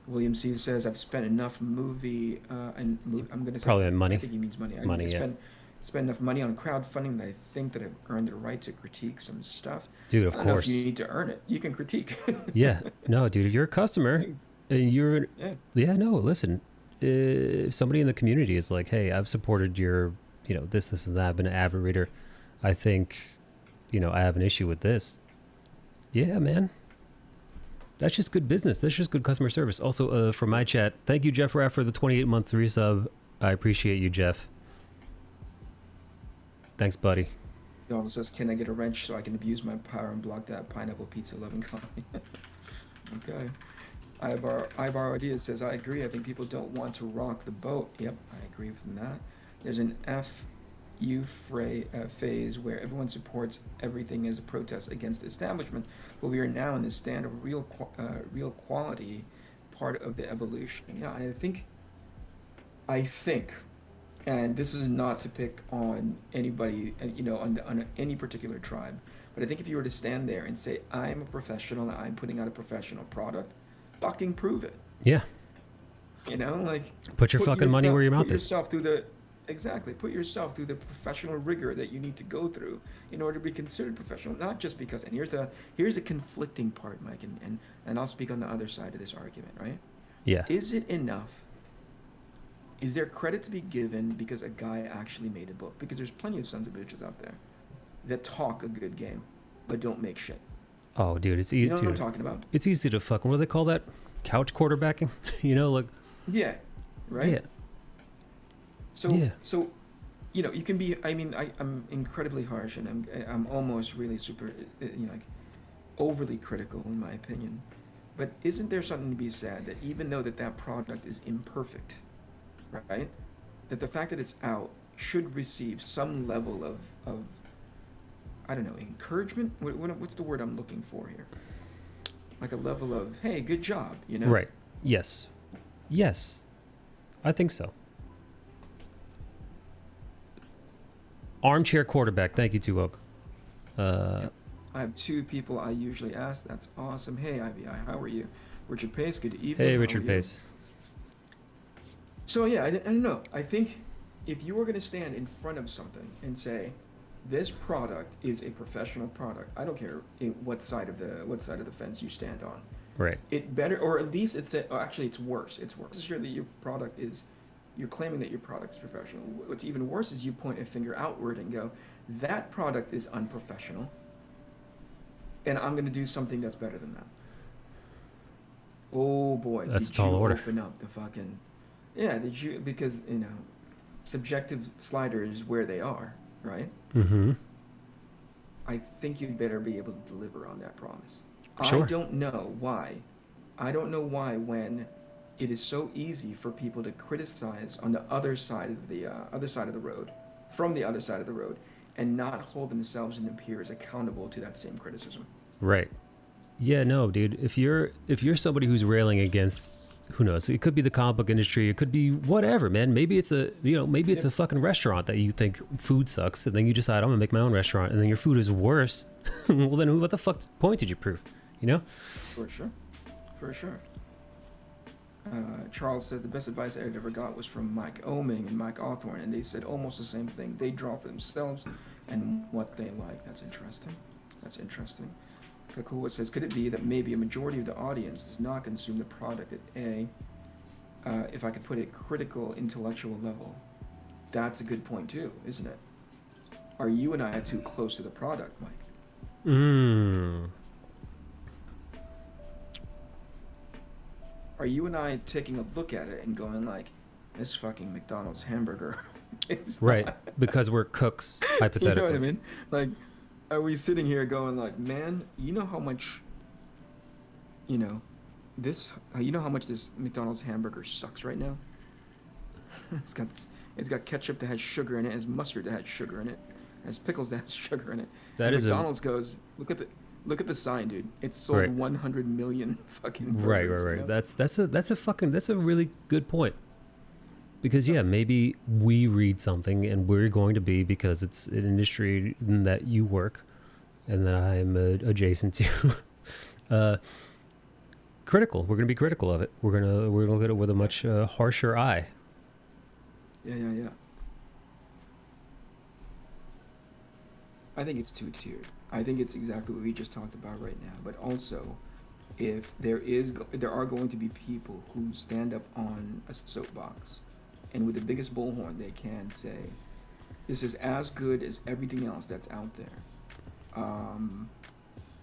William C says I've spent enough movie and I'm going to say Probably money. I think he means money. Money, Spend enough money on crowdfunding that I think that I've earned the right to critique some stuff. Dude, of I don't know if course. you need to earn it. You can critique. Yeah. No, dude, if you're a customer, and you're. Yeah. No, listen. If somebody in the community is like, hey, I've supported your, this and that, I've been an avid reader, I think, I have an issue with this. Yeah, man. That's just good business. That's just good customer service. Also, for my chat, thank you, Jeff Raff, for the 28 months resub. I appreciate you, Jeff. Thanks, buddy. Donald says, can I get a wrench so I can abuse my power and block that pineapple pizza loving comment? Okay. Ibar Ideas says, I agree. I think people don't want to rock the boat. Yep, I agree with that. There's an phase where everyone supports everything as a protest against the establishment, but we are now in the stand of real quality, part of the evolution. Yeah, and I think, and this is not to pick on anybody, on any particular tribe, but I think if you were to stand there and say, I'm a professional, I'm putting out a professional product, fucking prove it. Yeah. Put your fucking money where your mouth is. Put yourself through the professional rigor that you need to go through in order to be considered professional, not just because, and here's the conflicting part, Mike, and I'll speak on the other side of this argument, right? Yeah. Is it enough? Is there credit to be given because a guy actually made a book? Because there's plenty of sons of bitches out there that talk a good game, but don't make shit. Oh, dude, it's easy. You know what I'm talking about? It's easy to fucking, what do they call that? Couch quarterbacking? Yeah, right? Yeah. So, you can be, I'm incredibly harsh and I'm almost really super, overly critical in my opinion. But isn't there something to be said that even though that product is imperfect, right? That the fact that it's out should receive some level of I don't know, encouragement. What's the word I'm looking for here? Like a level of, hey, good job, you know? Right. Yes. Yes. I think so. Armchair quarterback. Thank you, Two Oak. I have 2 people I usually ask. That's awesome. Hey, IVI, how are you? Richard Pace, good evening. Hey, How Richard are you? Pace. So yeah, I don't know. I think if you were going to stand in front of something and say, this product is a professional product, I don't care what side of the fence you stand on. Right. It better, or at least actually it's worse. It's worse. It's sure that your product is, you're claiming that your product is professional. What's even worse is you point a finger outward and go, that product is unprofessional, and I'm going to do something that's better than that. Oh boy, That's did a tall you order. open up the fucking, yeah, did you, because, you know, subjective sliders where they are, right? Mm-hmm. I think you'd better be able to deliver on that promise. Sure. I don't know why when it is so easy for people to criticize on the other side of the road, from the other side of the road, and not hold themselves and their peers accountable to that same criticism. Right. Yeah, no, dude. If you're somebody who's railing against, who knows, it could be the comic book industry, it could be whatever, man. Maybe it's it's a fucking restaurant that you think food sucks, and then you decide I'm gonna make my own restaurant, and then your food is worse. Well, then what the fuck point did you prove? You know? For sure. Charles says the best advice I ever got was from Mike Oming and Mike Awthorne, and they said almost the same thing. They draw for themselves and what they like. That's interesting. Kakua says, could it be that maybe a majority of the audience does not consume the product at if I could put it, critical intellectual level? That's a good point too, isn't it? Are you and I too close to the product, Mike? Are you and I taking a look at it and going like, this fucking McDonald's hamburger is Right. not... Because we're cooks, hypothetically. You know what I mean? Like, are we sitting here going like, man, you know how much, you know how much this McDonald's hamburger sucks right now? It's got ketchup that has sugar in it, it has mustard that has sugar in it, it has pickles that has sugar in it. That and is McDonald's goes, look at the sign, dude. It's sold Right. 100 million fucking Right. burgers, you know? That's a really good point. Because yeah, maybe we read something and we're going to be, because it's an industry that you work and that I'm adjacent to, critical. We're going to be critical of it. We're going to look at it with a much harsher eye. Yeah. I think it's two-tiered. I think it's exactly what we just talked about right now. But also, if there are going to be people who stand up on a soapbox and with the biggest bullhorn they can say, this is as good as everything else that's out there.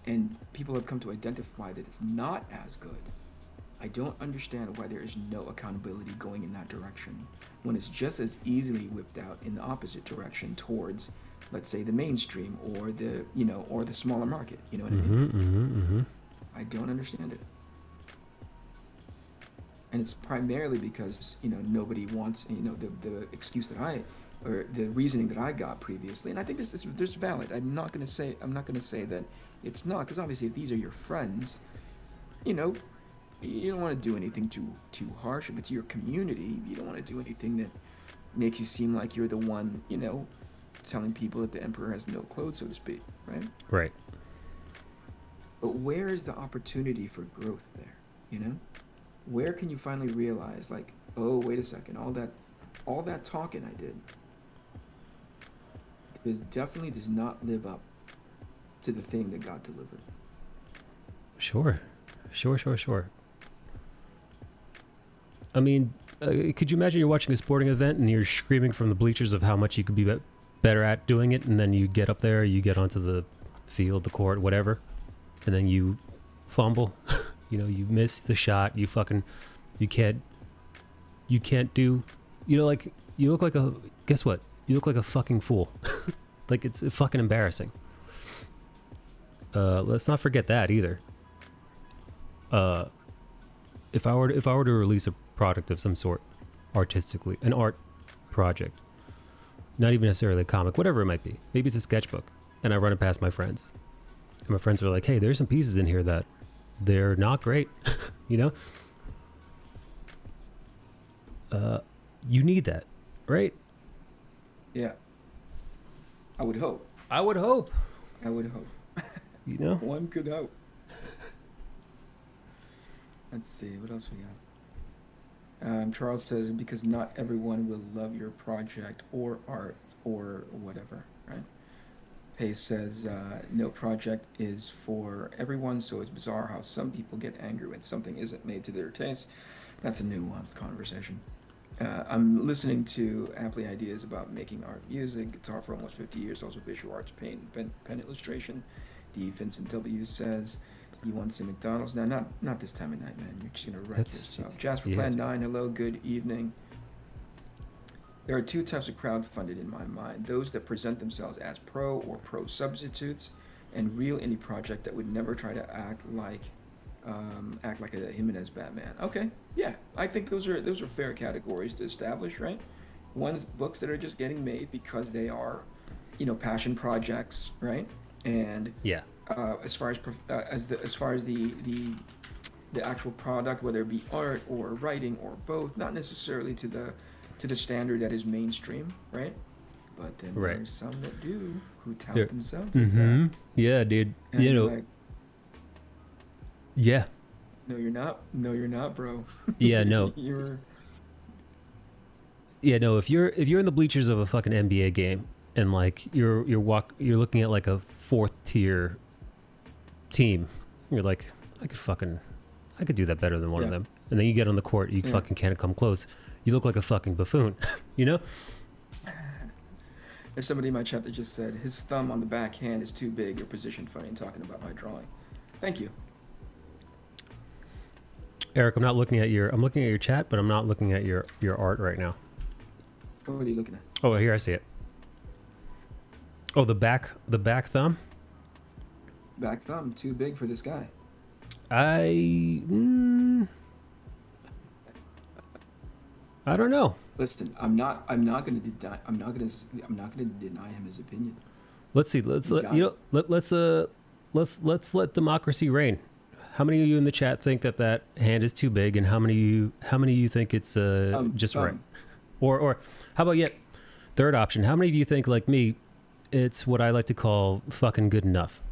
And people have come to identify that it's not as good. I don't understand why there is no accountability going in that direction when it's just as easily whipped out in the opposite direction towards, let's say, the mainstream or the smaller market. You know what I mean? I don't understand it. And it's primarily because, nobody wants, the excuse that or the reasoning that I got previously, and I think this valid. I'm not going to say that it's not, because obviously if these are your friends, you don't want to do anything too harsh. If it's your community, you don't want to do anything that makes you seem like you're the one, telling people that the emperor has no clothes, so to speak, right? Right. But where is the opportunity for growth there? Where can you finally realize, like, oh, wait a second, all that talking I did, this definitely does not live up to the thing that God delivered. Sure. I mean, could you imagine you're watching a sporting event and you're screaming from the bleachers of how much you could be better at doing it, and then you get up there, you get onto the field, the court, whatever, and then you fumble, you miss the shot, you can't do, like, you look like guess what? You look like a fucking fool. Like, it's fucking embarrassing. Let's not forget that either. If I were to release a product of some sort, artistically, an art project, not even necessarily a comic, whatever it might be, maybe it's a sketchbook, and I run it past my friends. And my friends are like, hey, there's some pieces in here that they're not great, you know? You need that, right? Yeah. I would hope. I would hope. I would hope. You know? One could hope. Let's see, what else we got? Charles says, because not everyone will love your project or art or whatever, right? Pace says, no project is for everyone, so it's bizarre how some people get angry when something isn't made to their taste. That's a nuanced conversation. I'm listening to Amply Ideas about making art music, guitar for almost 50 years, also visual arts, paint, pen illustration. D. Vincent W. says, you want some McDonald's? Now, not this time of night, man. You're just going to wreck yourself. Jasper Plan 9, hello, good evening. There are two types of crowdfunded in my mind. Those that present themselves as pro or pro substitutes, and real indie project that would never try to act like a Jimenez Batman. Okay, yeah, I think those are fair categories to establish, right? One's books that are just getting made because they are, passion projects, right? And yeah, as far as the actual product, whether it be art or writing or both, not necessarily to the standard that is mainstream, right? But then there's some that do, who tout themselves as that. Yeah, dude. And like, yeah. No, you're not. No, you're not, bro. Yeah, no. You're. Yeah, no. If you're in the bleachers of a fucking NBA game and like you're looking at like a 4th tier team, you're like, I could do that better than one of them. And then you get on the court, you fucking can't come close. You look like a fucking buffoon, you know? There's somebody in my chat that just said his thumb on the back hand is too big. You're positioned funny and talking about my drawing. Thank you. Eric, I'm looking at your chat, but I'm not looking at your art right now. What are you looking at? Oh, here I see it. Oh, the back thumb. Back thumb too big for this guy. I don't know. Listen, I'm not going to deny him his opinion. Let's see. Let's let democracy reign. How many of you in the chat think that hand is too big, and how many of you think it's just right? Or how about yet third option? How many of you think like me, it's what I like to call fucking good enough?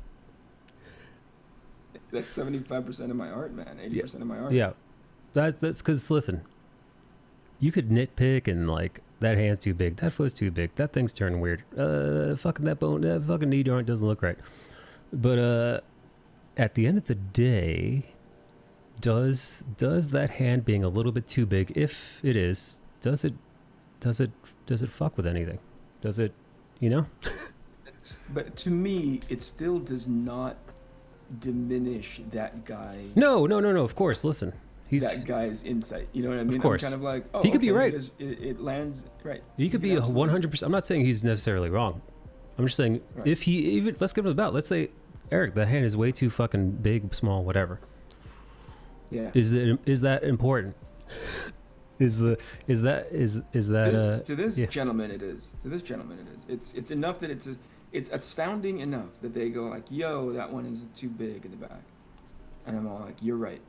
That's 75% of my art, man. 80% of my art. Yeah, that's because listen, you could nitpick and like that hand's too big, that foot's too big, that thing's turning weird. Fucking that bone, that fucking knee joint doesn't look right. But at the end of the day, does that hand being a little bit too big, if it is, does it fuck with anything? Does it, But to me, it still does not diminish that guy. No. Of course, listen, he's that guy's insight. You know what I mean? Of course. I'm kind of like, oh, he could be right. It lands right. He could be 100%. I'm not saying he's necessarily wrong. I'm just saying if he even, let's give him a bout. Let's say, Eric, that hand is way too fucking big, small, whatever. Yeah. Is that important? To this gentleman it is. To this gentleman it is. It's enough that it's astounding enough that they go like, yo, that one is too big in the back. And I'm all like, you're right.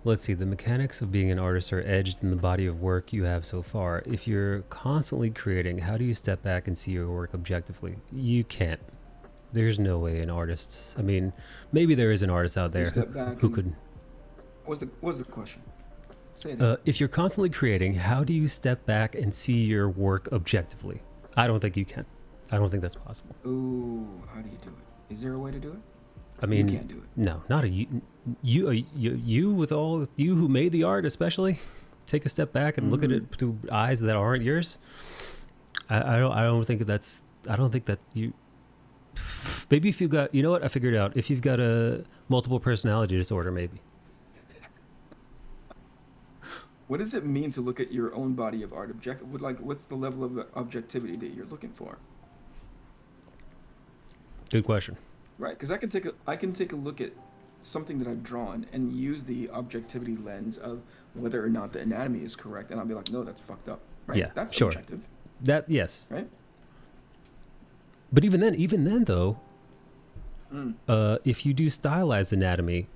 Let's see. The mechanics of being an artist are edged in the body of work you have so far. If you're constantly creating, how do you step back and see your work objectively? You can't. There's no way an artist. I mean, maybe there is an artist out there who could. What's the question? Say it. If you're constantly creating, how do you step back and see your work objectively? I don't think you can. I don't think that's possible. Ooh, how do you do it? Is there a way to do it? I mean, you can't do it. No, not you with all you who made the art, especially. Take a step back and look at it through eyes that aren't yours. I don't think that you. Maybe if you've got, you know what? I figured it out. If you've got a multiple personality disorder, maybe. What does it mean to look at your own body of art what's the level of objectivity that you're looking for? Good question. Right, because I can take a look at something that I've drawn and use the objectivity lens of whether or not the anatomy is correct, and I'll be like, no, that's fucked up, right? Yeah, That's sure. objective, That, yes. right? But even then though, Mm. if you do stylized anatomy,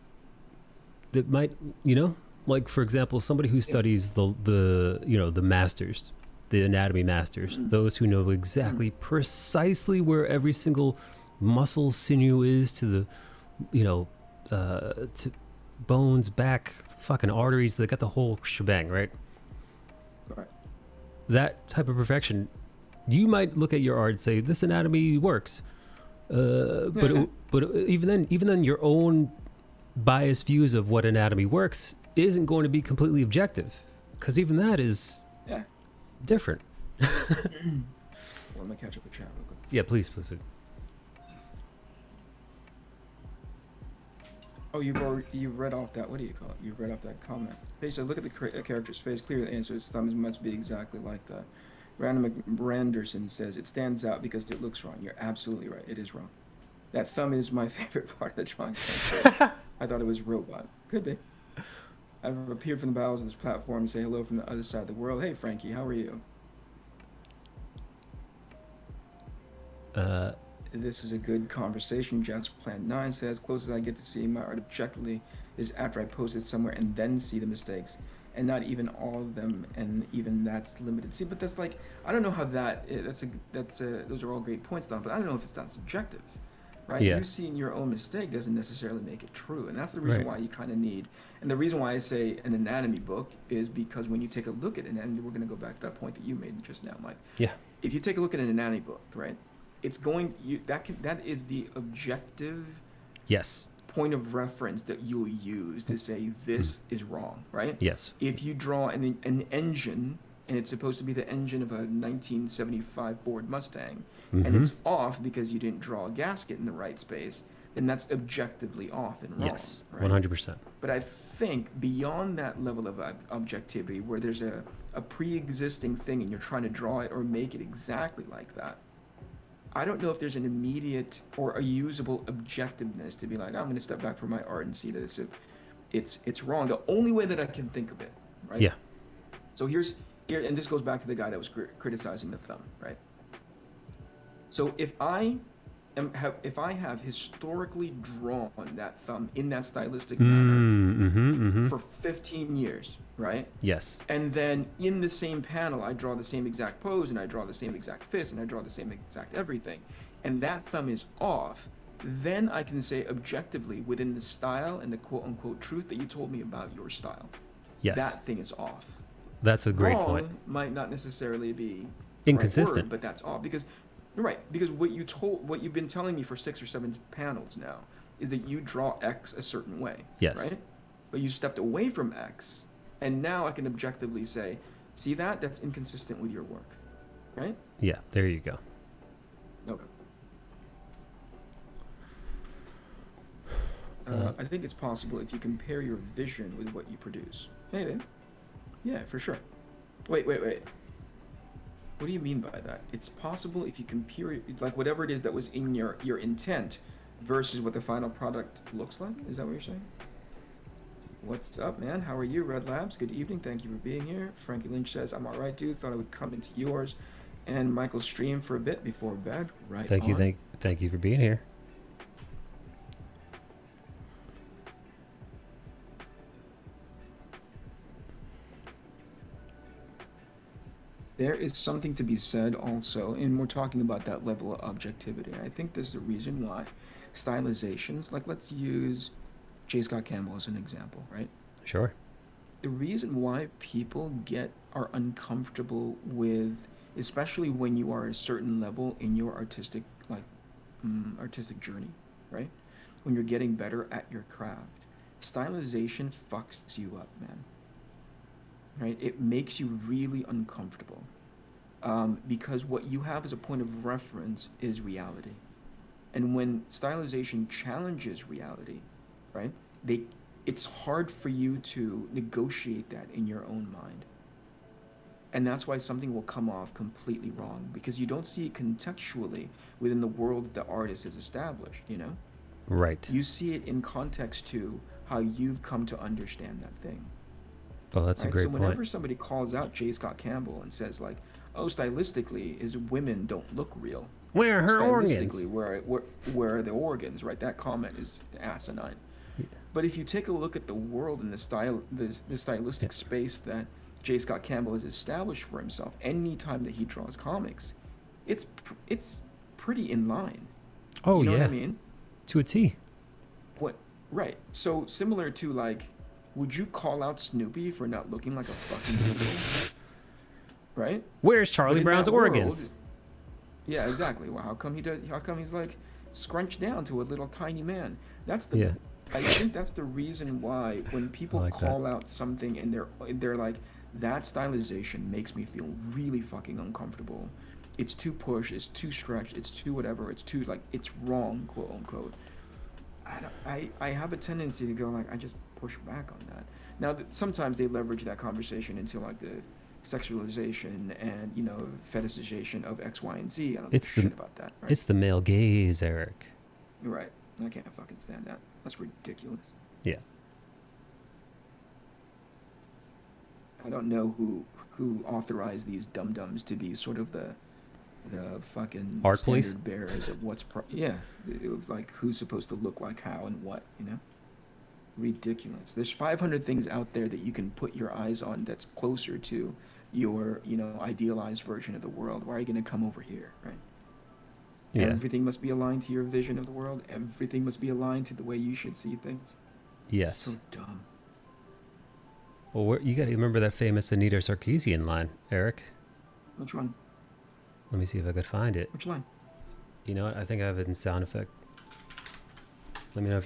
that might, you know, like for example, somebody who studies the you know, the masters, the anatomy masters, those who know exactly precisely where every single muscle, sinew is to the, you know, to bones, back, fucking arteries. They got the whole shebang, right? Right. That type of perfection, you might look at your art and say this anatomy works, but even then, your own biased views of what anatomy works isn't going to be completely objective, because even that is different. Well, let me catch up with chat real quick. Yeah, please. Oh, you've read off that. What do you call it? You've read off that comment. They said, look at the character's face. Clear answer. His thumb must be exactly like that. Random Branderson says it stands out because it looks wrong. You're absolutely right. It is wrong. That thumb is my favorite part of the drawing. I thought it was robot. Could be. I've appeared from the bowels of this platform to say hello from the other side of the world. Hey, Frankie, how are you? This is a good conversation. Jets Plan 9 says, closest I get to seeing my art objectively is after I post it somewhere and then see the mistakes, and not even all of them, and even that's limited. See, but that's like, I don't know how that, those are all great points, Don, but I don't know if that's subjective, right? Yeah. You seeing your own mistake doesn't necessarily make it true, and that's the reason Right. why you kind of need, and the reason why I say an anatomy book is because when you take a look at it, and we're going to go back to that point that you made just now, Mike. Yeah. If you take a look at an anatomy book, right? It's going that is the objective Yes. point of reference that you'll use to say this is wrong, right? Yes. If you draw an engine and it's supposed to be the engine of a 1975 Ford Mustang, and it's off because you didn't draw a gasket in the right space, then that's objectively off and wrong. Yes. right? 100%. But I think beyond that level of objectivity, where there's a pre-existing thing and you're trying to draw it or make it exactly like that, I don't know if there's an immediate or a usable objectiveness to be like, I'm going to step back from my art and see that it's wrong. The only way that I can think of it, right? Yeah. So here, and this goes back to the guy that was criticizing the thumb, right? So if I have historically drawn that thumb in that stylistic manner for 15 years, right? Yes. And then in the same panel, I draw the same exact pose, and I draw the same exact fist, and I draw the same exact everything, and that thumb is off, then I can say objectively within the style and the quote-unquote truth that you told me about your style, Yes. that thing is off. That's a great Wrong point. might not necessarily be Inconsistent. the right word, but that's off because what you've been telling me for 6 or 7 panels now is that you draw X a certain way. Yes. Right? But you stepped away from X, and now I can objectively say, see that's inconsistent with your work. Right? Yeah, there you go. Okay. I think it's possible if you compare your vision with what you produce. Maybe. Yeah, for sure. Wait. What do you mean by that? It's possible if you compare, like, whatever it is that was in your intent versus what the final product looks like? Is that what you're saying? What's up, man? How are you, Red Labs? Good evening. Thank you for being here. Frankie Lynch says, I'm all right, dude. Thought I would come into yours and Michael's stream for a bit before bed. Right Thank you. on. Thank you for being here. There is something to be said also, and we're talking about that level of objectivity. I think there's the reason why stylizations, like let's use J. Scott Campbell as an example, right? Sure. The reason why people are uncomfortable with, especially when you are a certain level in your artistic journey, right? When you're getting better at your craft, stylization fucks you up, man. Right? It makes you really uncomfortable because what you have as a point of reference is reality. And when stylization challenges reality, right, it's hard for you to negotiate that in your own mind. And that's why something will come off completely wrong, because you don't see it contextually within the world that the artist has established, you know? Right. You see it in context to how you've come to understand that thing. Oh, that's a Right? great So whenever point. somebody calls out J. Scott Campbell and says like, "Oh, stylistically, his women don't look real. Where are her organs? Stylistically, where are the organs?" Right? That comment is asinine. But if you take a look at the world and the stylistic space that J. Scott Campbell has established for himself, anytime that he draws comics, it's pretty in line. Oh, You know yeah. what I mean? To a T. What? Right. So similar to like, would you call out Snoopy for not looking like a fucking idiot? Right? Where's But Charlie in Brown's that world- organs? Yeah, exactly. Well, how come he's like scrunched down to a little tiny man? That's the. Yeah. I think that's the reason why when people like that. call out something and they're like, that stylization makes me feel really fucking uncomfortable. It's too push. It's too stretched. It's too whatever. It's too like it's wrong, quote unquote. I have a tendency to go like I just push back on that. Now sometimes they leverage that conversation into like the sexualization and fetishization of X, Y, and Z. I don't It's give a the shit about that. Right? it's the male gaze, Eric. You're right. I can't fucking stand that. That's ridiculous. Yeah. I don't know who authorized these dum-dums to be sort of the fucking Art standard police? bearers of what's like who's supposed to look like how and what, ridiculous. There's 500 things out there that you can put your eyes on that's closer to your idealized version of the world. Why are you going to come over here, right? Yeah. Everything must be aligned to your vision of the world. Everything must be aligned to the way you should see things. Yes. So dumb. Well, you got to remember that famous Anita Sarkeesian line, Eric. Which one? Let me see if I could find it. Which line? You know what? I think I have it in sound effect. Let me know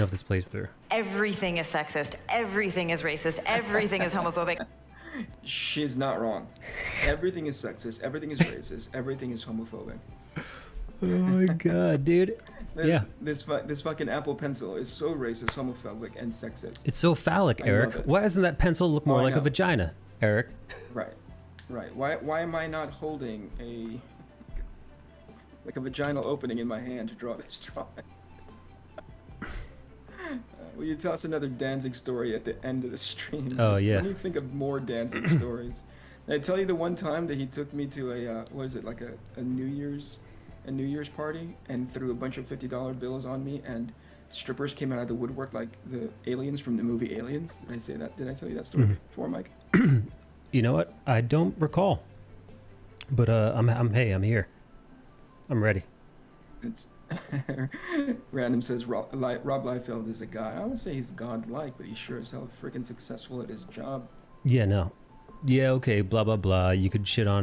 if this plays through. Everything is sexist. Everything is racist. Everything is homophobic. She's not wrong. Everything is sexist. Everything is racist. Everything is homophobic. Oh my god, dude. Yeah. This fucking Apple Pencil is so racist, homophobic, and sexist. It's so phallic, I Eric. love it. Why doesn't that pencil look more I like a know. vagina, Eric? Right. Why am I not holding a vaginal opening in my hand to draw this drawing? Will you tell us another Danzig story at the end of the stream? Oh, yeah. Let me think of more Danzig stories. Did I tell you the one time that he took me to a New Year's party and threw a bunch of $50 bills on me, and strippers came out of the woodwork like the aliens from the movie Aliens? Did I say that? Did I tell you that story before, Mike? You know what? I don't recall. But I'm here. I'm ready. It's Random says Rob Liefeld is a guy. I would say he's godlike, but he's sure as hell freaking successful at his job. Yeah, no. Yeah, okay, blah blah blah. You could do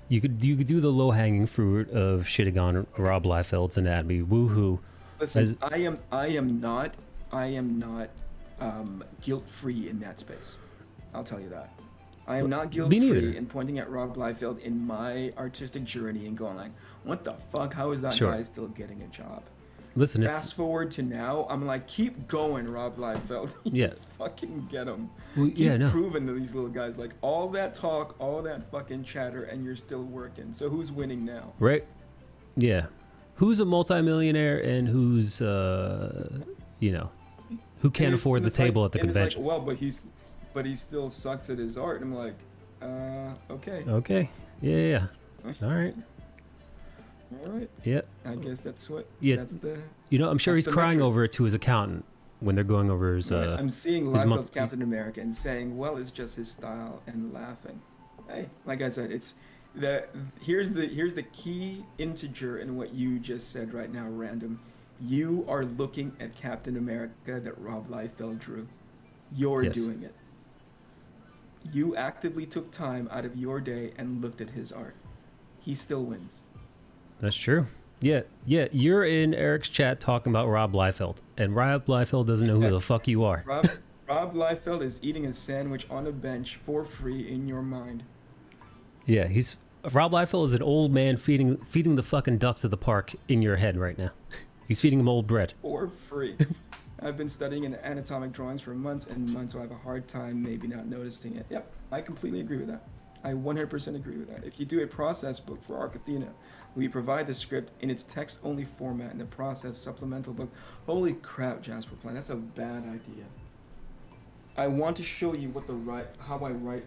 the low hanging fruit of shitting on Rob Liefeld's anatomy. Woohoo. Listen, I am not guilt free in that space. I'll tell you that. I am not guilt free in pointing at Rob Liefeld in my artistic journey and going like, what the fuck? How is that guy still getting a job? Listen, fast forward to now, I'm like, keep going, Rob Liefeld. Yeah. Fucking get him. Well, Keep proving to these little guys, like, all that talk, all that fucking chatter, and you're still working. So who's winning now? Right? Yeah. Who's a multimillionaire and who's, who can't afford the table at the convention? It's like, well, but he still sucks at his art. And I'm like, okay. Okay. Yeah. All right. All right. Yeah. I guess that's what. Yeah. That's the. I'm sure he's the crying metric. over it to his accountant when they're going over his. Right. I'm seeing his Liefeld's Captain America and saying, well, it's just his style, and laughing. Hey, like I said, it's here's the key integer in what you just said right now, Random. You are looking at Captain America that Rob Liefeld drew. You're doing it. You actively took time out of your day and looked at his art. He still wins. That's true. Yeah. You're in Eric's chat talking about Rob Liefeld, and Rob Liefeld doesn't know who the fuck you are. Rob Liefeld is eating a sandwich on a bench for free in your mind. Yeah, Rob Liefeld is an old man feeding the fucking ducks at the park in your head right now. He's feeding them old bread. For free. I've been studying in anatomic drawings for months and months, so I have a hard time maybe not noticing it. Yep, I completely agree with that. I 100% agree with that. If you do a process book for Arc Athena, we provide the script in its text-only format in the process supplemental book. Holy crap, Jasper Plan, that's a bad idea. I want to show you what how I write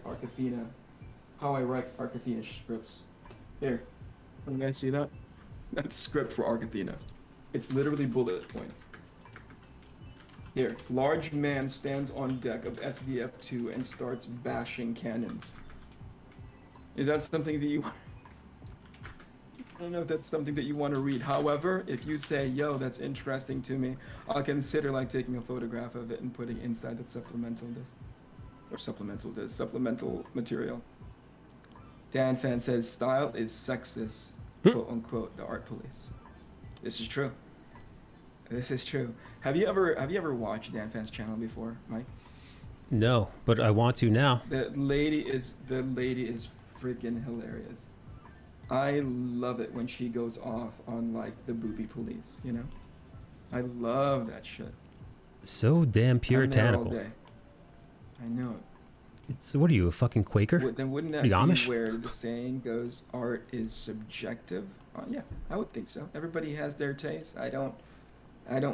Arcathena scripts. Here, can you guys see that? That's script for Arcathena. It's literally bullet points. Here, large man stands on deck of SDF-2 and starts bashing cannons. Is that something that you? I don't know if that's something that you want to read. However, if you say, yo, that's interesting to me, I'll consider like taking a photograph of it and putting inside that supplemental disc. Or supplemental material. Dan Fan says, style is sexist, quote unquote, the art police. This is true. This is true. Have you ever watched Dan Fan's channel before, Mike? No, but I want to now. The lady is freaking hilarious. I love it when she goes off on like the booby police, you know? I love that shit. So damn I'm there all puritanical. day. I know it. It's what are you, a fucking Quaker? Then wouldn't that Are you be Amish? where the saying goes, art is subjective? Yeah, I would think so. Everybody has their taste. I don't,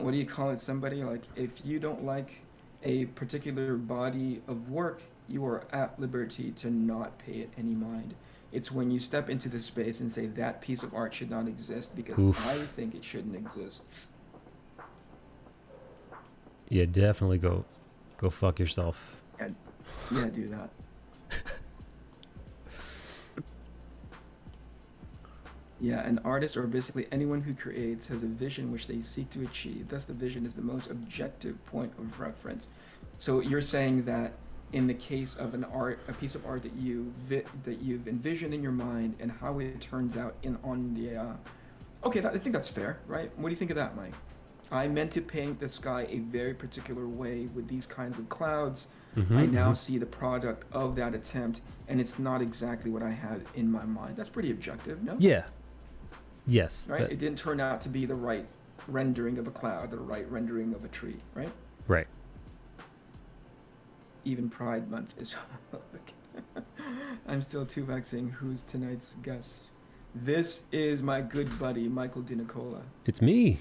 what do you call it? Somebody like, if you don't like a particular body of work, you are at liberty to not pay it any mind. It's when you step into the space and say that piece of art should not exist because I think it shouldn't exist. Yeah, definitely go fuck yourself. Yeah, do that. Yeah, an artist or basically anyone who creates has a vision which they seek to achieve. Thus, the vision is the most objective point of reference. So you're saying that in the case of a piece of art that you've envisioned in your mind and how it turns out on the. Okay, I think that's fair, right? What do you think of that, Mike? I meant to paint the sky a very particular way with these kinds of clouds. I now see the product of that attempt, and it's not exactly what I had in my mind. That's pretty objective, no? Yeah. Yes. Right? It didn't turn out to be the right rendering of a cloud, the right rendering of a tree, right? Right. Even Pride Month is. I'm still Tuvexing. Who's tonight's guest? This is my good buddy, Michael DiNicola. It's me.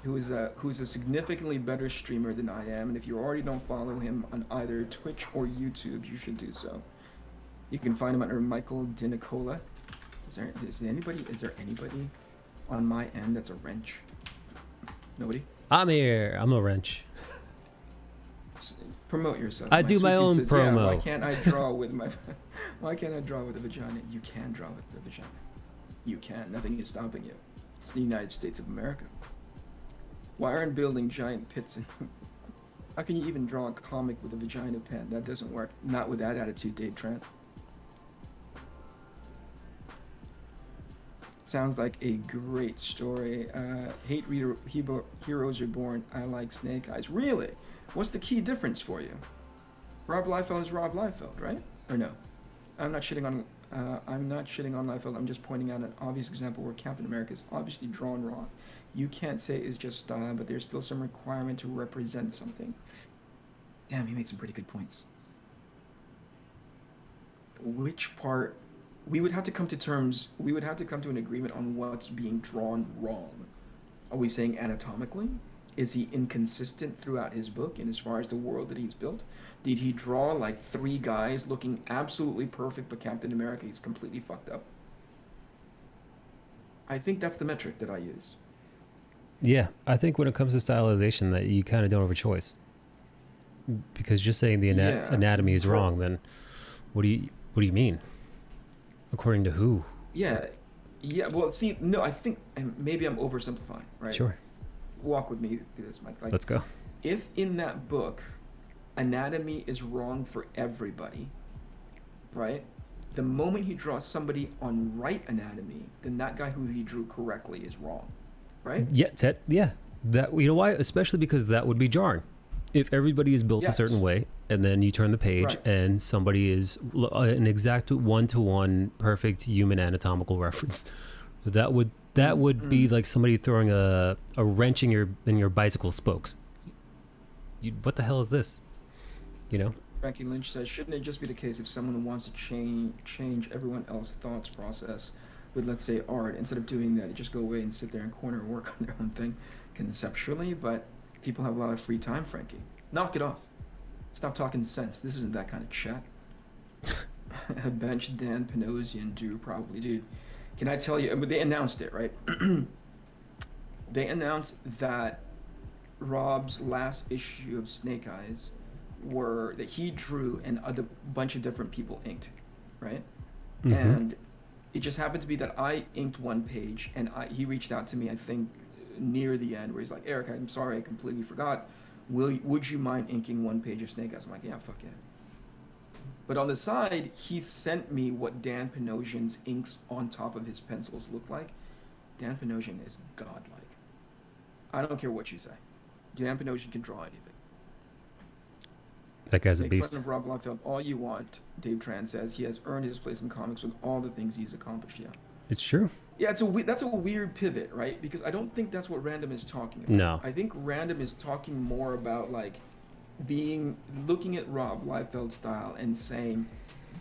Who's a significantly better streamer than I am, and if you already don't follow him on either Twitch or YouTube, you should do so. You can find him under Michael DiNicola. Is there anybody on my end that's a wrench? Nobody? I'm here. I'm a wrench. Promote yourself. I do my own says, promo. Yeah, why can't I draw with a vagina? You can draw with a vagina. You can. Nothing is stopping you. It's the United States of America. Why aren't building giant pits? How can you even draw a comic with a vagina pen? That doesn't work. Not with that attitude, Dave Trent. Sounds like a great story. Heroes are born. I like Snake Eyes. Really? What's the key difference for you? Rob Liefeld is Rob Liefeld, right? Or no? I'm not shitting on Liefeld. I'm just pointing out an obvious example where Captain America is obviously drawn wrong. You can't say it's just style, but there's still some requirement to represent something. Damn, he made some pretty good points. Which part? We would have to come to an agreement on what's being drawn wrong. Are we saying anatomically? Is he inconsistent throughout his book and as far as the world that he's built? Did he draw like 3 guys looking absolutely perfect, but Captain America is completely fucked up? I think that's the metric that I use. Yeah, I think when it comes to stylization, that you kind of don't have a choice. Because just saying the anatomy is wrong, then what do you mean? According to who? Yeah. Well, see, no, I think maybe I'm oversimplifying, right? Sure. Walk with me through this, Mike. Like, let's go. If in that book, anatomy is wrong for everybody, right? The moment he draws somebody on right anatomy, then that guy who he drew correctly is wrong, right? Yeah, yeah. That, you know why? Especially because that would be jarring. If everybody is built a certain way, and then you turn the page and somebody is an exact one-to-one perfect human anatomical reference, that would be like somebody throwing a wrench in your bicycle spokes. What the hell is this? You know? Frankie Lynch says, shouldn't it just be the case if someone wants to change everyone else's thoughts process with, let's say, art, instead of doing that, just go away and sit there in a corner and work on their own thing conceptually? But people have a lot of free time, Frankie. Knock it off. Stop talking sense. This isn't that kind of chat. A bench Dan Panosian do probably, dude. Can I tell you? But they announced it, right? They announced that Rob's last issue of Snake Eyes were that he drew and a bunch of different people inked, right? Mm-hmm. And it just happened to be that I inked one page, and he reached out to me, I think, near the end, where he's like, Eric, I'm sorry, I completely forgot. Would you mind inking one page of Snake Eyes? I'm like, yeah, fuck yeah. But on the side, he sent me what Dan Panosian's inks on top of his pencils look like. Dan Panosian is godlike. I don't care what you say. Dan Panosian can draw anything. That guy's a Make beast. fun of Rob Liefeld all you want, Dave Tran says. He has earned his place in comics with all the things he's accomplished, yeah. It's true. Yeah, that's a weird pivot, right? Because I don't think that's what Random is talking about. No. I think Random is talking more about like looking at Rob Liefeld's style and saying,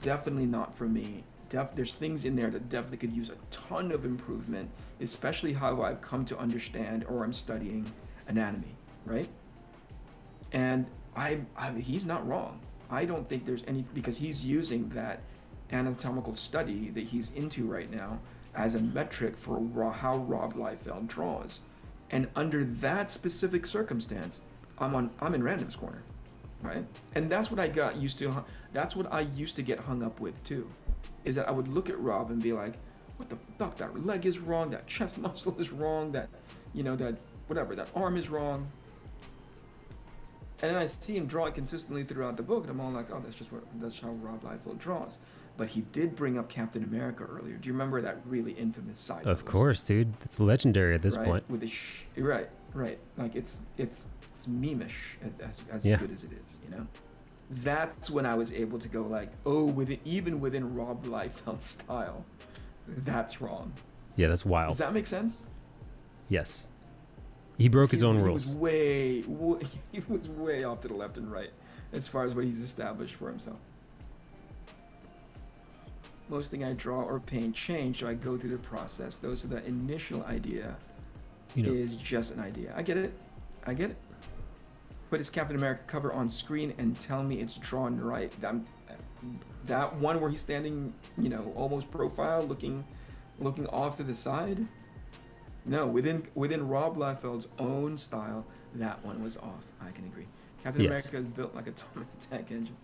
definitely not for me. There's things in there that definitely could use a ton of improvement, especially how I've come to understand or I'm studying anatomy, right? And he's not wrong. I don't think there's any, because he's using that anatomical study that he's into right now as a metric for how Rob Liefeld draws. And under that specific circumstance, I'm in Random's corner, right? And that's what I used to get hung up with too, is that I would look at Rob and be like, what the fuck, that leg is wrong, that chest muscle is wrong, that, that whatever, that arm is wrong. And then I see him draw it consistently throughout the book, and I'm all like, oh, that's how Rob Liefeld draws. But he did bring up Captain America earlier. Do you remember that really infamous side? Of course, dude. It's legendary at this right? point. With the right. Like it's meme-ish as Yeah. good as it is, That's when I was able to go like, oh, even within Rob Liefeld's style, that's wrong. Yeah, that's wild. Does that make sense? Yes. He broke his own rules. He was way off to the left and right as far as what he's established for himself. Most thing I draw or paint change, so I go through the process. Those are the initial idea is just an idea. I get it. But it's Captain America cover on screen and tell me it's drawn right. That one where he's standing, almost profile, looking off to the side. No, within Rob Liefeld's own style, that one was off. I can agree. Captain America is built like a atomic attack engine.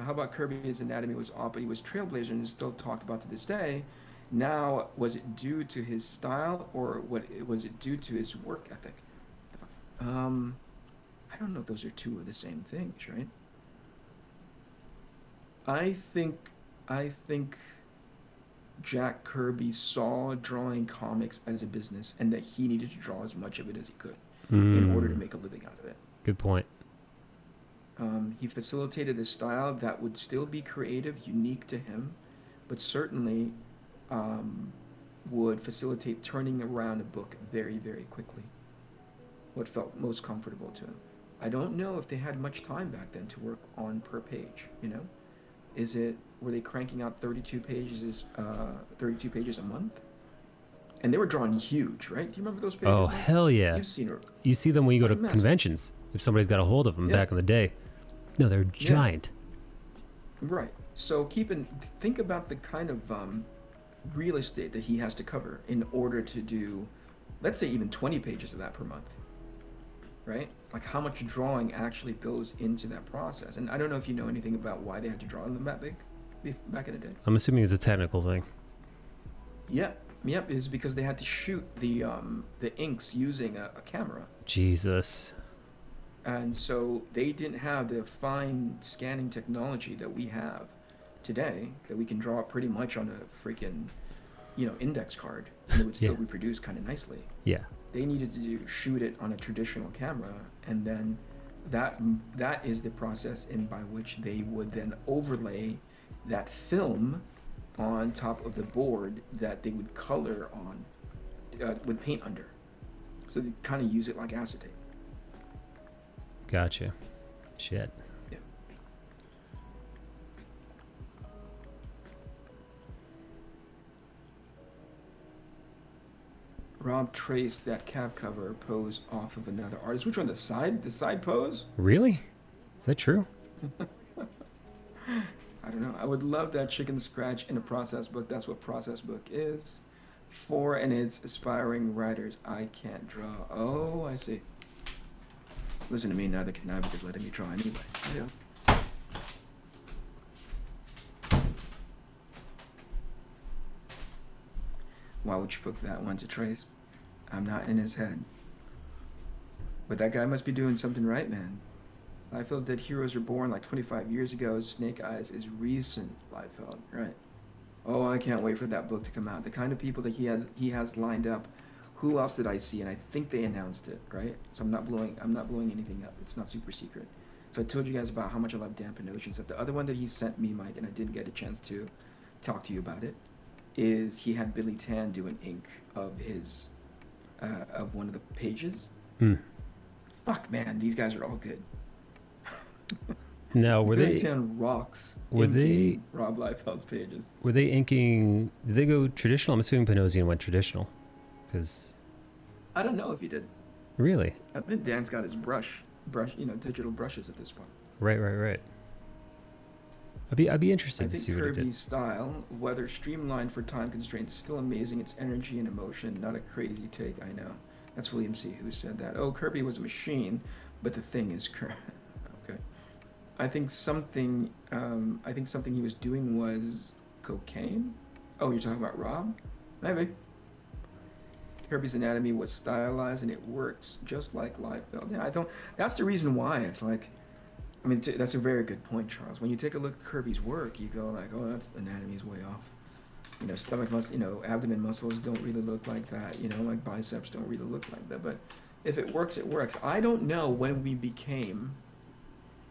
How about Kirby's anatomy was off, but he was trailblazer and is still talked about to this day. Now, was it due to his style or was it due to his work ethic? I don't know if those are two of the same things, right? I think Jack Kirby saw drawing comics as a business and that he needed to draw as much of it as he could in order to make a living out of it. Good point. He facilitated a style that would still be creative, unique to him, but certainly would facilitate turning around a book very, very quickly. What felt most comfortable to him. I don't know if they had much time back then to work on per page, were they cranking out 32 pages a month? And they were drawing huge, right? Do you remember those pages? Oh, hell yeah. You've seen it. You see them when you go to Massive. conventions, if somebody's got a hold of them back in the day. No, they're giant. Right. So think about the kind of real estate that he has to cover in order to do, let's say even 20 pages of that per month, right? Like how much drawing actually goes into that process. And I don't know if you know anything about why they had to draw them that big back in the day. I'm assuming it's a technical thing. Yep, is because they had to shoot the inks using a camera. Jesus. And so they didn't have the fine scanning technology that we have today, that we can draw pretty much on a freaking, index card, and it would still reproduce kind of nicely. Yeah. They needed to shoot it on a traditional camera, and then that is the process by which they would then overlay that film on top of the board that they would color on, would paint under. So they kind of use it like acetate. Gotcha. Shit. Yeah. Rob traced that cab cover pose off of another artist. Which one? The side pose? Really? Is that true? I don't know. I would love that chicken scratch in a process book. That's what process book is. For and its aspiring writers. I can't draw. Oh, I see. Listen to me, neither can I, because letting me draw anyway. Yeah. Why would you book that one to Trace? I'm not in his head. But that guy must be doing something right, man. Liefeld Dead Heroes Are Born like 25 years ago. Snake Eyes is recent, Liefeld, right? Oh, I can't wait for that book to come out. The kind of people that he has lined up. Who else did I see? And I think they announced it, right? So I'm not blowing anything up. It's not super secret. So I told you guys about how much I love Dampened Oceans. That the other one that he sent me, Mike, and I didn't get a chance to talk to you about it, is he had Billy Tan do an ink of his of one of the pages. Fuck, man, these guys are all good. Now, were Billy they? Tan rocks. Were they? Inking Rob Liefeld's pages. Were they inking? Did they go traditional? I'm assuming Panosian went traditional, because. I don't know if he did. Really? I think Dan's got his brush, digital brushes at this point. Right. I'd be interested I to think see what it did. Kirby's style, whether streamlined for time constraints, is still amazing. Its energy and emotion, not a crazy take. I know. That's William C. who said that. Oh, Kirby was a machine, but the thing is, okay. I think something he was doing was cocaine. Oh, you're talking about Rob? Maybe. Kirby's anatomy was stylized and it works just like Liefeld. Yeah, I don't. That's the reason why it's like. I mean, that's a very good point, Charles. When you take a look at Kirby's work, you go like, oh, that's anatomy's way off. You know, stomach muscle, abdomen muscles don't really look like that. Like biceps don't really look like that. But if it works, it works. I don't know when we became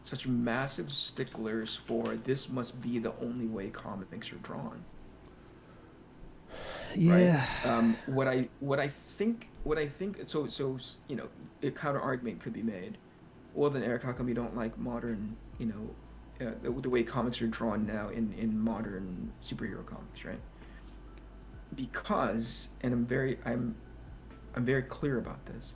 such massive sticklers for this must be the only way comics are drawn. Yeah. Right? What I think. So a counter argument could be made. Well, then, Eric, how come you don't like modern, the way comics are drawn now in modern superhero comics, right? Because, and I'm very clear about this.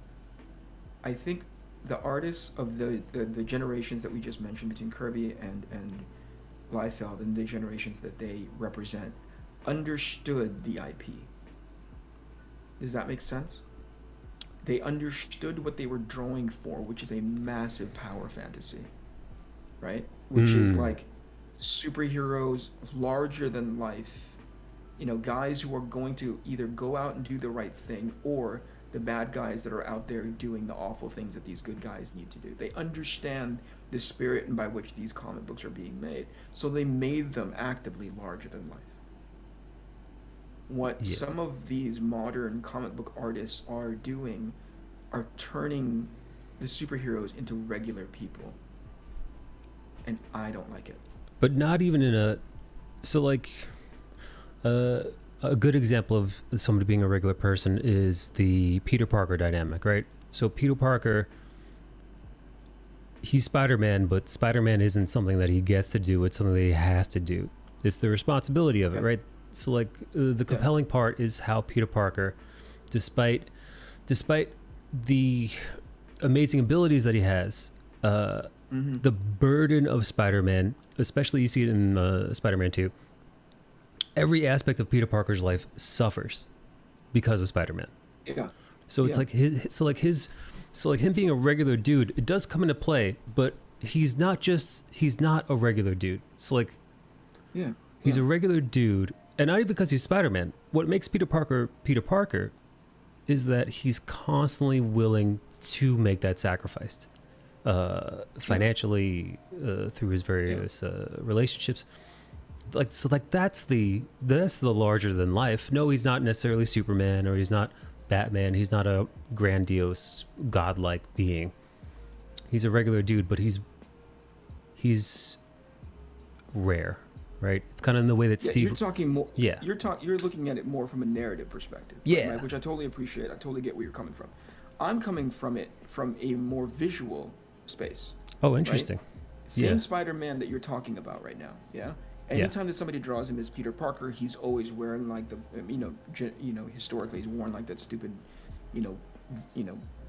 I think the artists of the generations that we just mentioned between Kirby and Liefeld and the generations that they represent understood the IP. Does that make sense? They understood what they were drawing for, which is a massive power fantasy, right? Which is like superheroes larger than life, guys who are going to either go out and do the right thing or the bad guys that are out there doing the awful things that these good guys need to do. They understand the spirit and by which these comic books are being made. So they made them actively larger than life. What some of these modern comic book artists are doing are turning the superheroes into regular people. And I don't like it. But not even in a... So, like, a good example of somebody being a regular person is the Peter Parker dynamic, right? So Peter Parker, he's Spider-Man, but Spider-Man isn't something that he gets to do. It's something that he has to do. It's the responsibility of it, right? So, like, the compelling part is how Peter Parker, despite the amazing abilities that he has, the burden of Spider-Man, especially you see it in Spider-Man 2, every aspect of Peter Parker's life suffers because of Spider-Man. Yeah. So it's like him being a regular dude, it does come into play, but he's not a regular dude. So like, he's a regular dude. And not even because he's Spider-Man. What makes Peter Parker is that he's constantly willing to make that sacrifice, financially, through his various relationships. That's the larger than life. No, he's not necessarily Superman or he's not Batman. He's not a grandiose godlike being. He's a regular dude, but he's rare. Right, it's kind of in the way that Steve. You're talking more. Yeah, you're looking at it more from a narrative perspective. Yeah, right? Which I totally appreciate. I totally get where you're coming from. I'm coming from it from a more visual space. Oh, interesting. Right? Same Spider-Man that you're talking about right now. Yeah. Anytime that somebody draws him as Peter Parker, he's always wearing like the historically he's worn like that stupid,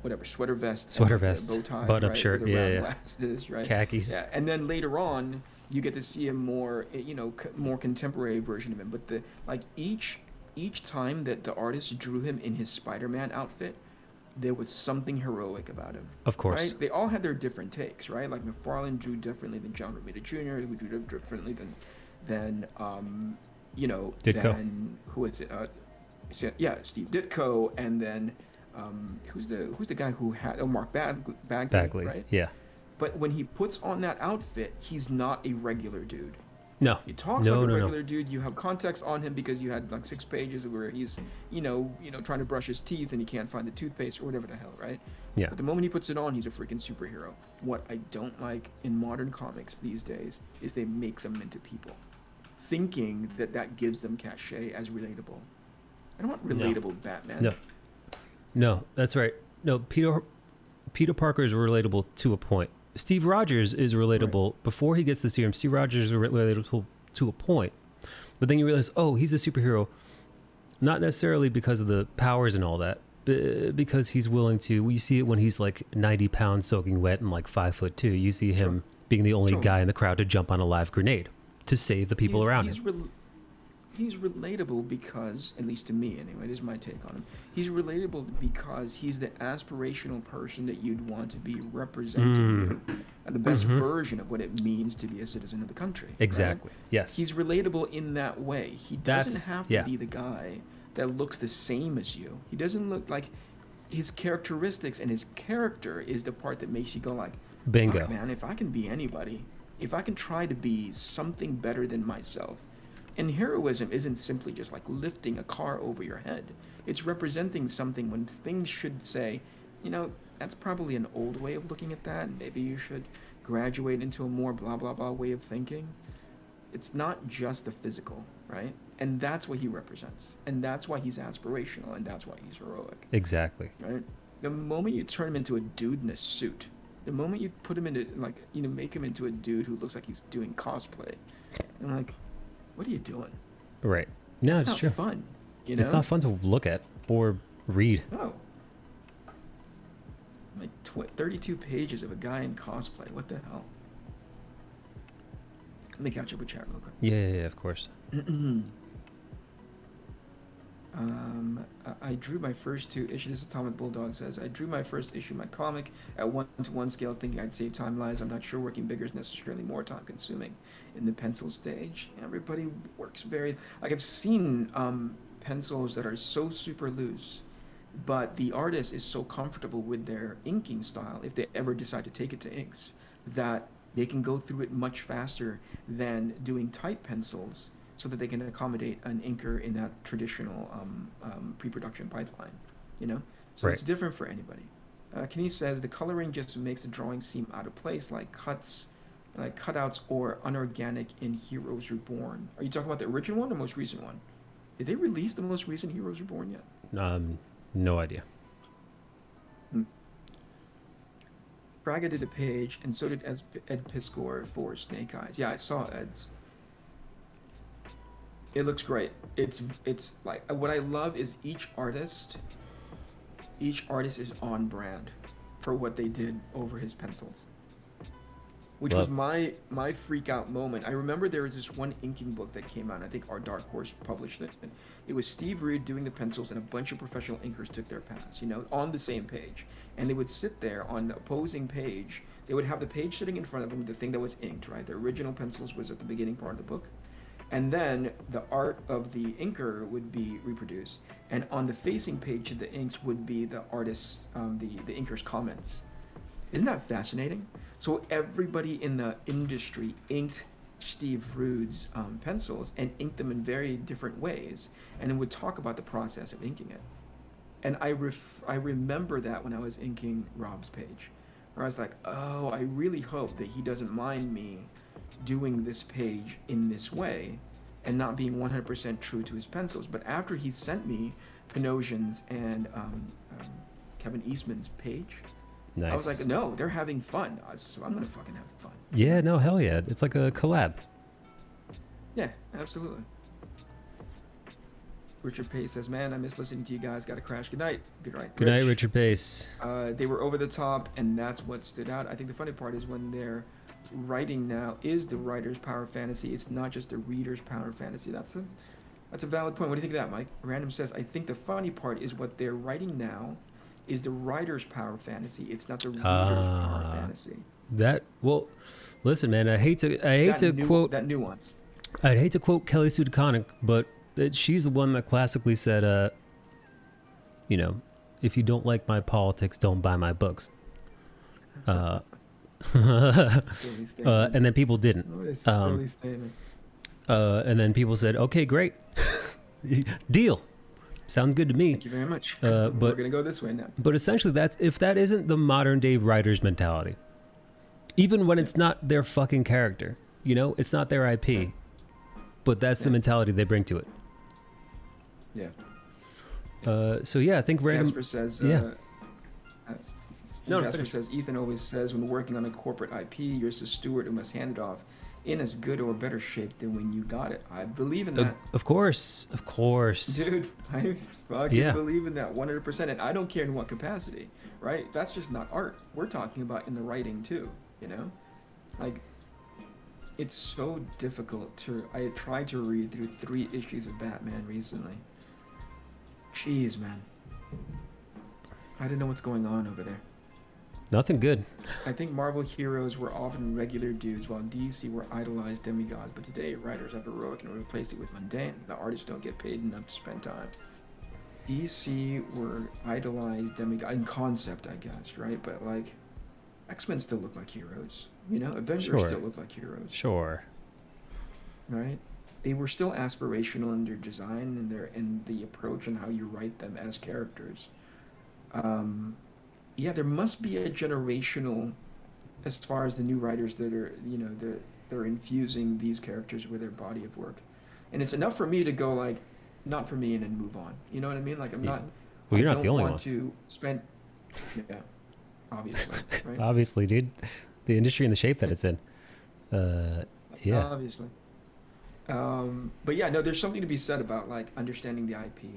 whatever sweater vest, Sweater and the vest, bow tie, button-up right, shirt, with the yeah, round yeah. glasses, right? Khakis. Yeah, and then later on, you get to see a more, more contemporary version of him. But each time that the artist drew him in his Spider-Man outfit, there was something heroic about him. Of course. Right? They all had their different takes, right? Like McFarlane drew differently than John Romita Jr., who drew differently than Ditko. than who is it? Steve Ditko, and then who's the guy who had Mark Bagley, right? Yeah. But when he puts on that outfit, he's not a regular dude. No. He talks like a regular dude. You have context on him because you had like 6 pages where he's, trying to brush his teeth and he can't find the toothpaste or whatever the hell, right? Yeah. But the moment he puts it on, he's a freaking superhero. What I don't like in modern comics these days is they make them into people, thinking that gives them cachet as relatable. I don't want relatable Batman. No, that's right. No, Peter Parker is relatable to a point. Steve Rogers is relatable before he gets the serum. Steve Rogers is relatable to a point, but then you realize, oh, he's a superhero, not necessarily because of the powers and all that, but because he's willing to. We see it when he's like 90 pounds soaking wet and like 5'2". You see him being the only guy in the crowd to jump on a live grenade to save the people around him. He's relatable because, at least to me anyway, this is my take on him. He's relatable because he's the aspirational person that you'd want to be representing you, and the best version of what it means to be a citizen of the country. Exactly. Right? Yes. He's relatable in that way. He doesn't have to be the guy that looks the same as you. He doesn't look like his characteristics, and his character is the part that makes you go like, bingo. "Fuck, man, if I can be anybody, if I can try to be something better than myself." And heroism isn't simply just like lifting a car over your head. It's representing something when things should say, that's probably an old way of looking at that, and maybe you should graduate into a more blah, blah, blah way of thinking. It's not just the physical, right? And that's what he represents. And that's why he's aspirational, and that's why he's heroic. Exactly. Right? The moment you turn him into a dude in a suit, the moment you put him into, make him into a dude who looks like he's doing cosplay, I'm like, what are you doing? Right. No, it's true. It's not fun. It's not fun to look at or read. No. Like 32 pages of a guy in cosplay. What the hell? Let me catch up with chat real quick. Yeah, of course. I drew my first 2 issues. This is Atomic Bulldog says, I drew my first issue of my comic at 1:1 scale, thinking I'd save time lives. I'm not sure working bigger is necessarily more time consuming in the pencil stage. Everybody works very, I've seen pencils that are so super loose, but the artist is so comfortable with their inking style, if they ever decide to take it to inks, that they can go through it much faster than doing tight pencils, so that they can accommodate an inker in that traditional pre-production pipeline, So it's different for anybody. Kenny says the coloring just makes the drawing seem out of place, like cutouts or unorganic in Heroes Reborn. Are you talking about the original one or most recent one? Did they release the most recent Heroes Reborn yet? No idea. Braga did a page, and so did Ed Piskor for Snake Eyes. Yeah, I saw Ed's. It looks great. It's like, what I love is each artist is on brand for what they did over his pencils, which was my freak out moment. I remember there was this one inking book that came out, I think our Dark Horse published it. It was Steve Reed doing the pencils, and a bunch of professional inkers took their pass, on the same page, and they would sit there on the opposing page. They would have the page sitting in front of them, the thing that was inked, right? The original pencils was at the beginning part of the book. And then the art of the inker would be reproduced, and on the facing page of the inks would be the artist's, the inker's comments. Isn't that fascinating? So everybody in the industry inked Steve Rude's pencils and inked them in very different ways, and it would talk about the process of inking it. And I remember that when I was inking Rob's page, where I was like, oh, I really hope that he doesn't mind me doing this page in this way and not being 100% true to his pencils. But after he sent me Panosian's and Kevin Eastman's page, nice. I was like, no, they're having fun, so I'm gonna fucking have fun. Yeah, no, hell yeah. It's like a collab. Yeah, absolutely. Richard Pace says, "Man, I miss listening to you guys. Got to crash. Good night." Good night. Good night, Richard Pace. They were over the top, and that's what stood out. I think the funny part is when they're writing now is the writer's power fantasy. It's not just the reader's power fantasy. That's a valid point. What do you think of that, Mike? Random says, "I think the funny part is what they're writing now is the writer's power fantasy. It's not the reader's power fantasy." Well, listen, man. I hate to quote that nuance. I'd hate to quote Kelly Sue DeConnick, but she's the one that classically said, you know, if you don't like my politics, don't buy my books. And then people didn't. What a silly statement. And then people said, okay, great. Deal. Sounds good to me. Thank you very much. But we're going to go this way now. But essentially, if that isn't the modern day writer's mentality, even when it's not their fucking character, you know, it's not their IP, but that's the mentality they bring to it. Yeah. So yeah, I think random. Jasper says. Jasper says Ethan always says when working on a corporate IP, you're the steward who must hand it off in as good or better shape than when you got it. I believe in that. Of course. Dude, I fucking believe in that 100%, and I don't care in what capacity, right? That's just not art. We're talking about in the writing too, you know, like. It's so difficult to. I tried to read through 3 issues of Batman recently. Jeez, man. I didn't know what's going on over there. Nothing good. I think Marvel heroes were often regular dudes, while DC were idolized demigods. But today, writers have heroic and replaced it with mundane. The artists don't get paid enough to spend time. DC were idolized demigods in concept, I guess, right? But like, X-Men still look like heroes. You know, Avengers still look like heroes. Sure. Right? They were still aspirational in their design and the approach and how you write them as characters. Yeah, there must be a generational, as far as the new writers that are, you know, they're infusing these characters with their body of work, and it's enough for me to go like, not for me, and then move on. You know what I mean? Like I'm not. Well, you're not the only one. I don't want to spend. Yeah, obviously. Right? Obviously, dude. The industry and the shape that it's in. Yeah. Obviously. But yeah, no, there's something to be said about like understanding the IP,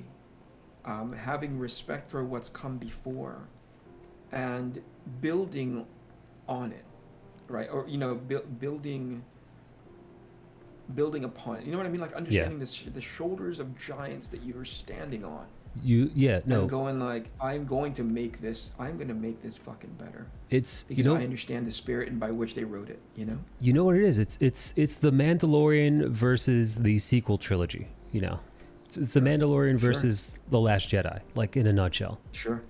having respect for what's come before, and building on it, right? Or you know, building upon it. You know what I mean? Like understanding the shoulders of giants that you're standing on. And going like, I'm going to make this fucking better. It's because I understand the spirit and by which they wrote it, you know? You know what it is? It's the Mandalorian versus the sequel trilogy, you know. It's the Mandalorian versus The Last Jedi, like in a nutshell. Sure.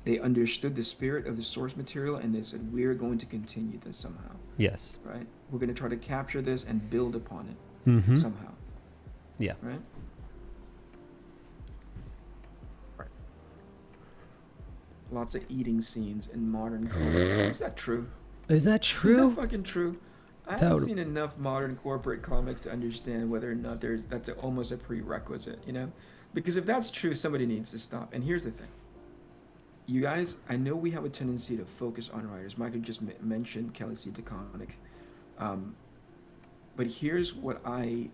They understood the spirit of the source material and they said, we're going to continue this somehow. Yes. Right? We're going to try to capture this and build upon it somehow. Yeah. Right? Lots of eating scenes in modern comics. Is that true? Is that true? Is that fucking true? I haven't seen enough modern corporate comics to understand whether or not that's almost a prerequisite, you know? Because if that's true, somebody needs to stop. And here's the thing. You guys, I know we have a tendency to focus on writers. Michael just mentioned Kelly C. DeConnick. But here's what I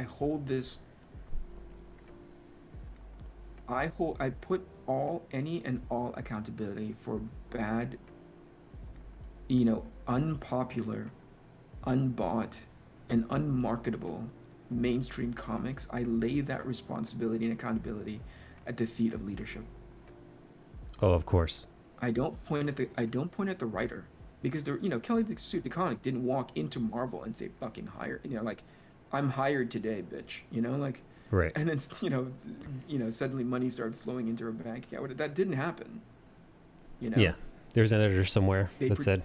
hold this. I put any and all accountability for bad, you know, unpopular, unbought, and unmarketable mainstream comics. I lay that responsibility and accountability at the feet of leadership. Oh, of course. I don't point at the writer, because Kelly Sue DeConnick didn't walk into Marvel and say fucking hire, you know, like, I'm hired today, bitch, you know, like. Right. And then suddenly money started flowing into her bank account. That didn't happen. You know. Yeah. There's an editor somewhere that said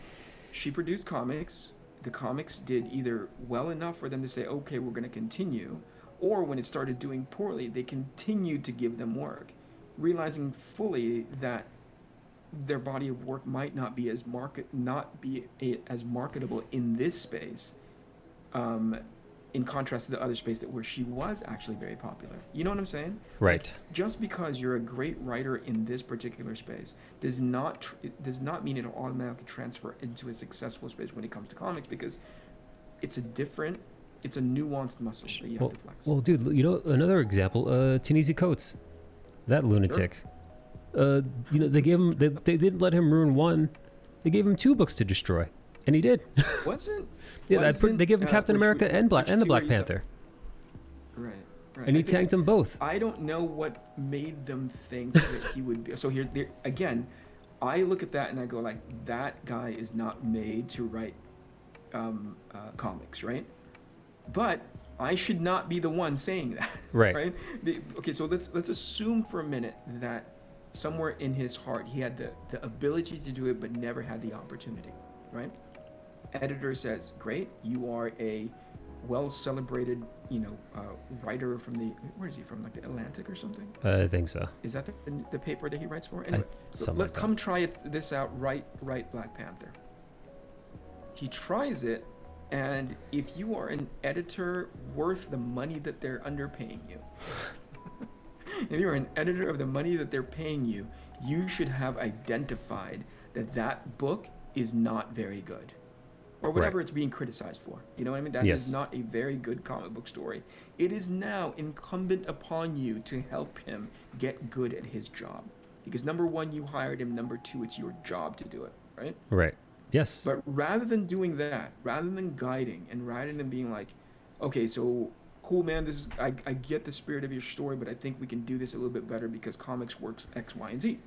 she produced comics. The comics did either well enough for them to say, okay, we're going to continue, or when it started doing poorly, they continued to give them work, realizing fully that their body of work might not be as marketable in this space. In contrast to the other space where she was actually very popular. You know what I'm saying? Right. Like, just because you're a great writer in this particular space does not mean it'll automatically transfer into a successful space when it comes to comics, because it's a different it's a nuanced muscle that you have to flex. Well, dude, you know, another example, Tanisi Coates, that lunatic. You know, they gave him, they didn't let him ruin one. They gave him 2 books to destroy, and he did. Wasn't? Yeah, they gave him Captain America and the Black Panther. Right. And he tanked them both. I don't know what made them think that he would be. So here, again, I look at that and I go like, that guy is not made to write comics, right? But I should not be the one saying that, right? Right? Okay, so let's assume for a minute that somewhere in his heart he had the ability to do it, but never had the opportunity, right? Editor says, "Great, you are a well-celebrated, writer from where is he from? Like the Atlantic or something?" I think so. Is that the paper that he writes for? Anyway, so let's come try this out. Write Black Panther. He tries it, and if you are an editor worth the money that they're underpaying you, if you're an editor of the money that they're paying you, you should have identified that book is not very good. Or whatever it's being criticized for. You know what I mean? That is not a very good comic book story. It is now incumbent upon you to help him get good at his job. Because number 1, you hired him. Number 2, it's your job to do it, right? Right. Yes. But rather than doing that, rather than guiding, and rather than being like, okay, so cool, man, I get the spirit of your story, but I think we can do this a little bit better because comics works X, Y, and Z.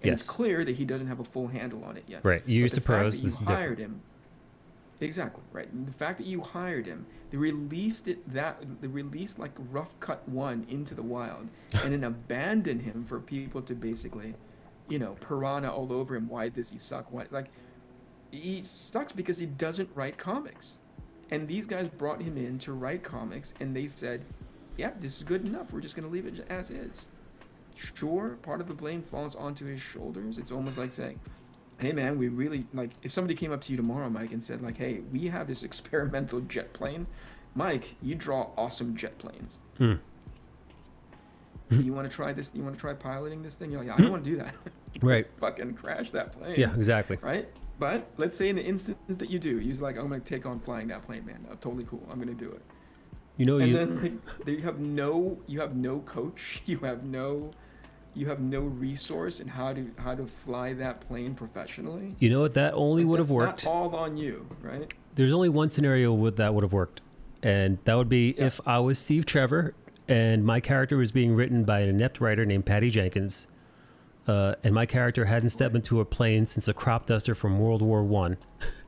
And it's clear that he doesn't have a full handle on it yet. Right. You used the pros. This is different. Exactly, right. And the fact that you hired him, they released like rough cut 1 into the wild and then abandoned him for people to basically, piranha all over him. Why does he suck? He sucks because he doesn't write comics. And these guys brought him in to write comics, and they said, yeah, this is good enough. We're just going to leave it as is. Sure, part of the blame falls onto his shoulders. It's almost like saying, hey man, we really, like, if somebody came up to you tomorrow, Mike, and said like, hey, we have this experimental jet plane. Mike, you draw awesome jet planes. You want to try this? You want to try piloting this thing? You're like, I don't want to do that. Right. Fucking crash that plane. Yeah, exactly. Right? But let's say in the instance that you do, you're like, I'm going to take on flying that plane, man. Totally cool. I'm going to do it. Then like, you have no coach. You have no resource in how to fly that plane professionally. You know what? That only would have worked. That's not all on you, right? There's only one scenario that would have worked, and that would be if I was Steve Trevor and my character was being written by an inept writer named Patty Jenkins, and my character hadn't stepped into a plane since a crop duster from World War I,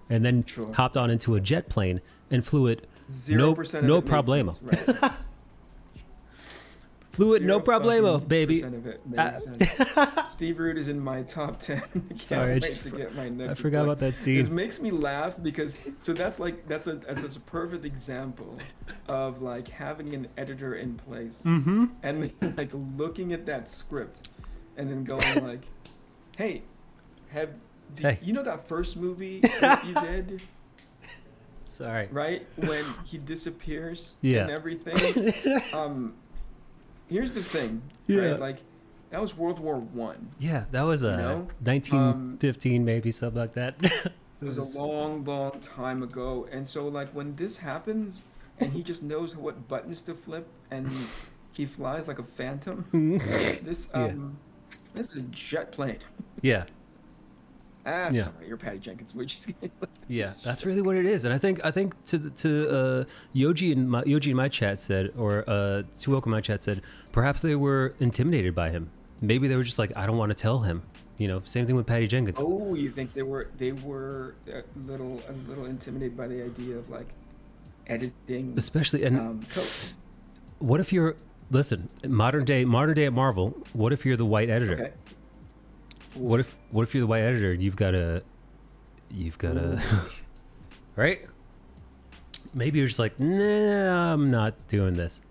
and then hopped on into a jet plane and flew it. 0% no of it problemo. Sense, right? Flew it, no problemo, baby. Of it makes sense. Steve Root is in my top 10. Sorry, to get my next. I forgot about that scene. This makes me laugh because that's a perfect example of like having an editor in place and like looking at that script and then going like, hey, you know that first movie that you did? Sorry. Right? When he disappears and everything. Here's the thing. Right? Like, that was World War I. Yeah, that was 1915, maybe, something like that. It was a long, long time ago. And so, like, when this happens and he just knows what buttons to flip and he flies like a phantom, this is a jet plane. Yeah. That's all right. You're Patty Jenkins. Yeah, that's really what it is. And I think to Yoji in my chat said, or Tuoka in my chat said, perhaps they were intimidated by him. Maybe they were just like, I don't want to tell him. Same thing with Patty Jenkins. Oh, you think they were a little intimidated by the idea of like editing, especially and code. What if you're modern day at Marvel? What if you're the white editor? Okay. What if you're the white editor? You've got to, right? Maybe you're just like, nah, I'm not doing this.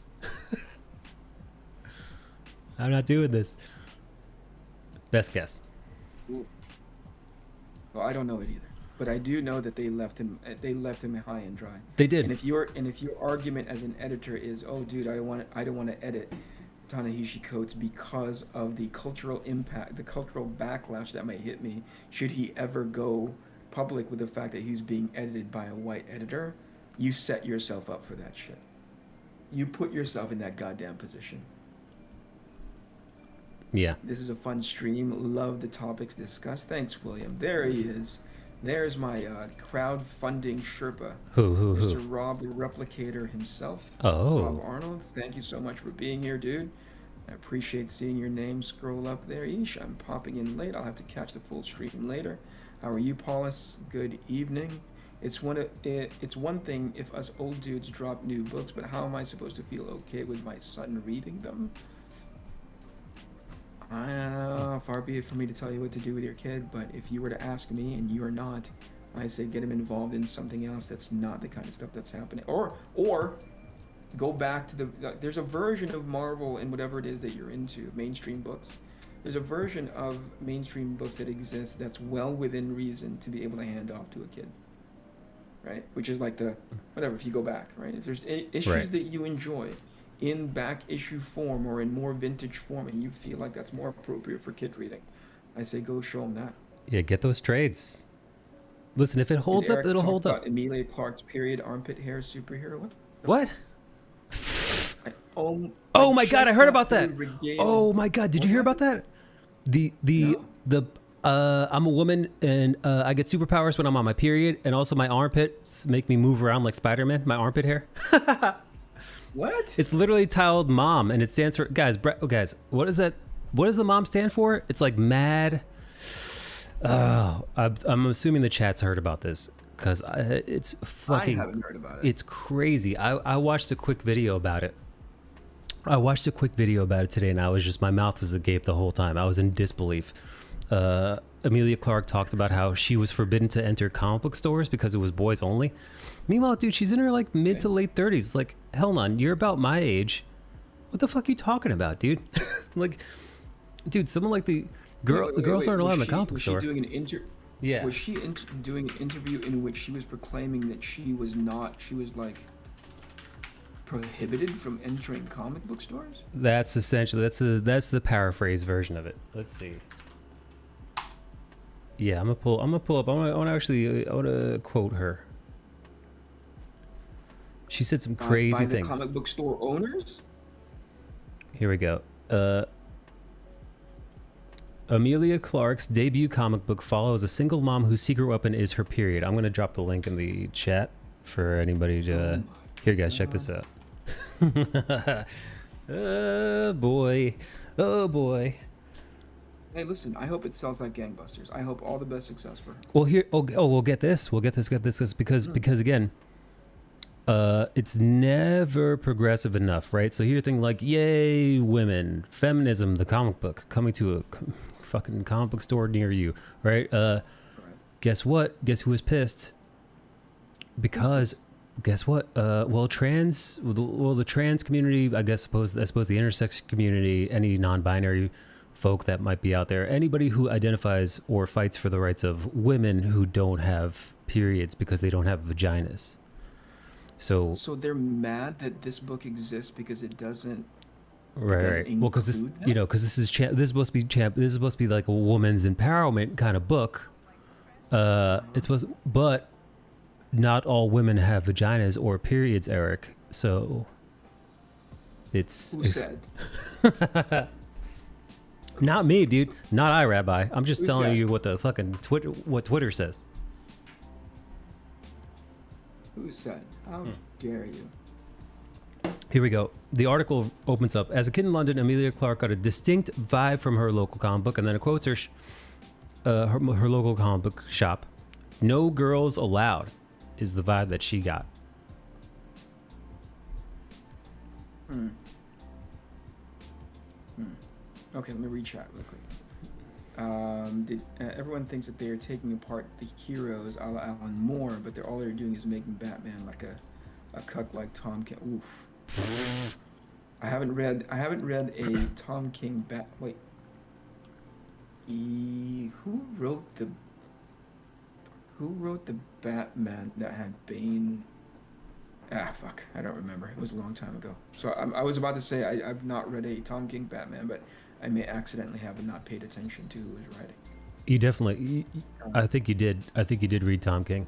I'm not doing this. Best guess. Well, I don't know it either, but I do know that they left him high and dry. They did. And if your argument as an editor is, oh, dude, I don't want to edit Ta-Nehisi Coates because of the cultural impact, the cultural backlash that might hit me should he ever go public with the fact that he's being edited by a white editor, you set yourself up for that shit. You put yourself in that goddamn position. Yeah. This is a fun stream. Love the topics discussed. Thanks, William. There he is. There's my crowdfunding Sherpa. Who? Mr. Rob, the Replicator himself. Oh. Rob Arnold, thank you so much for being here, dude. I appreciate seeing your name scroll up there. Eesh, I'm popping in late. I'll have to catch the full stream later. How are you, Paulus? Good evening. It's one thing if us old dudes drop new books, but how am I supposed to feel okay with my son reading them? Far be it for me to tell you what to do with your kid, but if you were to ask me and you are not, I say get him involved in something else that's not the kind of stuff that's happening. Or go back to there's a version of Marvel and whatever it is that you're into, mainstream books. There's a version of mainstream books that exists that's well within reason to be able to hand off to a kid. Right? Which is like whatever, if you go back, right? If there's issues that you enjoy in back issue form or in more vintage form and you feel like that's more appropriate for kid reading, I say go show them that. Yeah, get those trades. Listen, if it holds up, it'll hold up. Emilia Clarke's period armpit hair superhero. What? Oh my god, I heard about that. Oh my god, did you hear about that? I'm a woman and I get superpowers when I'm on my period, and also my armpits make me move around like Spider-Man, my armpit hair. What? It's literally titled mom, and it stands for guys, what is that? What does the mom stand for? It's like mad. I'm assuming the chat's heard about this because it's fucking. I haven't heard about it. It's crazy. I watched a quick video about it. Today, and my mouth was agape the whole time. I was in disbelief. Emilia Clarke talked about how she was forbidden to enter comic book stores because it was boys only. Meanwhile, dude, she's in her like mid to late 30s. It's like, hell on, you're about my age. What the fuck are you talking about, dude? Like, dude, someone like the girls aren't allowed in the comic book store. Was she doing Was she doing an interview in which she was proclaiming that she was like prohibited from entering comic book stores? That's essentially that's the paraphrase version of it. Let's see. Yeah, I'm gonna pull up. I want to quote her. She said some crazy by the things. Comic book store owners? Here we go. Emilia Clarke's debut comic book follows a single mom whose secret weapon is her period. I'm gonna drop the link in the chat for anybody to. Here, guys, check this out. Oh boy. Hey, listen, I hope it sells like gangbusters. I hope all the best success for her. Well, here, we'll get this because again, it's never progressive enough, right? So here, thing like, yay, women, feminism, the comic book coming to a fucking comic book store near you, right? Guess what? Guess who was pissed? Because guess what? The trans community, I suppose the intersex community, any non-binary folk that might be out there, anybody who identifies or fights for the rights of women who don't have periods because they don't have vaginas. So they're mad that this book exists because it doesn't. Right. Well, because this, because this is supposed to be like a woman's empowerment kind of book. But not all women have vaginas or periods, Eric. So Who said? Not me, dude. Not I, Rabbi. I'm just telling said? you what the fucking Twitter says. Who said? How dare you? Here we go. The article opens up. As a kid in London, Emilia Clarke got a distinct vibe from her local comic book, and then it quotes her local comic book shop. No girls allowed is the vibe that she got. Okay, let me read chat real quick. Everyone thinks that they are taking apart the heroes a la Alan Moore, but all they're doing is making Batman like a cuck like Tom King. Oof. I haven't read a Tom King Wait. Who wrote the Batman that had Bane? Fuck, I don't remember. It was a long time ago. So I was about to say I've not read a Tom King Batman, but I may accidentally have not paid attention to who was writing. You definitely. I think you did. I think you did read Tom King.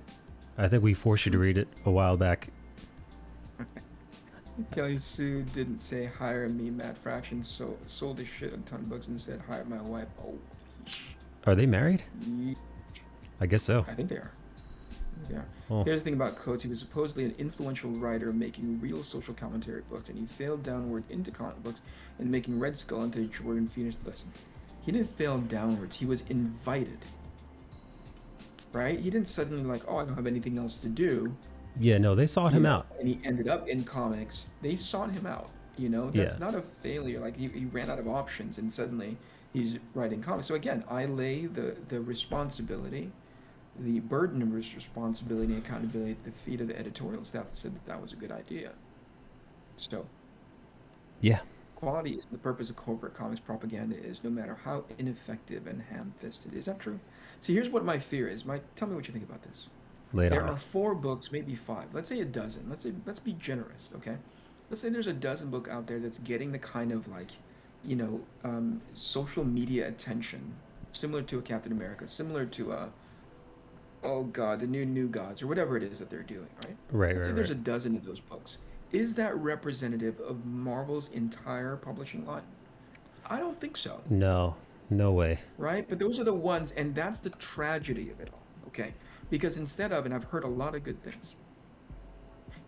I think we forced you to read it a while back. Kelly Sue didn't say hire me. Matt Fraction sold his shit a ton of books and said hire my wife. Oh, Are they married? ye- I guess so. I think they are. Yeah. Oh. Here's the thing about Coates. He was supposedly an influential writer making real social commentary books, and he failed downward into comic books and making Red Skull into Jordan Phoenix. Listen, he didn't fail downwards. He was invited. Right? He didn't suddenly like, oh, I don't have anything else to do. Yeah, no, they sought him out. And he ended up in comics. They sought him out. That's not a failure. Like he ran out of options and suddenly he's writing comics. So again, I lay the responsibility, the burden of responsibility and accountability at the feet of the editorial staff that said that was a good idea. So Yeah. quality is the purpose of corporate comics propaganda is, no matter how ineffective and ham-fisted. Is that true? See, here's what my fear is. Mike, tell me what you think about this. Lay it There on are me. 4 books, maybe 5. Let's say a dozen. Let's be generous, okay? Let's say there's a dozen book out there that's getting the kind of like, social media attention, similar to a Captain America, similar to oh God, the New Gods or whatever it is that they're doing, right? Right, Let's say right, there's right. a dozen of those books. Is that representative of Marvel's entire publishing line? I don't think so. No, no way. Right? But those are the ones, and that's the tragedy of it all, okay? Because instead of, and I've heard a lot of good things,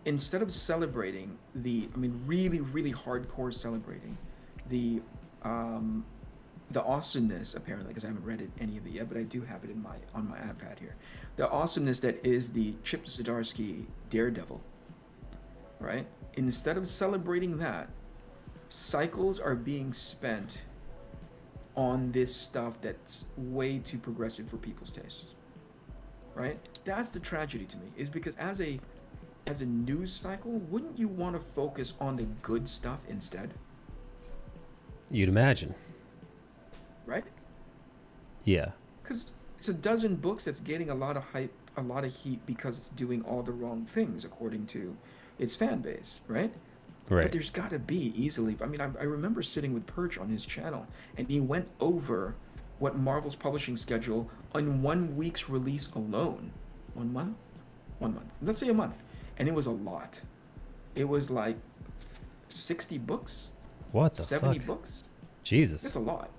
instead of celebrating really, really hardcore celebrating the awesomeness, apparently, because I haven't read any of it yet, but I do have it on my iPad here. The awesomeness that is the Chip Zdarsky Daredevil, right? Instead of celebrating that, cycles are being spent on this stuff that's way too progressive for people's tastes, right? That's the tragedy to me, is because as a news cycle, wouldn't you want to focus on the good stuff instead? You'd imagine. Right? Yeah. Because it's a dozen books that's getting a lot of hype, a lot of heat because it's doing all the wrong things according to its fan base, right? Right. But there's got to be easily. I remember sitting with Perch on his channel, and he went over what Marvel's publishing schedule on 1 week's release alone. 1 month? 1 month. Let's say a month. And it was a lot. It was like 60 books. What the 70 fuck? books. Jesus. That's a lot,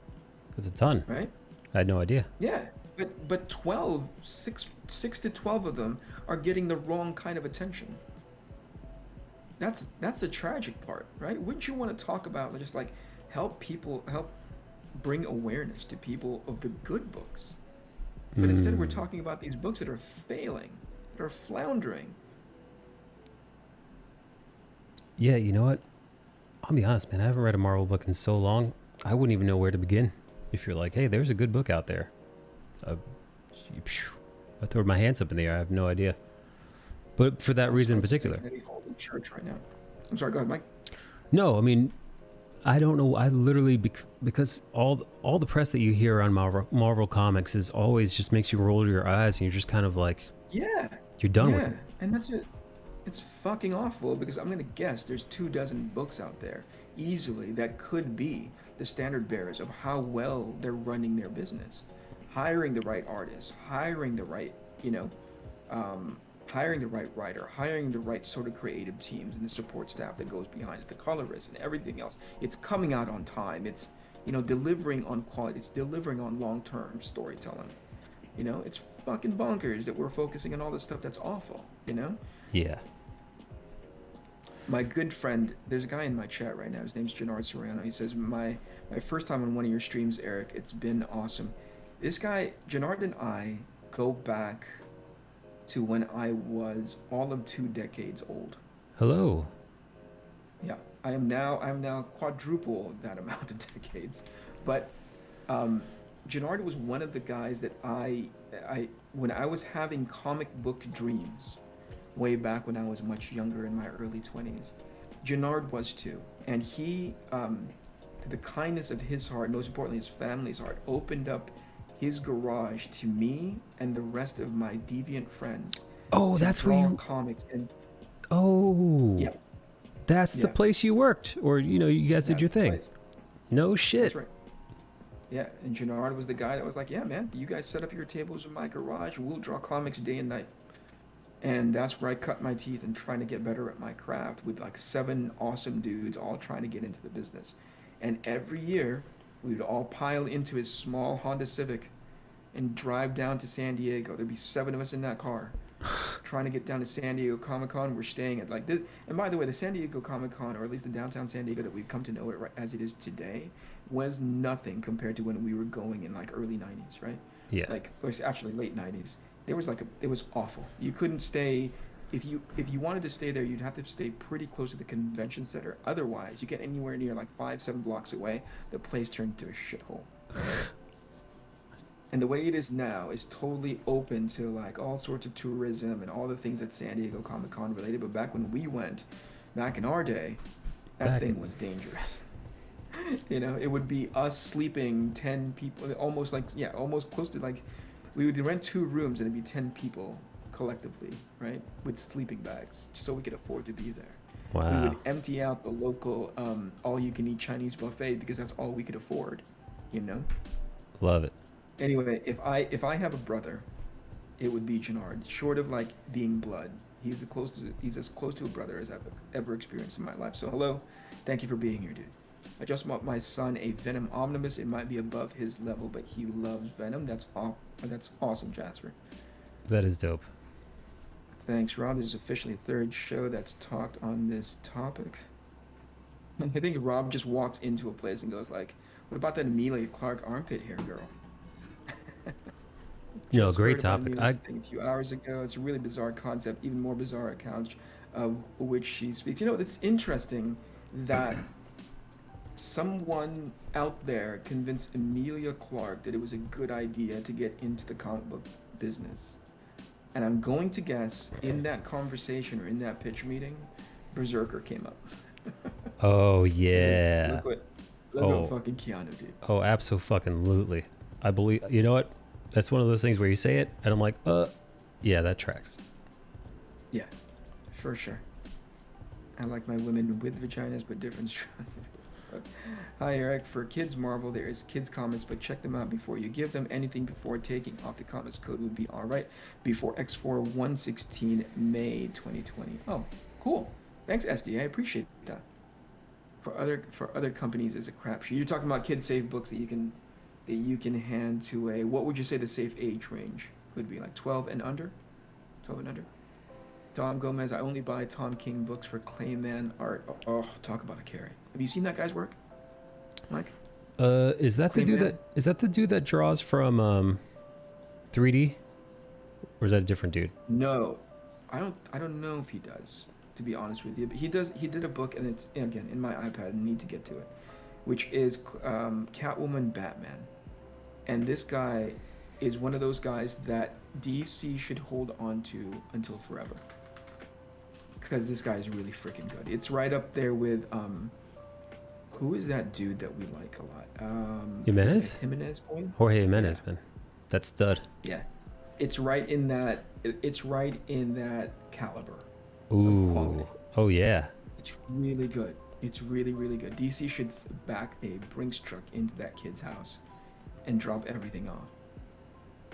That's a ton. right? I had no idea. Yeah. But 6 to 12 of them are getting the wrong kind of attention. That's the tragic part, right? Wouldn't you want to talk about just like help bring awareness to people of the good books? But instead we're talking about these books that are failing, that are floundering. Yeah, you know what? I'll be honest, man. I haven't read a Marvel book in so long. I wouldn't even know where to begin. If you're like, hey, there's a good book out there. I throw my hands up in the air. I have no idea. But for that reason in particular. Church right now. I'm sorry. Go ahead, Mike. No, I mean, I don't know. I literally because all the press that you hear on Marvel comics is always just makes you roll your eyes, and you're just kind of like, Yeah. you're done with it. And that's it. It's fucking awful because I'm gonna guess there's 24 books out there easily that could be the standard bearers of how well they're running their business, hiring the right artists, hiring the right, hiring the right writer, hiring the right sort of creative teams and the support staff that goes behind it, the colorists and everything else. It's coming out on time. It's, delivering on quality. It's delivering on long-term storytelling. It's fucking bonkers that we're focusing on all this stuff that's awful, Yeah. My good friend, there's a guy in my chat right now. His name's Gennard Soriano. He says, my first time on one of your streams, Eric, it's been awesome. This guy, Gennard and I go back to when I was all of 2 decades old. Hello. Yeah, I'm now quadruple that amount of decades. But Gennard was one of the guys that I when I was having comic book dreams, way back when I was much younger in my early 20s, Gennard was too. And he, to the kindness of his heart, most importantly his family's heart, opened up his garage to me and the rest of my deviant friends. Oh, that's where you comics and yeah, that's the Yeah. place you worked, or you guys did your That's the thing. place. No shit. That's right. Yeah, and Gennard was the guy that was like, yeah, man, you guys set up your tables in my garage, we'll draw comics day and night. And that's where I cut my teeth and trying to get better at my craft with like 7 awesome dudes all trying to get into the business. And every year we would all pile into his small Honda Civic and drive down to San Diego. There'd be 7 of us in that car trying to get down to San Diego Comic-Con. We're staying at like this. And by the way, the San Diego Comic-Con, or at least the downtown San Diego that we've come to know it as it is today, was nothing compared to when we were going in like early 90s, right? Yeah. Like, it was actually late 90s. There was it was awful. You couldn't stay, if you wanted to stay there, you'd have to stay pretty close to the convention center. Otherwise, you get anywhere near like 5-7 blocks away, the place turned into a shithole. And the way it is now is totally open to like all sorts of tourism and all the things that San Diego Comic-Con related. But back when we went, back in our day, that thing was dangerous. You know, it would be us sleeping 10 people, almost like, yeah, almost close to like, we would rent 2 rooms and it'd be 10 people collectively, right? With sleeping bags, so we could afford to be there. Wow. We would empty out the local all-you-can-eat Chinese buffet because that's all we could afford, you know? Love it. Anyway, if I have a brother, it would be Jannard. Short of like being blood, he's as close to a brother as I've ever experienced in my life. So hello, thank you for being here, dude. I just bought my son a Venom Omnibus. It might be above his level, but he loves Venom. That's awesome, Jasper. That is dope. Thanks, Rob. This is officially the 3rd show that's talked on this topic. I think Rob just walks into a place and goes like, "What about that Amelia Clark armpit hair girl?" No, Just great heard about topic. Amelia's thing a few hours ago. It's a really bizarre concept, even more bizarre accounts of which she speaks. You know, it's interesting that someone out there convinced Amelia Clark that it was a good idea to get into the comic book business. And I'm going to guess in that conversation or in that pitch meeting, Berserker came up. Oh yeah. Look what fucking Keanu did. Oh, absolutely. I believe. You know what? That's one of those things where you say it, and I'm like, yeah, that tracks. Yeah, for sure. I like my women with vaginas, but different. Hi, Eric. For Kids Marvel, there is Kids Comics, but check them out before you give them anything before taking off the comics code would be all right. Before X4 116 May 2020. Oh, cool. Thanks, SD. I appreciate that. For other companies, it's a crapshoot. You're talking about kid-safe books that you can hand to a, what would you say the safe age range would be, like 12 and under? 12 and under. Tom Gomez, I only buy Tom King books for Clayman art. Oh, talk about a carry. Have you seen that guy's work, Mike? Is that the dude the dude that draws from 3D, or is that a different dude? No, I don't know if he does, to be honest with you. But he does. He did a book, and it's again in my iPad. I need to get to it, which is Catwoman Batman, and this guy is one of those guys that DC should hold on to until forever. Because this guy is really freaking good. It's right up there with who is that dude that we like a lot? Jimenez? Jimenez boy? Jorge Jimenez, man. That's stud. Yeah. It's right in that caliber. Ooh. Quality. Oh yeah. It's really good. It's really, really good. DC should back a Brinks truck into that kid's house and drop everything off.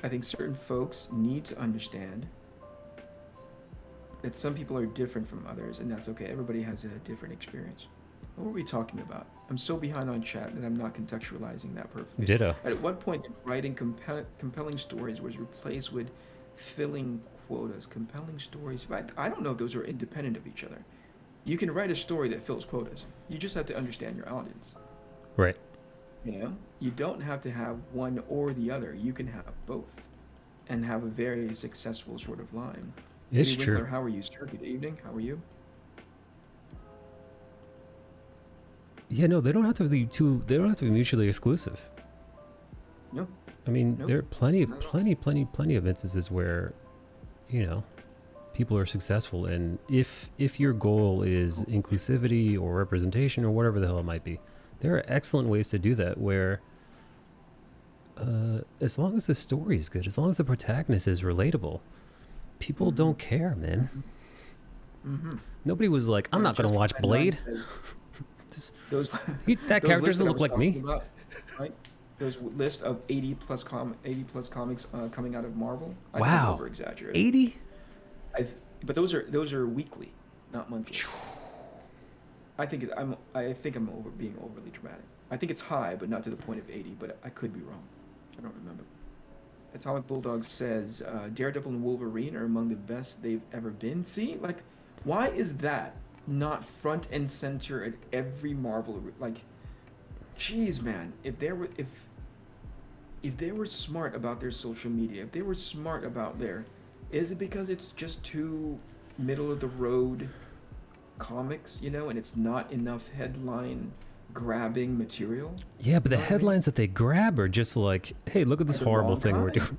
I think certain folks need to understand that some people are different from others, and that's okay. Everybody has a different experience. What were we talking about? I'm so behind on chat that I'm not contextualizing that perfectly. Ditto. At what point did writing compelling stories was replaced with filling quotas? Compelling stories. I don't know if those are independent of each other. You can write a story that fills quotas. You just have to understand your audience. Right. You know, you don't have to have one or the other. You can have both and have a very successful sort of line. It's Winkler, true. how are you, sir? Good evening. How are you? Yeah, no, they don't have to be mutually exclusive. No. I mean, Nope. there are plenty of instances where, you know, people are successful, and if your goal is inclusivity or representation or whatever the hell it might be, there are excellent ways to do that where as long as the story is good, as long as the protagonist is relatable, people don't care, man. Nobody was like, I'm not going to watch Blade. That character doesn't look like me. About, right? There's a list of 80 plus comics coming out of Marvel. I think I'm over exaggerating. 80? But those are weekly, not monthly. I think I'm being overly dramatic. I think it's high, but not to the point of 80. But I could be wrong. I don't remember. Atomic Bulldog says Daredevil and Wolverine are among the best they've ever been. See, like, why is that not front and center at every Marvel? Like, jeez, man, if they were smart about their social media, if they were smart about is it because it's just too middle of the road comics, and it's not enough headline grabbing material? Yeah, but the headlines that they grab are just like, hey, look at this horrible thing we're doing.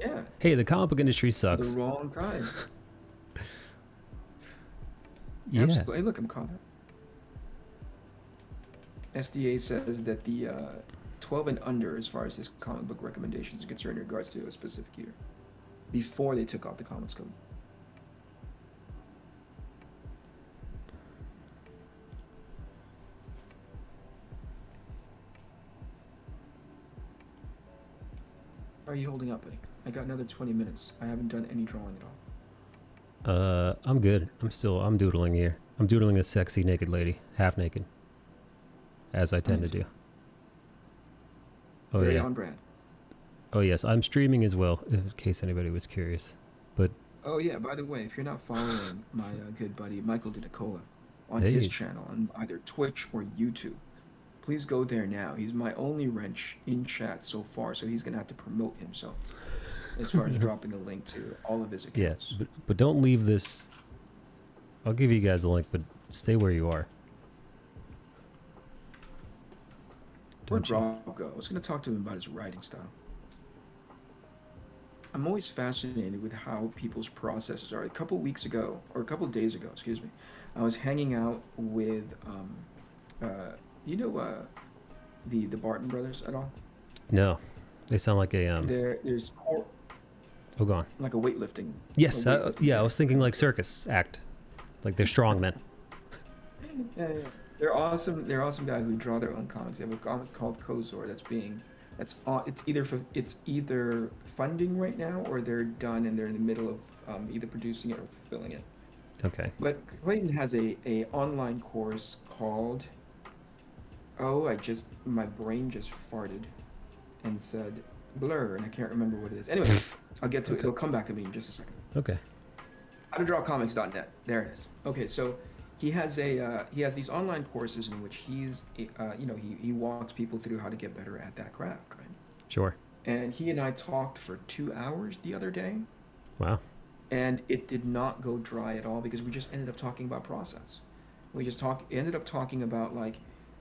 Yeah. Hey, the comic book industry sucks. The wrong kind. Yeah. Absolutely. Hey, look, I'm caught up. SDA says that the 12 and under, as far as this comic book recommendations are concerned in regards to a specific year, before they took off the comics code. How are you holding up, buddy? I got another 20 minutes. I haven't done any drawing at all. I'm good. I'm doodling here. I'm doodling a sexy naked lady, half naked, as I tend to do. Oh Very yeah. on brand. Oh yes, I'm streaming as well, in case anybody was curious. But oh yeah, by the way, if you're not following my good buddy Michael DeNicola on his channel on either Twitch or YouTube, please go there now. He's my only wrench in chat so far, so he's gonna have to promote himself as far as dropping a link to all of his accounts. yeah, but don't leave this. I'll give you guys a link, but stay where you are. Where'd Rob go? I was gonna talk to him about his writing style. I'm always fascinated with how people's processes are. A couple days ago, excuse me, I was hanging out with, the Barton brothers at all? No, they sound like a There's Oh, go on. like a weightlifting. Yes, yeah, I was thinking like circus act, like they're strong men. Yeah. They're awesome. They're awesome guys who draw their own comics. They have a comic called Kozor it's either funding right now or they're done and they're in the middle of either producing it or fulfilling it. Okay. But Clayton has a online course called my brain just farted and said blur and I can't remember what it is. Anyway, I'll get to it. It'll come back to me in just a second. Okay. howtodrawcomics.net. There it is. Okay, so he has these online courses in which he walks people through how to get better at that craft, right? Sure. And he and I talked for 2 hours the other day. Wow. And it did not go dry at all because we just ended up talking about process. We just ended up talking about like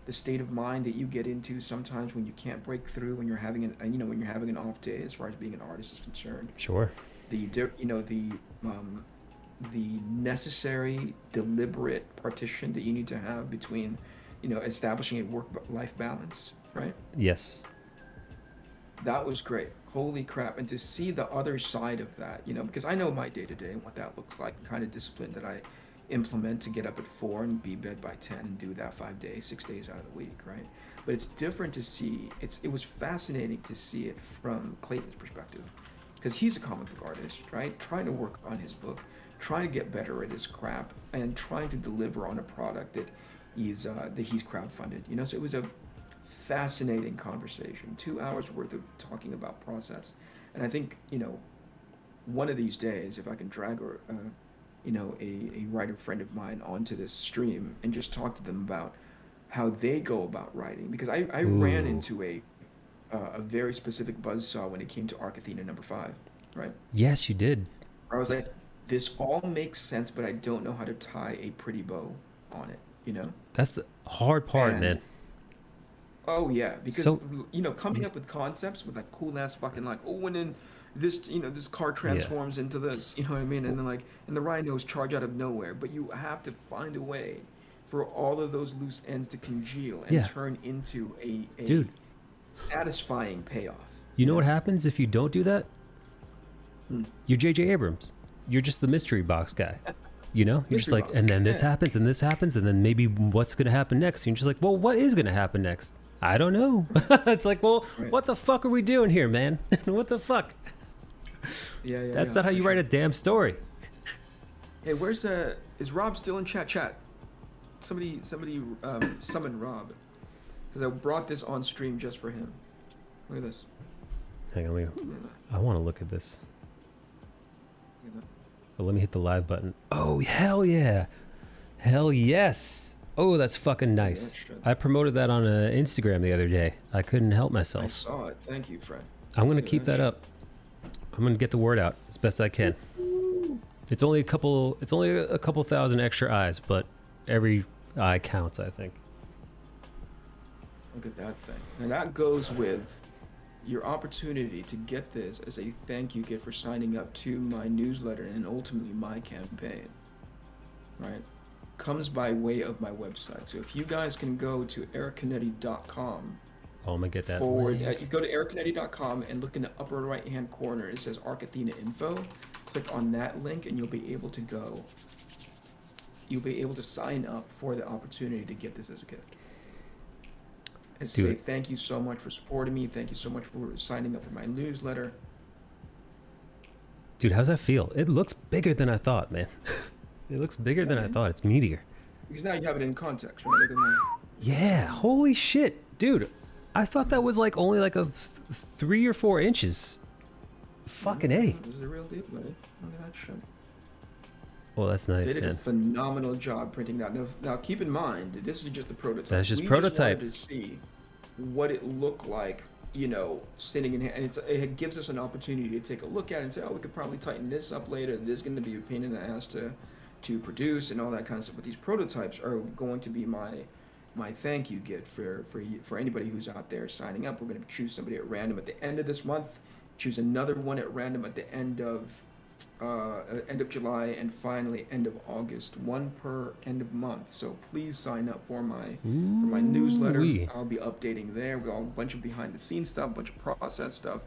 the state of mind that you get into sometimes when you can't break through, when you're having an off day as far as being an artist is concerned. Sure. The necessary deliberate partition that you need to have between establishing a work-life balance, right? Yes. That was great. Holy crap. And to see the other side of that, because I know my day-to-day and what that looks like, kind of discipline that I implement to get up at 4 and be bed by 10 and do that 5 days, 6 days out of the week, right? But it's different to see, it was fascinating to see it from Clayton's perspective, because he's a comic book artist, right? Trying to work on his book, trying to get better at his craft, and trying to deliver on a product that he's crowdfunded, so it was a fascinating conversation, 2 hours worth of talking about process. And I think, one of these days, if I can drag a writer friend of mine onto this stream and just talk to them about how they go about writing, because I ran into a very specific buzzsaw when it came to Arc Athena #5, right? Yes, you did. I was like, this all makes sense, but I don't know how to tie a pretty bow on it, That's the hard part, man. Oh yeah, because coming up with concepts with like cool ass fucking like, and then this this car transforms into this, you know what I mean, and then and the rhinos charge out of nowhere, but you have to find a way for all of those loose ends to congeal and turn into a satisfying payoff. You know what happens if you don't do that? You're J.J. Abrams. You're just the mystery box guy. You're just like, and then this happens, and this happens, and then maybe what's going to happen next? And you're just like, well, what is going to happen next? I don't know. It's like, well, what the fuck are we doing here, man? What the fuck? Yeah. That's not how you write a damn story. Hey, where's is Rob still in chat? Somebody summon Rob, because I brought this on stream just for him. Look at this. Hang on, Look at that. I want to look at this. Look at that. Oh, let me hit the live button. Oh, hell yeah. Hell yes. Oh, that's fucking nice. I promoted that on Instagram the other day. I couldn't help I myself. saw it. Thank you, Fred. I'm going to Look at keep that up. I'm going to get the word out as best I can. It's only a couple thousand extra eyes, but every eye counts, I think. Look at that thing. And that goes with your opportunity to get this as a thank you gift for signing up to my newsletter and ultimately my campaign. Right? Comes by way of my website. So if you guys can go to ericcanetti.com Oh, I'm going to get that you go to ericcanetti.com and look in the upper right hand corner. It says Arc Athena info. Click on that link and you'll be able to go. You'll be able to sign up for the opportunity to get this as a gift. And say thank you so much for supporting me. Thank you so much for signing up for my newsletter. Dude, how's that feel? It looks bigger than I thought, man. It looks bigger than I thought. It's meatier. Because now you have it in context, right? Look at my... Yeah, holy shit. Dude, I thought that was like only like a 3 or 4 inches. Fucking A. This is the real deal, buddy. Look at that shit. Well, that's nice, They did man. a phenomenal job printing it out. Now, keep in mind, this is just the prototype. That's just we prototype. Just wanted to see what it looked like, you know, sitting in hand. And it gives us an opportunity to take a look at it and say, oh, we could probably tighten this up later. And there's going to be a pain in the ass to produce and all that kind of stuff. But these prototypes are going to be my thank you gift for anybody who's out there signing up. We're going to choose somebody at random at the end of this month, choose another one at random at the end of July, and finally end of August. One per end of month. So please sign up for my newsletter. I'll be updating there. We got a bunch of behind the scenes stuff, a bunch of process stuff.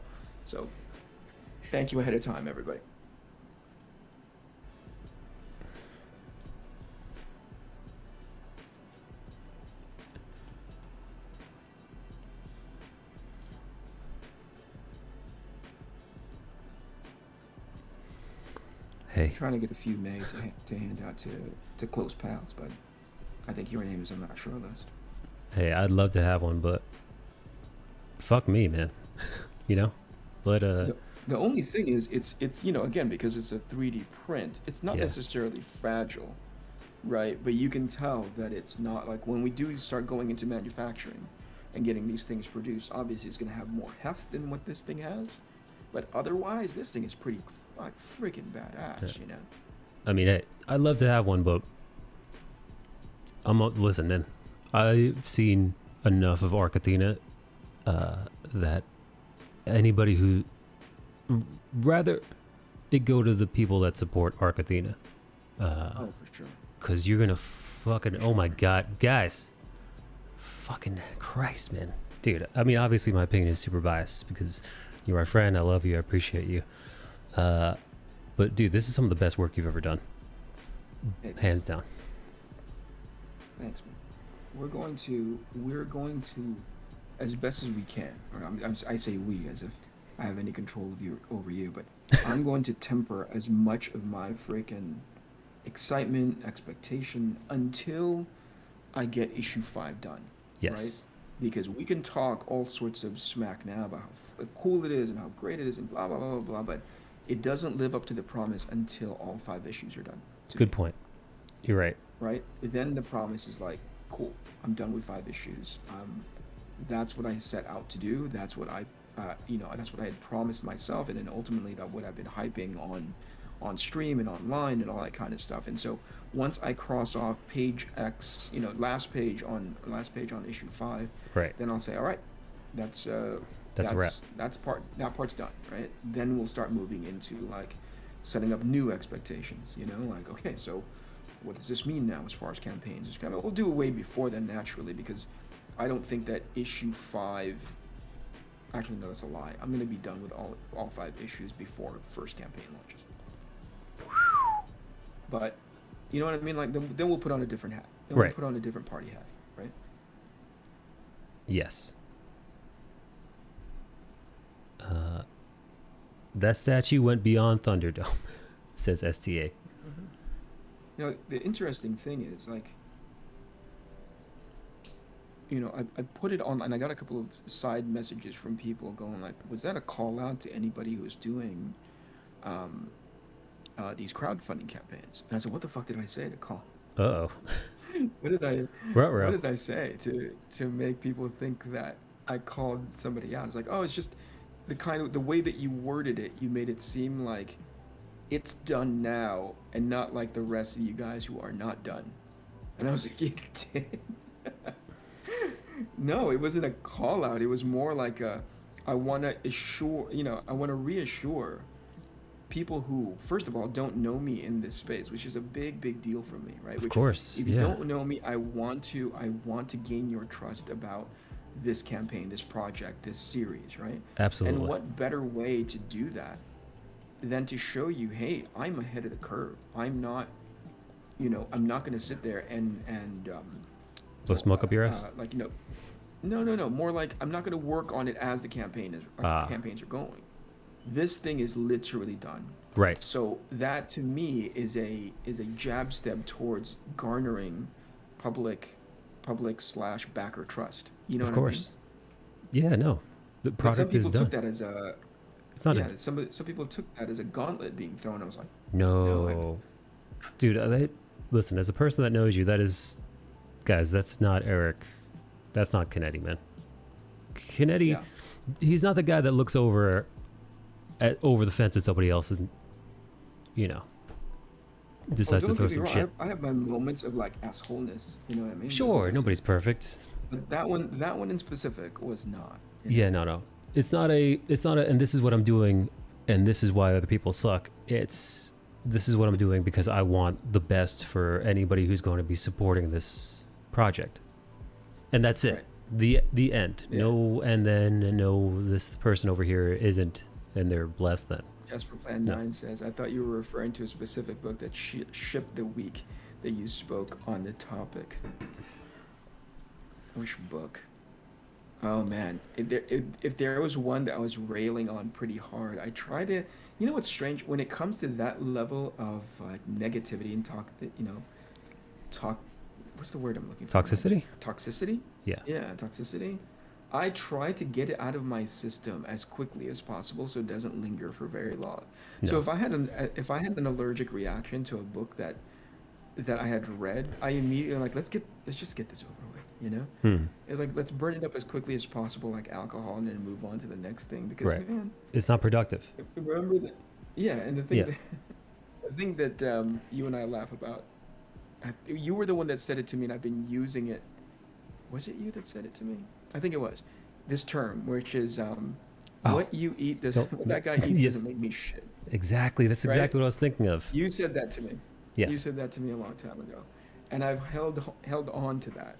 So thank you ahead of time, everybody. Hey. Trying to get a few made to hand out to close pals, but I think your name is on that short list. Hey, I'd love to have one, but fuck me, man. You know? The only thing is it's you know, again, because it's a 3D print, it's not necessarily fragile, right? But you can tell that it's not like when we do start going into manufacturing and getting these things produced, obviously it's going to have more heft than what this thing has, but otherwise this thing is pretty like freaking badass, you know. I mean, hey, I'd love to have one, but listen, man. I've seen enough of Arc Athena that anybody who rather it go to the people that support Arc Athena. Oh, for sure. Because you're gonna fucking oh my god, guys, fucking Christ, man, dude. I mean, obviously my opinion is super biased because you're my friend. I love you. I appreciate you. But dude, this is some of the best work you've ever done. Hands down. Thanks, man. We're going to, as best as we can, or I say we as if I have any control over you, but I'm going to temper as much of my freaking excitement, expectation until I get issue 5 done. Yes. Right? Because we can talk all sorts of smack now about how cool it is and how great it is and blah, blah, blah, blah, blah, but it doesn't live up to the promise until all 5 issues are done. Good point. You're right. Right? Then the promise is like, cool, I'm done with 5 issues. That's what I set out to do. That's what that's what I had promised myself, and then ultimately that what I've been hyping on stream and online and all that kind of stuff. And so once I cross off page X, last page on issue 5, right, then I'll say, all right, that's a wrap. That part's done, right? Then we'll start moving into like setting up new expectations, like, okay, so what does this mean now as far as campaigns? It's we'll do it way before then naturally, because I don't think that issue 5, actually no, that's a lie. I'm going to be done with all 5 issues before first campaign launches. But you know what I mean? Like then we'll put on a different hat. Then we'll put on a different party hat, right? Yes. That statue went beyond Thunderdome, says STA. You know, the interesting thing is like, you know, I put it on, and I got a couple of side messages from people going like, was that a call out to anybody who's doing these crowdfunding campaigns? And I said, what the fuck did I say to call? Uh-oh. What did I Ruh-roh. what did I say to make people think that I called somebody out? It's like, oh, it's just the way that you worded it, you made it seem like it's done now and not like the rest of you guys who are not done. And I was like, you did. No, it wasn't a call out. It was more like I want to assure, you know, I want to reassure people who, first of all, don't know me in this space, which is a big deal for me, right? Of course, If you don't know me, I want to gain your trust about this campaign, this project, this series, right? Absolutely. And what better way to do that than to show you, hey, I'm ahead of the curve. I'm not, you know, I'm not going to sit there and blow smoke up your ass? like, you know, no. More like I'm not going to work on it as the campaigns are going. This thing is literally done. Right. So that to me is a jab step towards garnering public / backer trust. You know Of what course. I mean? Yeah, no. The But some product is people done. took that as a It's not yeah. a, Some people took that as a gauntlet being thrown. I was like, no. Dude, listen, as a person that knows you, that is, guys, that's not Eric. That's not Kennedy, man. Kennedy, Yeah. he's not the guy that looks over the fence at somebody else and, you know, decides to don't throw get me some wrong, shit. I have my moments of like assholeness. You know what I mean? Sure, But nobody's perfect. that one in specific was not. you know? Yeah, no. It's not a, and this is what I'm doing, and this is why other people suck. This is what I'm doing because I want the best for anybody who's going to be supporting this project. And that's it. Right. The end. Yeah. No, and then no, this person over here isn't, and they're blessed then. Jasper Plan 9 says, I thought you were referring to a specific book that shipped the week that you spoke on the topic. Which book? Oh man, if there was one that I was railing on pretty hard, I try to, you know what's strange? When it comes to that level of like negativity and talk, what's the word I'm looking for? Toxicity? Toxicity? Yeah. Yeah, toxicity. I try to get it out of my system as quickly as possible so it doesn't linger for very long. So No. if I had an allergic reaction to a book that I had read, I immediately let's just get this over with, you know? It's like let's burn it up as quickly as possible like alcohol and then move on to the next thing because Right. man, It's not productive. remember that and the thing Yeah. that, the thing that you and I laugh about, you were the one that said it to me and I've been using it. Was it you that said it to me? I think it was. This term, which is what you eat does what that guy eats Yes. doesn't make me shit. Exactly. That's Right? exactly what I was thinking of. You said that to me. Yes. You said that to me a long time ago. And I've held on to that.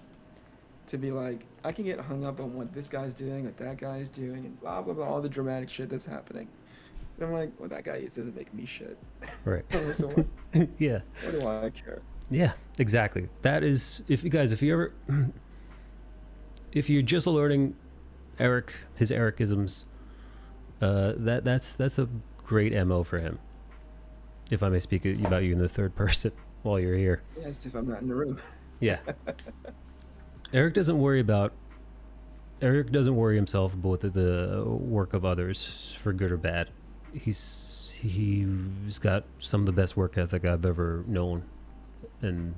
To be like, I can get hung up on what this guy's doing, what that guy's doing, and blah blah blah, all the dramatic shit that's happening. And I'm like, what that guy eats doesn't make me shit. Right. So what, Yeah. what do I care? Yeah, exactly. That is, if you're just learning his Ericisms, that's a great MO for him. If I may speak about you in the third person while you're here. Yes, if I'm not in the room. Yeah. Eric doesn't worry himself about the work of others for good or bad. He's got some of the best work ethic I've ever known. And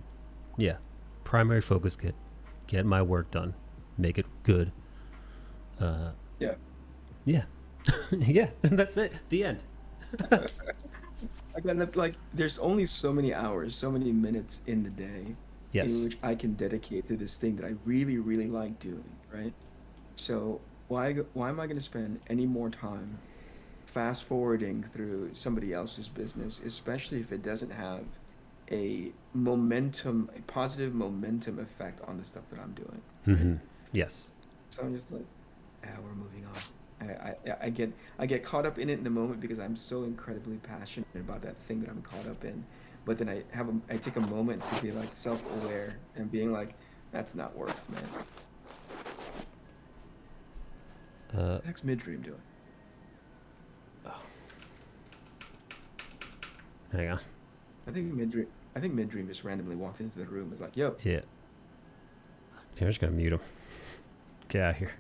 yeah, primary focus, get my work done, make it good. Yeah. Yeah. Yeah, that's it. The end. I got like there's only so many hours, so many minutes in the day Yes. in which I can dedicate to this thing that I really, really like doing, right? So why am I going to spend any more time fast forwarding through somebody else's business, especially if it doesn't have a positive momentum effect on the stuff that I'm doing? Mm-hmm. Yes. So I'm just like, we're moving on. I get caught up in it in the moment because I'm so incredibly passionate about that thing that I'm caught up in. But then I take a moment to be like self-aware and being like, that's not worth, man. What's Midream doing? Hang on. I think I think Midream just randomly walked into the room and was like, yo. Yeah. Yeah, I'm just gonna mute him. Get out of here.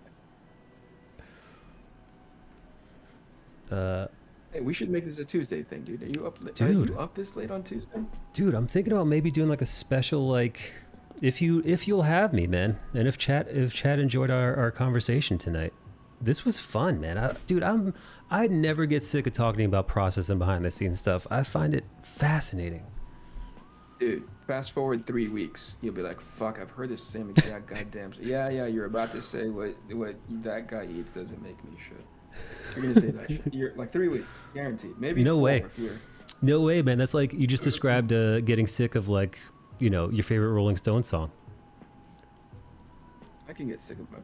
Hey, we should make this a Tuesday thing, dude. Are you up? Are Dude. you up this late on Tuesday? Dude, I'm thinking about maybe doing like a special, like, if you'll have me, man, and if chat enjoyed our conversation tonight. This was fun, man. I'd never get sick of talking about process and behind the scenes stuff. I find it fascinating. Dude, fast forward 3 weeks, you'll be like, fuck, I've heard this same exact goddamn shit. Yeah, you're about to say what that guy eats doesn't make me shit. You're gonna say that shit. You're like 3 weeks, guaranteed. Maybe No 4 way. if you're... No way, man. That's like you just described getting sick of, like, you know, your favorite Rolling Stones song. I can get sick of my...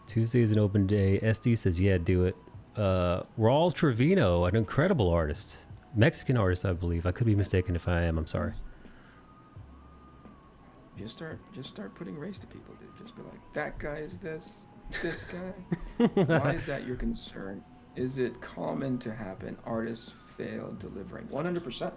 Tuesday is an open day. SD says, yeah, do it. Raul Trevino, an incredible artist. Mexican artist, I believe. I could be mistaken if I am. I'm sorry. Just start putting race to people, dude. Just be like, that guy is this guy. Why is that your concern? Is it common to happen? Artists fail delivering 100%.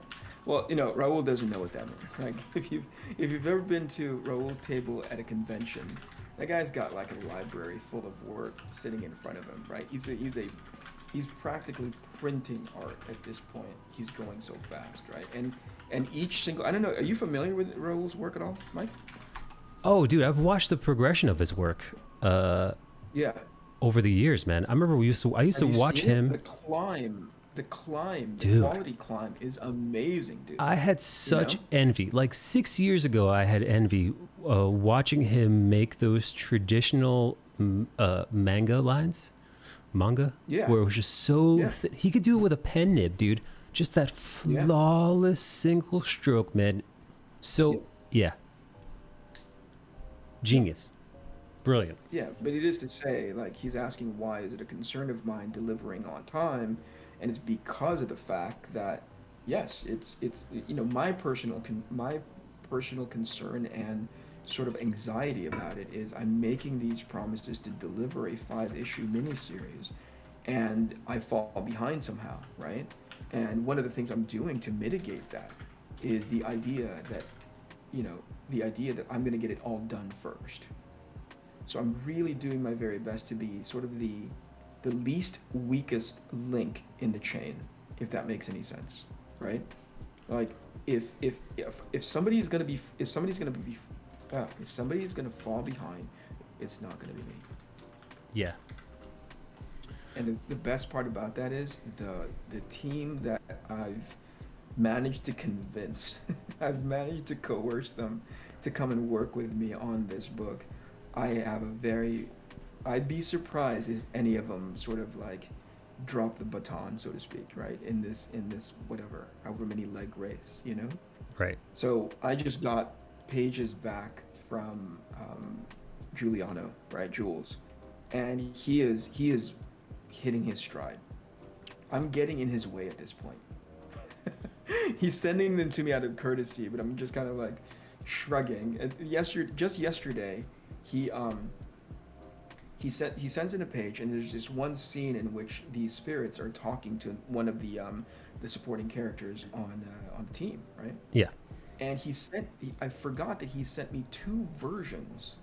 Well, you know, Raul doesn't know what that means. Like, if you've ever been to Raul's table at a convention, that guy's got like a library full of work sitting in front of him, right? He's practically printing art at this point. He's going so fast, right? And each single, I don't know, are you familiar with Raul's work at all, Mike? Oh, dude, I've watched the progression of his work. Yeah. Over the years, man. I remember I used to watch him. The climb, dude, the quality climb is amazing, dude. I had such envy. Like 6 years ago, I had envy watching him make those traditional manga lines. Manga? Yeah. Where it was just so thin. He could do it with a pen nib, dude. Just that flawless single stroke, man. So, yeah. Genius. Brilliant. Yeah, but it is to say, like, he's asking why is it a concern of mine delivering on time, and it's because of the fact that, yes, it's you know, my personal concern and sort of anxiety about it is I'm making these promises to deliver a 5-issue miniseries, and I fall behind somehow, right? And one of the things I'm doing to mitigate that is the idea that, you know, I'm going to get it all done first. So I'm really doing my very best to be sort of the least weakest link in the chain, if that makes any sense, right? Like if somebody is going to fall behind, it's not going to be me. Yeah. And the best part about that is the team that I've managed to convince, I've managed to coerce them to come and work with me on this book. I'd be surprised if any of them sort of like drop the baton, so to speak, right? In this whatever, however many leg race, you know? Right. So I just got pages back from Giuliano, right? Jules. And he is hitting his stride. I'm getting in his way at this point. He's sending them to me out of courtesy, but I'm just kind of like shrugging. And just yesterday, he sends in a page, and there's this one scene in which these spirits are talking to one of the supporting characters on the team, right? Yeah. And I forgot that he sent me 2 versions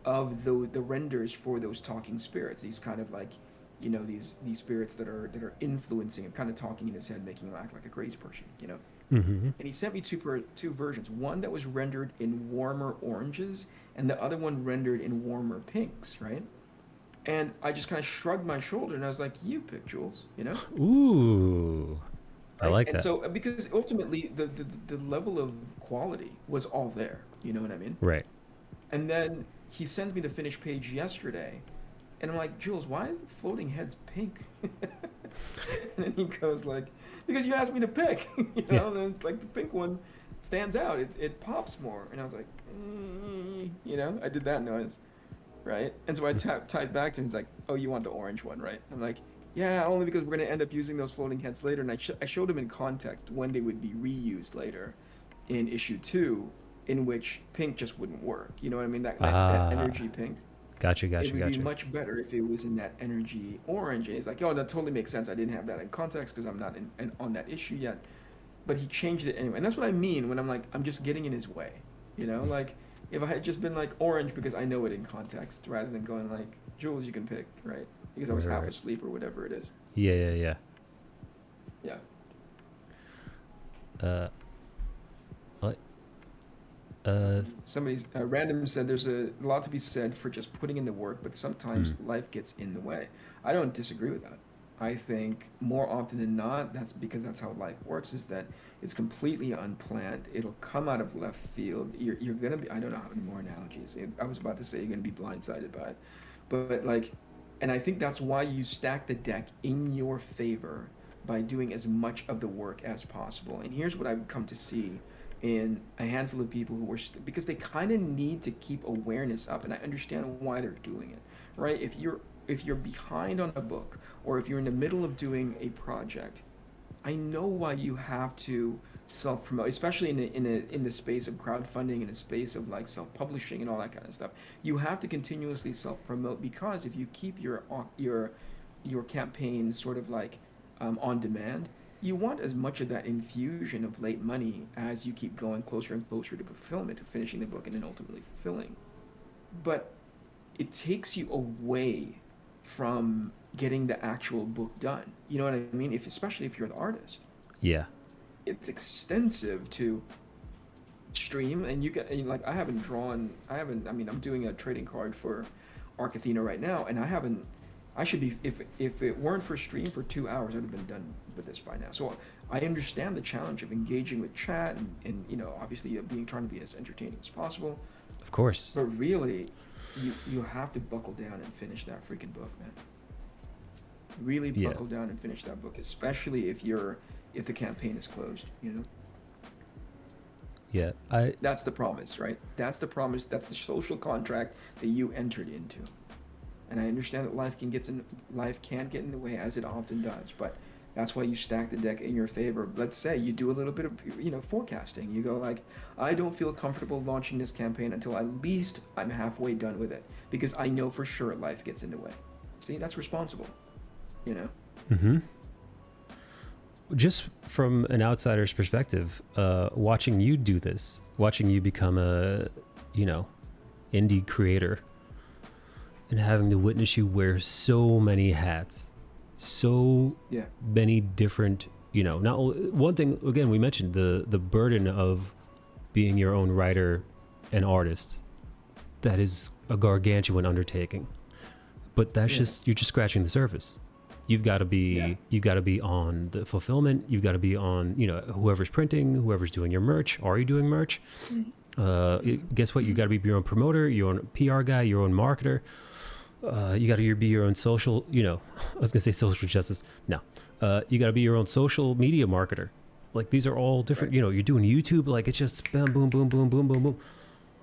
of the renders for those talking spirits. These kind of like, you know, these spirits that are influencing him, kind of talking in his head, making him act like a crazy person, you know. Mm-hmm. And he sent me two versions. One that was rendered in warmer oranges, and the other one rendered in warmer pinks, right? And I just kind of shrugged my shoulder, and I was like, "You pick, Jules," you know. Ooh, I like that. And so, because ultimately the level of quality was all there, you know what I mean? Right. And then he sends me the finished page yesterday, and I'm like, "Jules, why is the floating heads pink?" And then he goes like, "Because you asked me to pick," you know. And then it's like the pink one stands out. It pops more, and I was like, you know, I did that noise, right? And so I tied back to him. He's like, "Oh, you want the orange one, right?" I'm like, "Yeah, only because we're gonna end up using those floating heads later." And I showed him in context when they would be reused later, in issue 2, in which pink just wouldn't work. You know what I mean? That energy pink. Gotcha. It would be much better if it was in that energy orange. And he's like, oh, that totally makes sense. I didn't have that in context because I'm not on that issue yet. But he changed it anyway. And that's what I mean when I'm like, I'm just getting in his way. You know, like if I had just been like orange because I know it in context rather than going like, Jules, you can pick, right? Because I was half asleep or whatever it is. Yeah. What? Somebody's random said there's a lot to be said for just putting in the work, but sometimes life gets in the way. I don't disagree with that. I think more often than not, that's because that's how life works, is that it's completely unplanned. It'll come out of left field. You're going to be, I don't know how many more analogies. I was about to say you're going to be blindsided by it. But like, and I think that's why you stack the deck in your favor by doing as much of the work as possible. And here's what I've come to see in a handful of people who were, because they kind of need to keep awareness up, and I understand why they're doing it, right? If you're behind on a book, or if you're in the middle of doing a project, I know why you have to self-promote, especially in the space of crowdfunding, in a space of like self-publishing and all that kind of stuff. You have to continuously self-promote, because if you keep your campaign sort of like on demand, you want as much of that infusion of late money as you keep going closer and closer to fulfillment, to finishing the book and then ultimately fulfilling. But it takes you away from getting the actual book done. You know what I mean? Especially if you're the artist. Yeah. It's extensive to stream, and you get, and like, I mean, I'm doing a trading card for Arc Athena right now, and I should be, if it weren't for stream for 2 hours, I'd have been done with this by now. So I understand the challenge of engaging with chat and you know, obviously trying to be as entertaining as possible. Of course. But really, you have to buckle down and finish that freaking book, man. Really buckle down and finish that book, especially if the campaign is closed, you know? Yeah, That's the promise, right? That's the promise. That's the social contract that you entered into. And I understand that life can get in the way, as it often does, but that's why you stack the deck in your favor. Let's say you do a little bit of, you know, forecasting. You go like, I don't feel comfortable launching this campaign until at least I'm halfway done with it, because I know for sure life gets in the way. See, that's responsible, you know? Mm-hmm. Just from an outsider's perspective, watching you do this, watching you become a, you know, indie creator, and having to witness you wear so many hats, so many different, you know, not one thing, again, we mentioned the burden of being your own writer and artist. That is a gargantuan undertaking, but that's you're just scratching the surface. You've got to be on the fulfillment. You've got to be on, you know, whoever's printing, whoever's doing your merch. Are you doing merch? Guess what? You got to be your own promoter, your own PR guy, your own marketer. You got to be your own social, you know, I was gonna say social justice. No, you got to be your own social media marketer. Like, these are all different, you know, you're doing YouTube, like, it's just boom, boom, boom, boom, boom, boom, boom.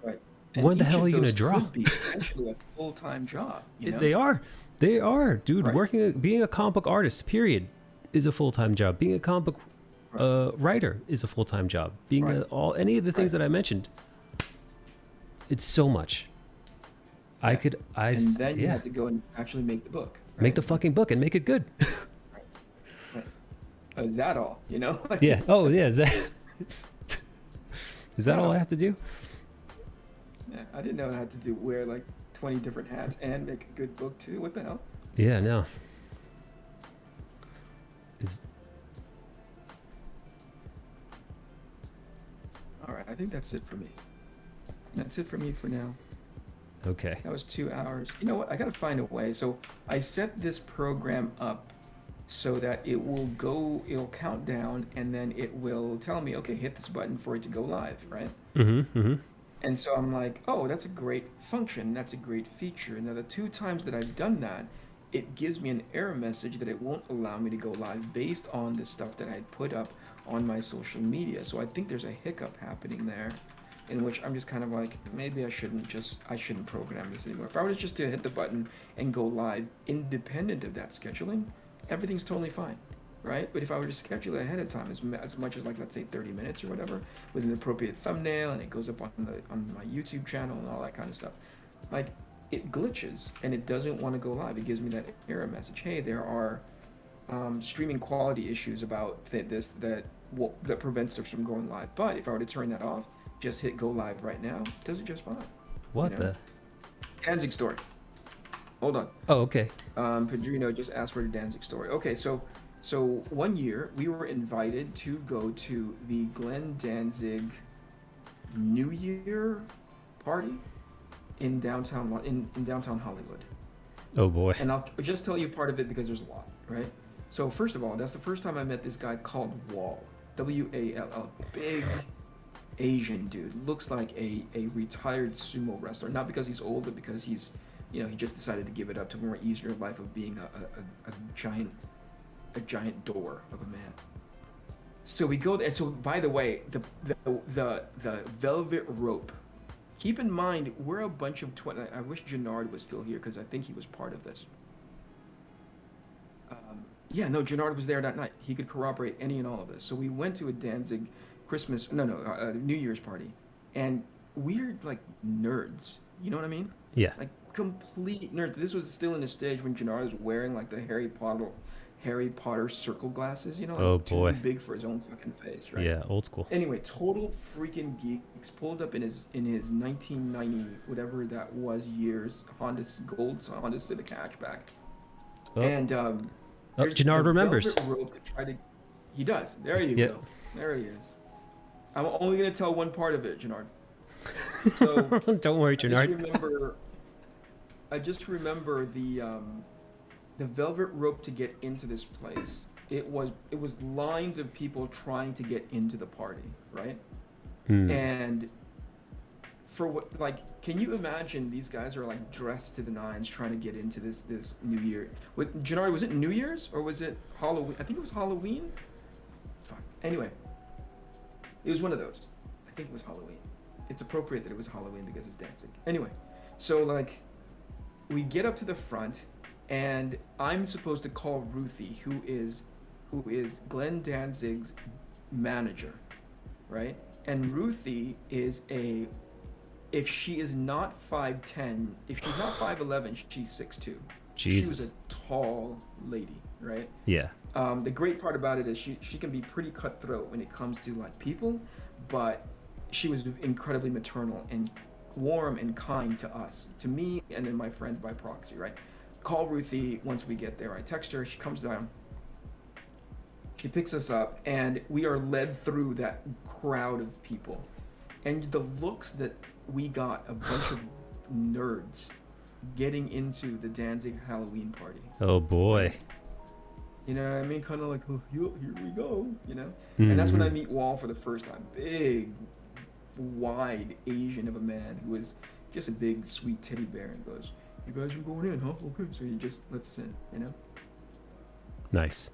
Right. When the hell are you gonna draw? Could be potentially a full-time job, you know? They are, dude. Right. Being a comic book artist, period, is a full-time job. Being a comic book writer is a full-time job. Being any of the things that I mentioned, it's so much. And then you have to go and actually make the book. Right? Make the fucking book and make it good. Right. Is that all? You know? Yeah. Oh, yeah. Is that all I have to do? Yeah, I didn't know I had to wear like 20 different hats and make a good book too. What the hell? Yeah, no. All right, I think that's it for me. That's it for me for now. Okay. That was 2 hours. You know what? I gotta find a way. So I set this program up so that it'll count down, and then it will tell me, okay, hit this button for it to go live, right? Mm-hmm. Mm-hmm. And so I'm like, oh, that's a great function. That's a great feature. Now, the 2 times that I've done that, it gives me an error message that it won't allow me to go live based on the stuff that I had put up on my social media. So I think there's a hiccup happening there, in which I'm just kind of like, maybe I shouldn't program this anymore. If I were just to hit the button and go live independent of that scheduling, everything's totally fine, right? But if I were to schedule it ahead of time, as much as like, let's say 30 minutes or whatever, with an appropriate thumbnail, and it goes up on my YouTube channel and all that kind of stuff, like, it glitches and it doesn't want to go live. It gives me that error message. Hey, there are streaming quality issues about that prevents stuff from going live. But if I were to turn that off, just hit go live right now, it does it just fine. What the? Danzig story. Hold on. Oh, okay. Pedrino just asked for the Danzig story. Okay, so one year we were invited to go to the Glenn Danzig New Year party in downtown Hollywood. Oh boy. And I'll just tell you part of it because there's a lot, right? So first of all, that's the first time I met this guy called Wall, W-A-L-L, big Asian dude, looks like a retired sumo wrestler, not because he's old, but because he's, he just decided to give it up to a more easier life of being a giant door of a man. So we go there. And so, by the way, the velvet rope. Keep in mind, we're a bunch of 20. I wish Jannard was still here because I think he was part of this. Yeah, no, Jannard was there that night. He could corroborate any and all of this. So we went to a Danzig New Year's party, and we're like nerds. You know what I mean? Yeah. Like complete nerds. This was still in the stage when Jannard was wearing like the Harry Potter circle glasses. Like boy. Too big for his own fucking face, right? Yeah, old school. Anyway, total freaking geeks pulled up in his 1990 whatever that was years Honda Civic hatchback, and Jannard remembers. Rope to try to, he does. There you Yep. go. There he is. I'm only gonna tell one part of it, Jannard. So don't worry, Jannard. I just remember the velvet rope to get into this place. It was lines of people trying to get into the party, right? And for what, like, can you imagine these guys are like dressed to the nines trying to get into this New Year? With Jannard, was it New Year's or was it Halloween? I think it was Halloween. Fuck. Anyway, it was one of those. I think it was Halloween. It's appropriate that it was Halloween because it's Danzig. Anyway, so like, we get up to the front, and I'm supposed to call Ruthie, who is Glenn Danzig's manager, right? And Ruthie is if she is not 5'10", if she's not 5'11", she's 6'2". Jesus. She was a tall lady, right? Yeah. The great part about it is she can be pretty cutthroat when it comes to like people, but she was incredibly maternal and warm and kind to us, to me, and then my friends by proxy, right? Call Ruthie once we get there. I text her, she comes down, she picks us up, and we are led through that crowd of people. And the looks that we got, a bunch of nerds getting into the Danzig Halloween party. Oh boy. You know what I mean? Kind of like, oh, here we go, And that's when I meet Wall for the first time. Big, wide Asian of a man who was just a big, sweet teddy bear, and goes, "You guys are going in, huh? Okay." So he just lets us in, Nice.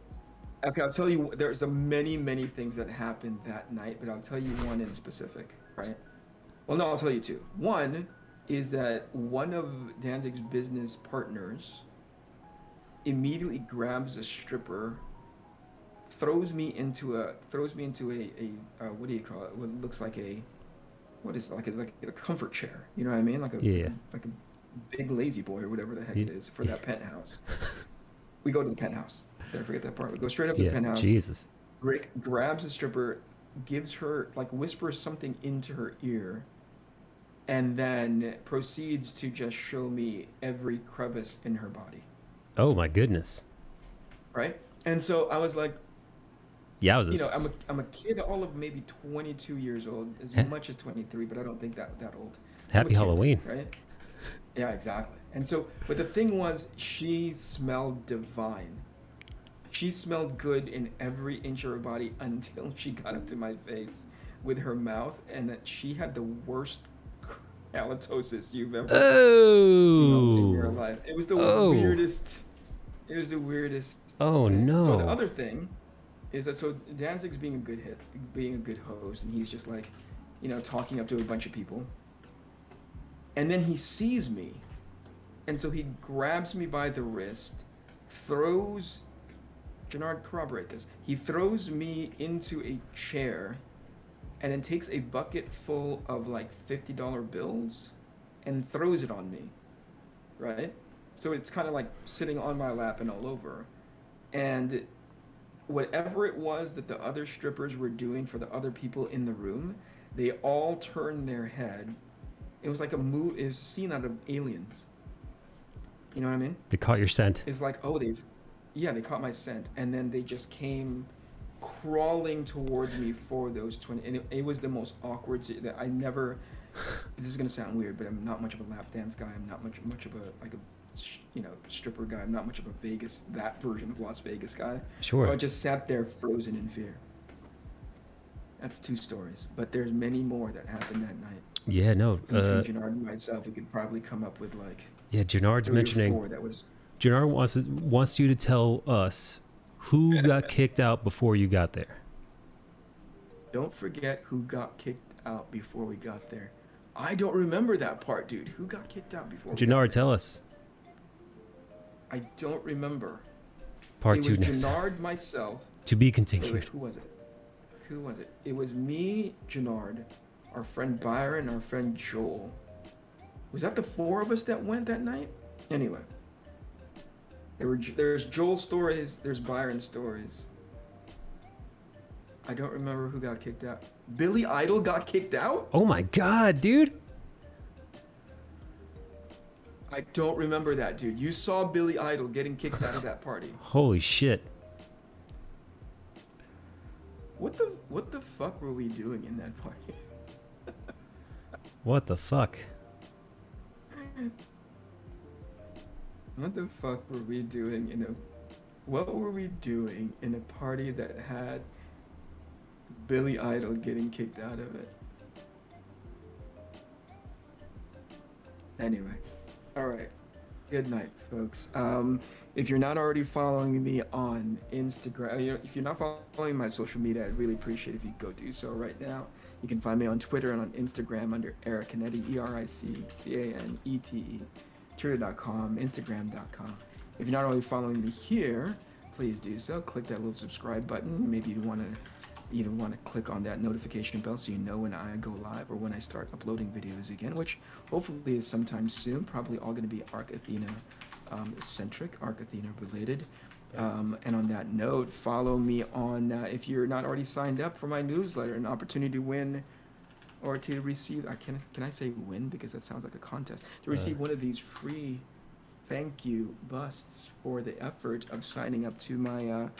Okay, I'll tell you, there's many things that happened that night, but I'll tell you one in specific, right? Well, no, I'll tell you two. One is that one of Danzig's business partners immediately grabs a stripper, throws me into a what do you call it? What looks like a comfort chair. You know what I mean? Like a big lazy boy or whatever the heck it is for that penthouse. We go to the penthouse. Did I forget that part? We go straight up to the penthouse. Jesus. Rick grabs the stripper, gives her, like, whispers something into her ear, and then proceeds to just show me every crevice in her body. Oh my goodness. Right? And so I was like, Yowzers. I'm a kid, all of maybe 22 years old, as much as 23, but I don't think that old. Happy Halloween. Right? Yeah, exactly. And so, but the thing was, she smelled divine. She smelled good in every inch of her body until she got up to my face with her mouth, and that she had the worst halitosis you've ever smelled in your life. It was the weirdest. It was the weirdest. Oh thing. no. So the other thing is that Danzig's being a good host, and he's just like, talking up to a bunch of people. And then he sees me, and so he grabs me by the wrist, throws. Jannard, corroborate this. He throws me into a chair, and then takes a bucket full of like $50 bills, and throws it on me. right? So it's kind of like sitting on my lap and all over. And whatever it was that the other strippers were doing for the other people in the room, they all turned their head. It was like it was a scene out of Aliens. You know what I mean? They caught your scent. It's like, oh, they caught my scent, and then they just came crawling towards me for those 20, and it was the most awkward that I never. This is gonna sound weird, but I'm not much of a lap dance guy. I'm not much of a stripper guy. I'm not much of a that version of Las Vegas guy. Sure. So I just sat there frozen in fear. That's 2 stories, but there's many more that happened that night. Yeah, no. Between Gennard and myself, we could probably come up with like. Yeah, Gennard's 3 or mentioning. 4 that was. Gennard wants you to tell us who got kicked out before you got there. Don't forget who got kicked out before we got there. I don't remember that part, dude. Who got kicked out before? Gennard, tell us. I don't remember. Part it 2 was next. Gennard, myself. To be continued. Who was it? It was me, Gennard, our friend Byron, our friend Joel. Was that the 4 of us that went that night? Anyway. There's Joel's stories, there's Byron's stories. I don't remember who got kicked out. Billy Idol got kicked out? Oh my god, dude. I don't remember that, dude. You saw Billy Idol getting kicked out of that party. Holy shit. What the fuck were we doing in that party? What the fuck? What the fuck were we doing in a party that had Billy Idol getting kicked out of it? Anyway, all right. Good night, folks. If you're not already following me on Instagram, if you're not following my social media, I'd really appreciate if you go do so right now. You can find me on Twitter and on Instagram under Eric Canetti, EricCanete, Twitter.com, Instagram.com. If you're not already following me here, please do so. Click that little subscribe button. Maybe you want to click on that notification bell so you know when I go live or when I start uploading videos again, which hopefully is sometime soon. Probably all going to be Arc Athena centric, Arc Athena related. And on that note, follow me on, if you're not already signed up for my newsletter, an opportunity to win or to receive, can I say win because that sounds like a contest, to receive one of these free thank you busts for the effort of signing up to my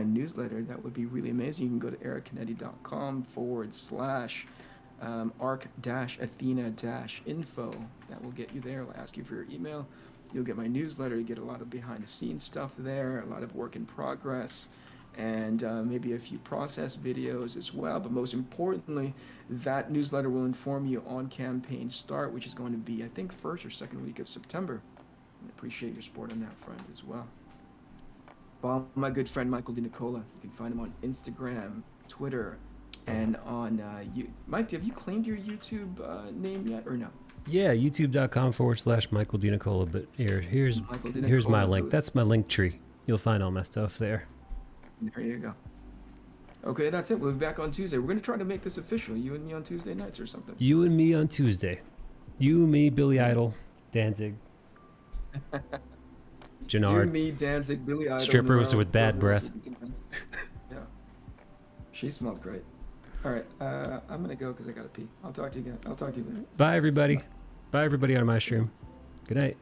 newsletter. That would be really amazing. You can go to eric-canetti.com/arc-athena-info. That will get you there. It'll ask you for your email. You'll get my newsletter. You get a lot of behind the scenes stuff there, a lot of work in progress, and maybe a few process videos as well. But most importantly, that newsletter will inform you on campaign start, which is going to be, I think, first or second week of September. I appreciate your support on that front as well. Follow my good friend Michael DiNicola. You can find him on Instagram, Twitter, and on Mike, have you claimed your YouTube name yet or no? Yeah, youtube.com/Michael DiNicola. But here's my link. That's my link tree. You'll find all my stuff there. There you go. Okay, that's it. We'll be back on Tuesday. We're going to try to make this official. You and me on Tuesday nights or something. You and me on Tuesday. You, me, Billy Idol, Danzig, Gennard. You, me, Danzig, Billy Idol. Strippers with bad breath. Yeah. She smelled great. All right, I'm going to go because I got to pee. I'll talk to you again. I'll talk to you later. Bye, everybody. Bye, everybody on my stream. Good night.